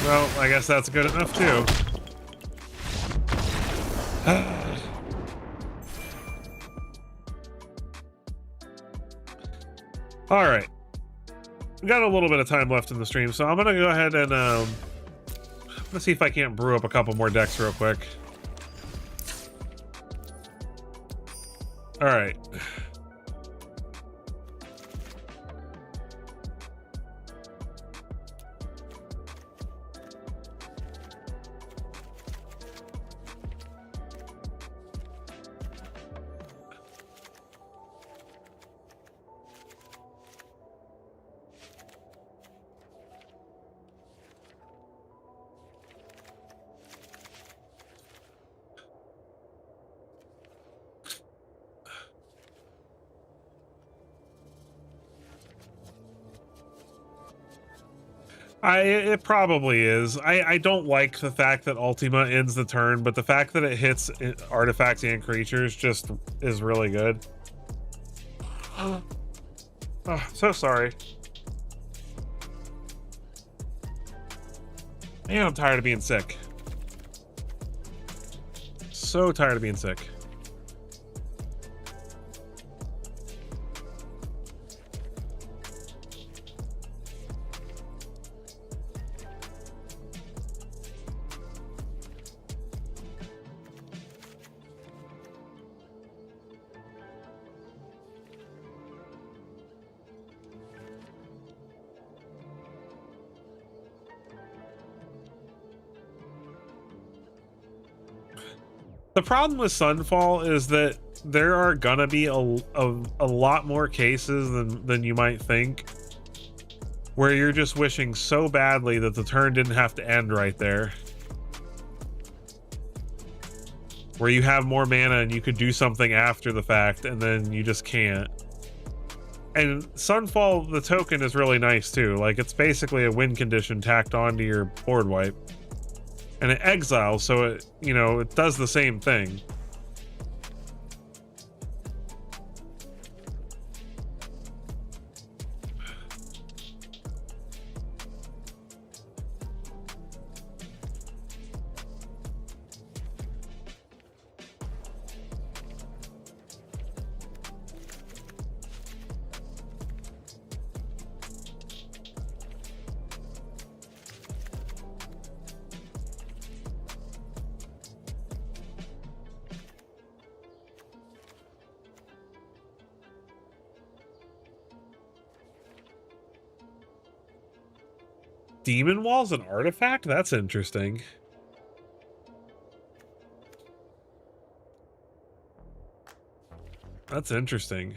Well, I guess that's good enough too. All right, we got a little bit of time left in the stream, so I'm gonna go ahead and let's see if I can't brew up a couple more decks real quick. All right. It probably is. I don't like the fact that Ultima ends the turn, but the fact that it hits artifacts and creatures just is really good. Oh, so sorry. Man, I'm tired of being sick. So tired of being sick. The problem with Sunfall is that there are gonna be a lot more cases than you might think where you're just wishing so badly that the turn didn't have to end right there. Where you have more mana and you could do something after the fact and then you just can't. And Sunfall, the token, is really nice too. Like, it's basically a win condition tacked onto your board wipe. And it exiles, so it, you know, it does the same thing. Demon Wall's an artifact? That's interesting. That's interesting.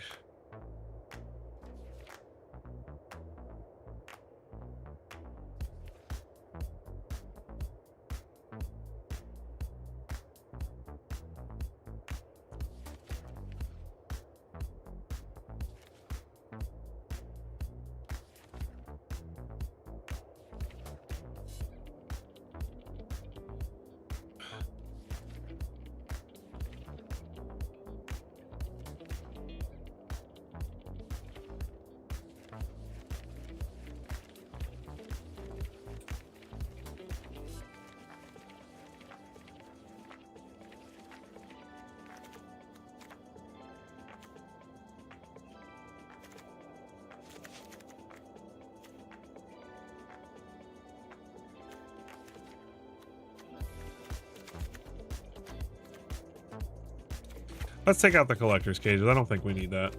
Let's take out the collector's cages. I don't think we need that.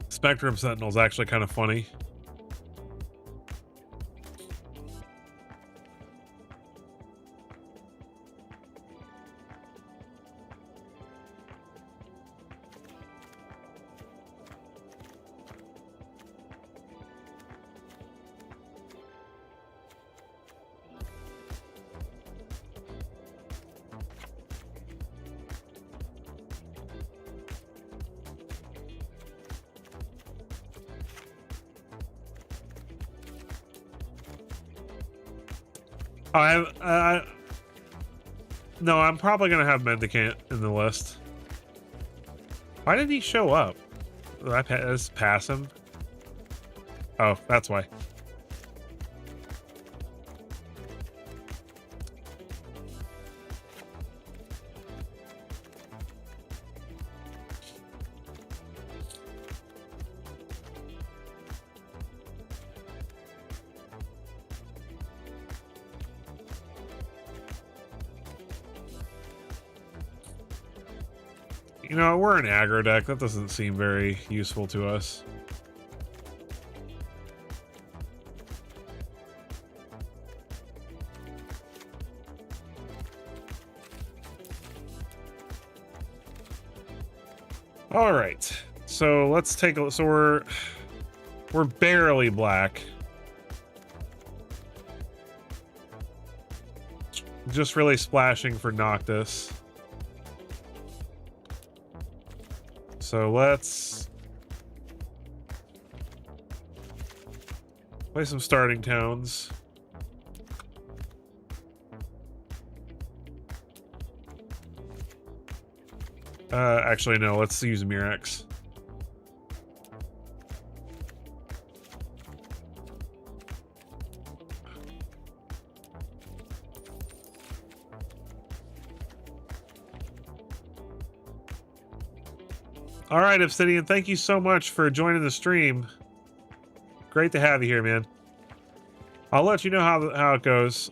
Spectrum Sentinel's actually kind of funny. No, I'm probably gonna have Mendicant in the list. Why did he show up? Did I just pass him? Oh, that's why. You know, we're an aggro deck. That doesn't seem very useful to us. All right. So let's take a... So we're barely black. Just really splashing for Noctis. So let's Play some starting towns. Actually, no. Let's use Mirex. All right, Obsidian, thank you so much for joining the stream. Great to have you here, man. I'll let you know how it goes.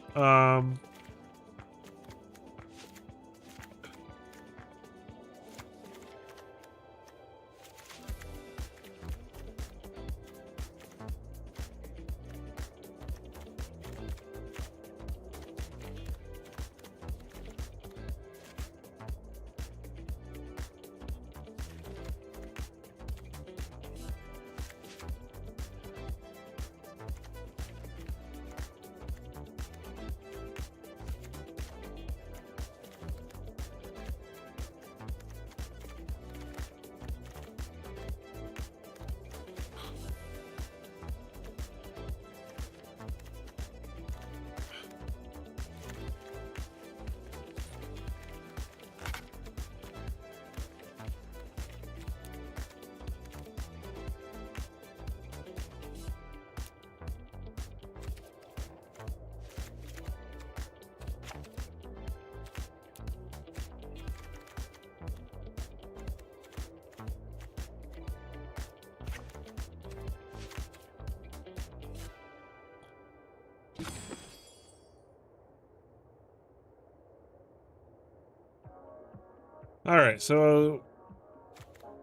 All right, so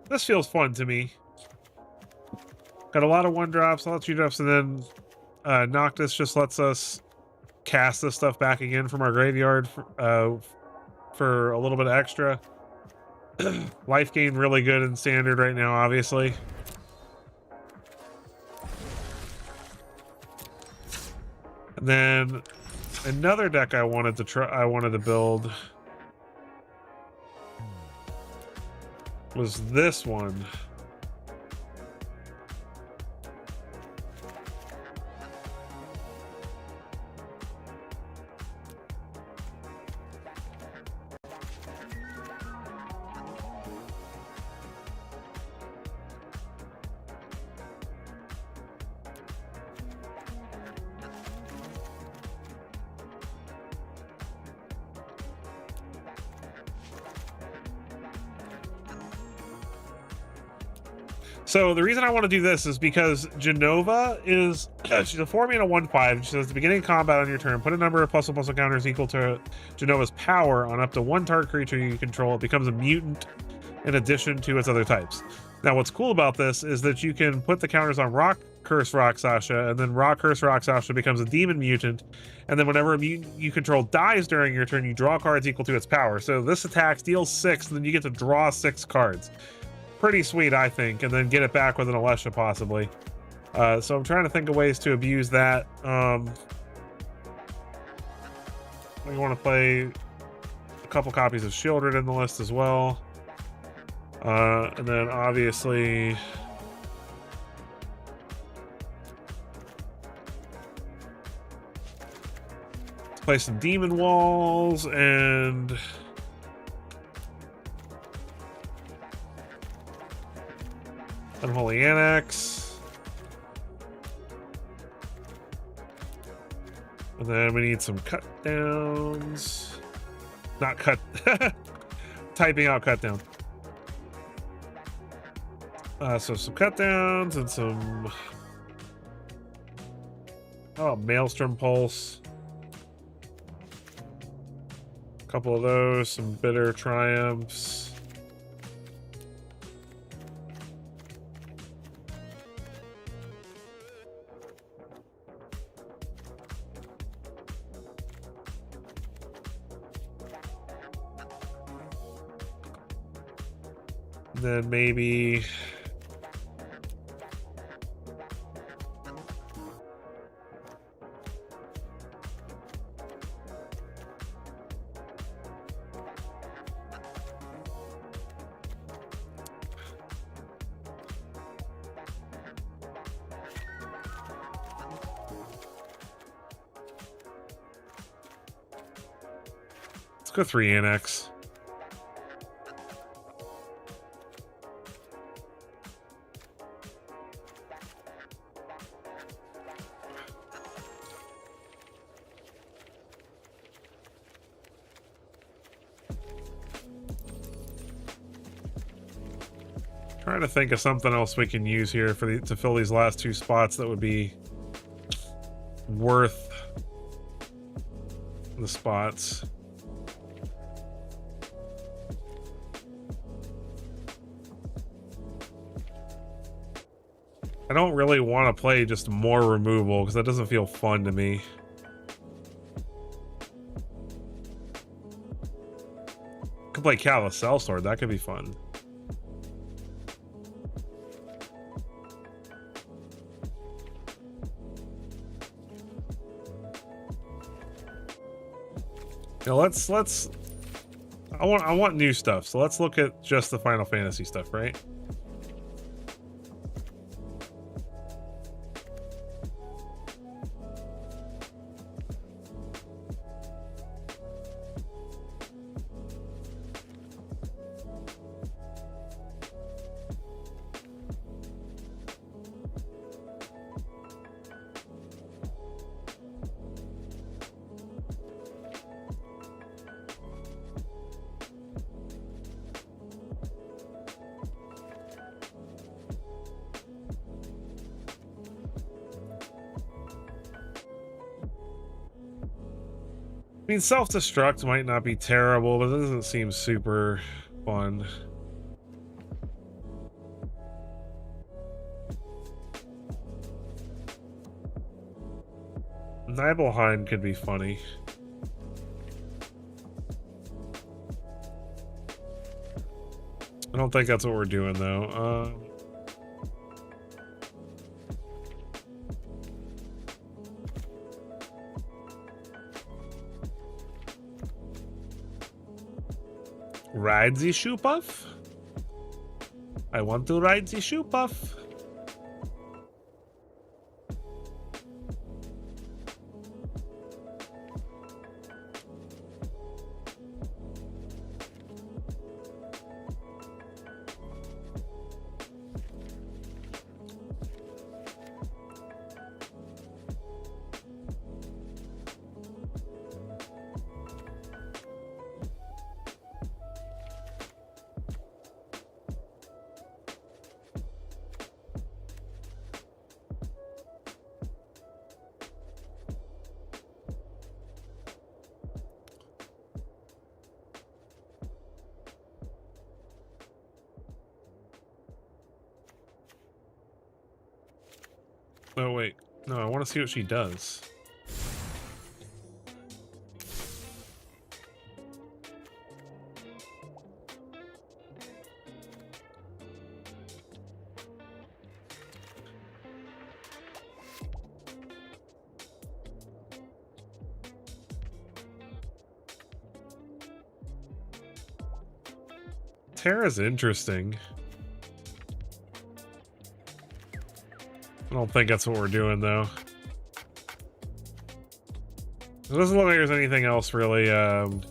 this feels fun to me. Got a lot of 1-drops, a lot of 2-drops, and then Noctis just lets us cast this stuff back again from our graveyard for a little bit extra. Life gain really good in standard right now, obviously. And then another deck I wanted to build was this one. So the reason I want to do this is because Genova is she's a 4-mana 1/5. She says at the beginning of combat on your turn, put a number of +1/+1 counters equal to Genova's power on up to one target creature you control. It becomes a mutant in addition to its other types. Now, what's cool about this is that you can put the counters on Rock Curse Rakshasa, and then Rock Curse Rakshasa becomes a demon mutant. And then whenever a mutant you control dies during your turn, you draw cards equal to its power. So this attack deals 6, and then you get to draw 6 cards. Pretty sweet, I think, and then get it back with an Alesha, possibly. So I'm trying to think of ways to abuse that. We want to play a couple copies of Shieldred in the list as well. And then, obviously, play some Demon Walls and... Unholy Annex. And then we need some cut downs. Not cut. Typing out cut down. So some cut downs and some... Oh, Maelstrom Pulse. A couple of those. Some Bitter Triumphs. Then maybe Let's go 3 annex. Trying to think of something else we can use here for to fill these last 2 spots that would be worth the spots. I don't really want to play just more removal because that doesn't feel fun to me. Could play Cell Sword, that could be fun. Now let's I want new stuff, so let's look at just the Final Fantasy stuff, right? I mean, self-destruct might not be terrible, but it doesn't seem super fun. Nibelheim could be funny. I don't think that's what we're doing, though. Ride the shoe puff? I want to ride the shoe puff. Oh, wait. No, I want to see what she does. Terra's interesting. I don't think that's what we're doing, though. It doesn't look like there's anything else really, doesn't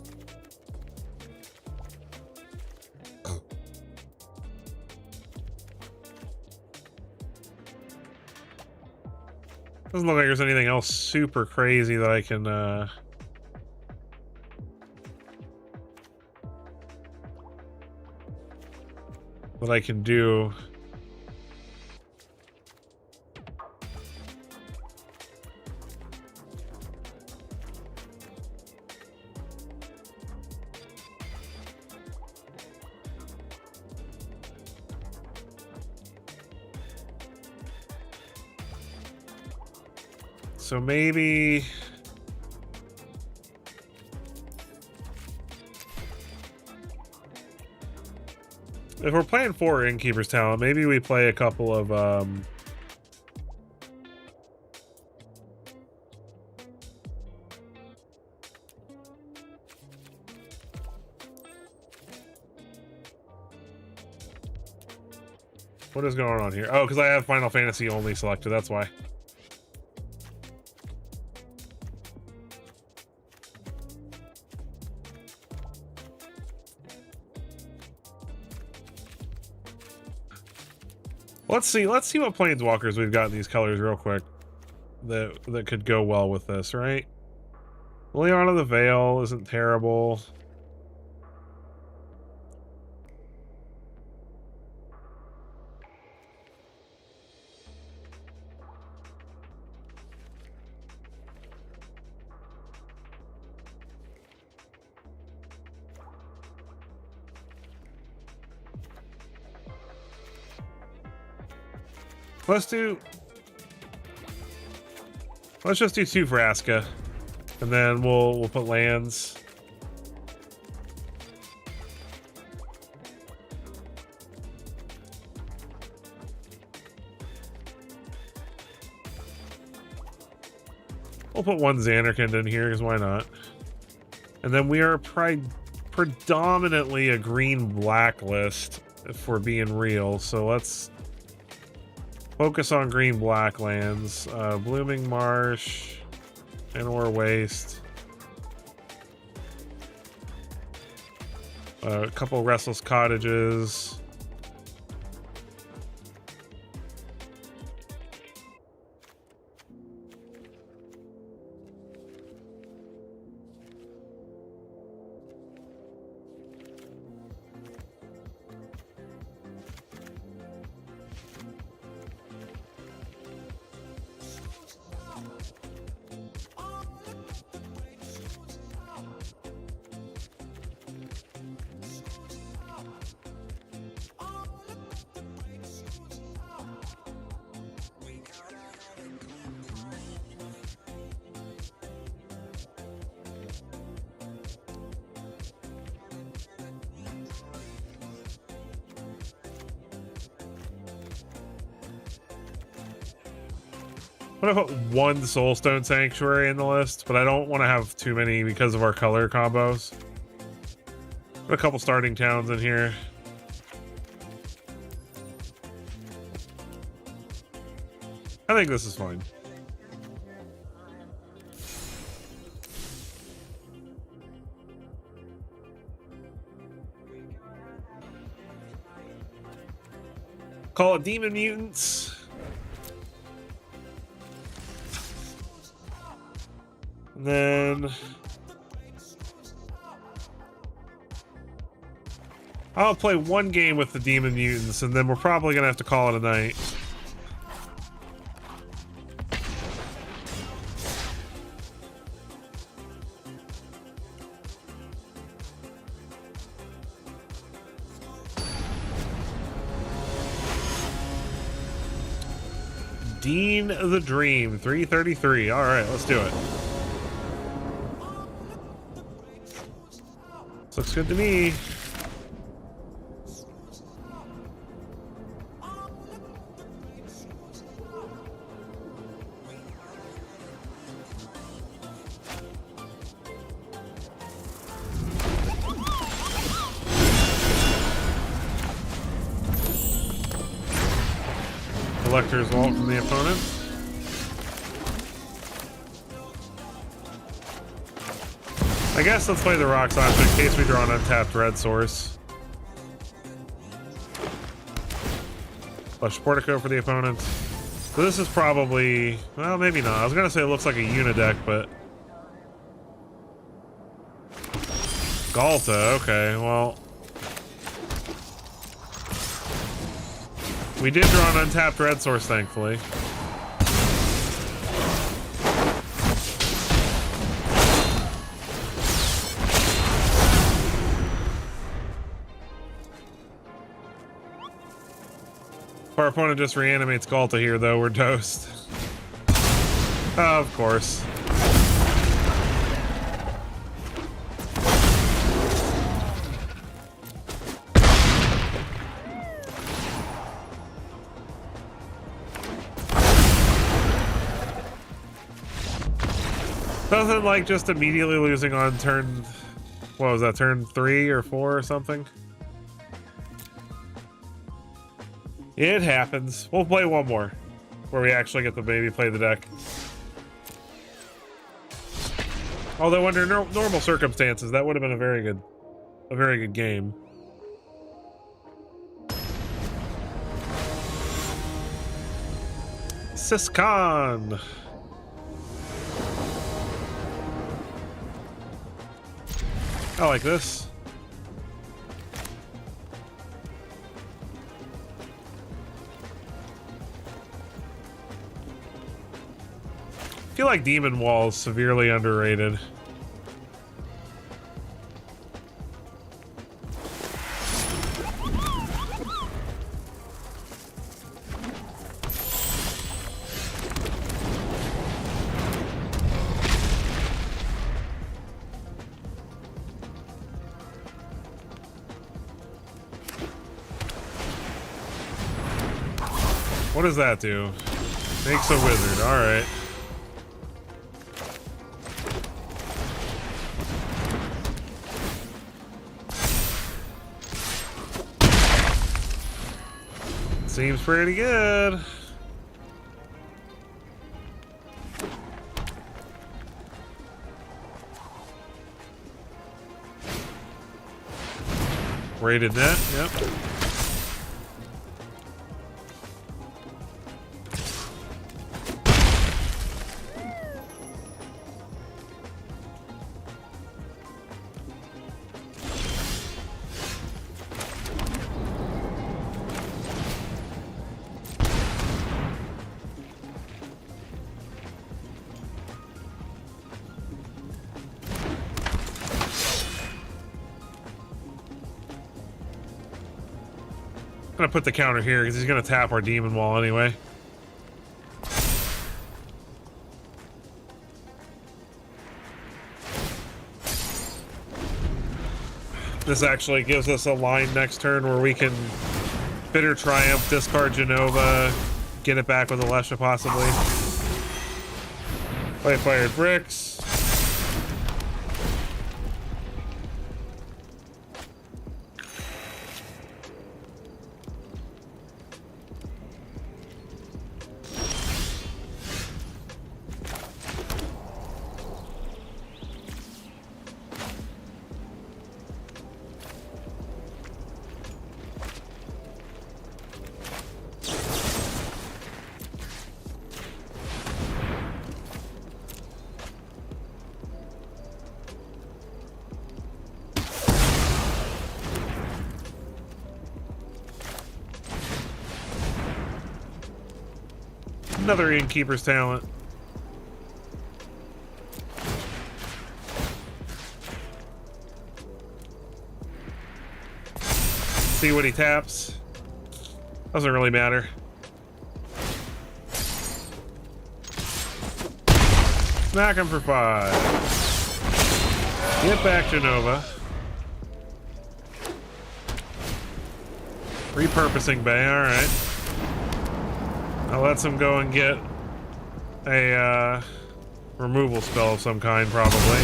look like there's anything else super crazy that I can, that I can do. So maybe if we're playing 4 Innkeeper's Talent, maybe we play a couple of what is going on here? Oh, because I have Final Fantasy only selected, that's why. Let's see what planeswalkers we've got in these colors real quick that could go well with this, right? Leon of the Veil isn't terrible. Let's just do 2 Vraska, and then we'll put lands. We'll put 1 Xanarkand in here, because why not? And then we are predominantly a green-black list, if we're being real, so let's focus on green-black lands. Blooming Marsh, Anor Waste. A couple Restless Cottages. I'm gonna put 1 Soulstone Sanctuary in the list, but I don't want to have too many because of our color combos. Put a couple starting towns in here. I think this is fine. Call it Demon Mutants. And then I'll play 1 game with the Demon Mutants, and then we're probably gonna have to call it a night. Dean the Dream, 333. All right, let's do it. This looks good to me. Collector's Vault from the opponent. I guess let's play the rocks option in case we draw an untapped red source. Flush Portico for the opponent. So this is probably, well, maybe not. I was gonna say it looks like a Unideck, but Galta, okay, well. We did draw an untapped red source, thankfully. If our opponent just reanimates Galta here, though, we're toast. Of course. Nothing like just immediately losing on turn, what was that, turn 3 or 4 or something? It happens. We'll play 1 more, where we actually get to maybe play the deck. Although under normal circumstances, that would have been a very good game. Siscon. I like this. I feel like Demon Wall is severely underrated. What does that do? Makes a wizard, alright. Seems pretty good. Rated net, yep. I'm gonna put the counter here because he's gonna tap our demon wall anyway. This actually gives us a line next turn where we can Bitter Triumph, discard Genova, get it back with Alesha possibly. Play Fired Bricks. Another Innkeeper's Talent. See what he taps. Doesn't really matter. Smack him for 5. Get back Genova. Repurposing Bay, alright. That lets him go and get a removal spell of some kind, probably.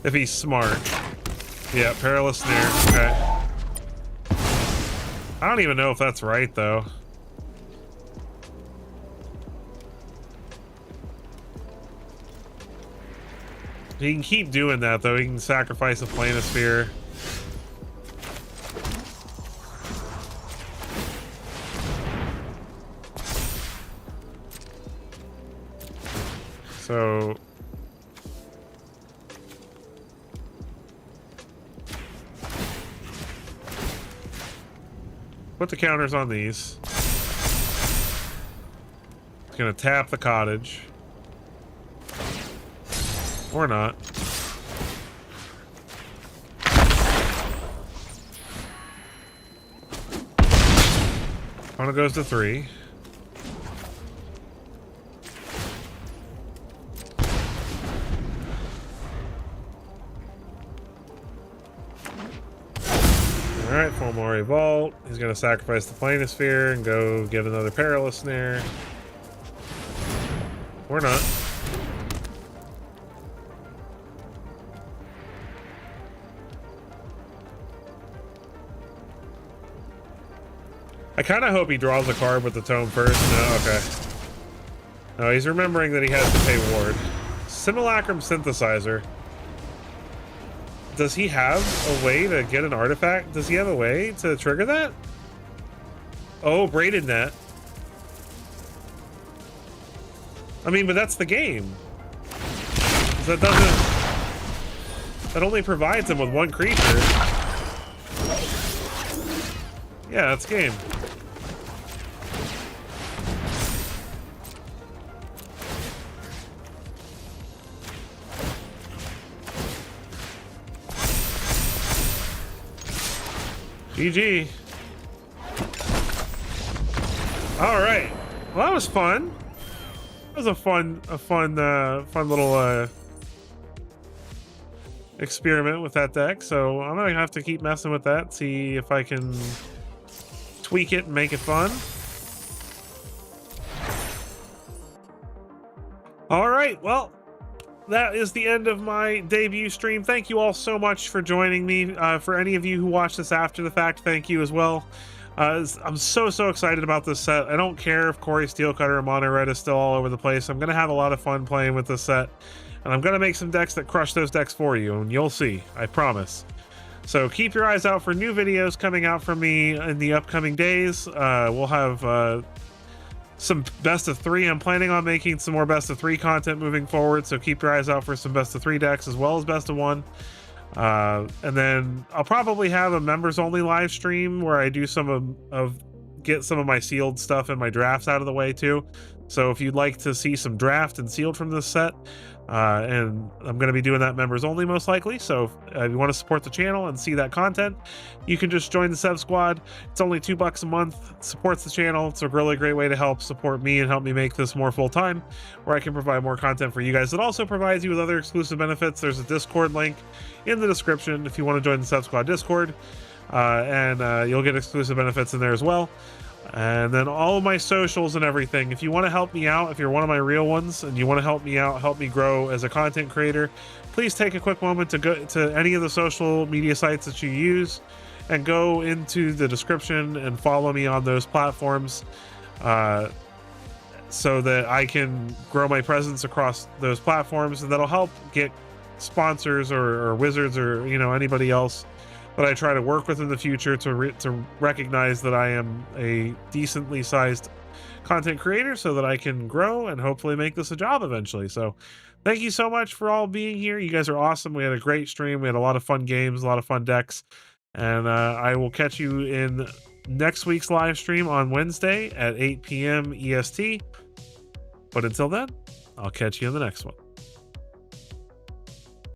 If he's smart. Yeah, Perilous Snare. Okay. I don't even know if that's right, though. He can keep doing that, though. He can sacrifice a Planisphere. So put the counters on these. It's gonna tap the cottage. Or not. Opponent goes to 3. Alright, Fulmari Vault. He's going to sacrifice the Planisphere and go get another Perilous Snare. Or not. I kind of hope he draws a card with the tome first. No, okay. No, he's remembering that he has to pay Ward. Simulacrum Synthesizer. Does he have a way to get an artifact? Does he have a way to trigger that? Oh, Braided Net. I mean, but that's the game. That only provides him with one creature. Yeah, that's game. GG. All right. Well, that was fun. That was a fun little experiment with that deck. So I'm gonna have to keep messing with that, see if I can tweak it and make it fun. All right. Well, that is the end of my debut stream. Thank you all so much for joining me. For any of you who watch this after the fact, thank you as well. I'm so excited about this set. I don't care if Corey Steelcutter and Mono Red is still all over the place. I'm going to have a lot of fun playing with this set. And I'm going to make some decks that crush those decks for you. And you'll see. I promise. So keep your eyes out for new videos coming out from me in the upcoming days. We'll have some best of 3. I'm planning on making some more best of 3 content moving forward. So keep your eyes out for some best of 3 decks as well as best of 1. And then I'll probably have a members only live stream where I do some get some of my sealed stuff and my drafts out of the way too. So if you'd like to see some draft and sealed from this set, and I'm going to be doing that members only most likely. So if you want to support the channel and see that content, you can just join the Seb Squad. It's only $2 a month. It supports the channel. It's a really great way to help support me and help me make this more full time, where I can provide more content for you guys. It also provides you with other exclusive benefits. There's a Discord link in the description if you want to join the Seb Squad Discord, and you'll get exclusive benefits in there as well. And then all of my socials and everything. If you want to help me out, if you're one of my real ones and you want to help me out, help me grow as a content creator, please take a quick moment to go to any of the social media sites that you use and go into the description and follow me on those platforms, so that I can grow my presence across those platforms, and that'll help get sponsors or wizards or anybody else that I try to work with in the future to recognize that I am a decently sized content creator, so that I can grow and hopefully make this a job eventually. So thank you so much for all being here. You guys are awesome. We had a great stream. We had a lot of fun games, a lot of fun decks, and I will catch you in next week's live stream on Wednesday at 8 p.m. EST. But until then, I'll catch you in the next one.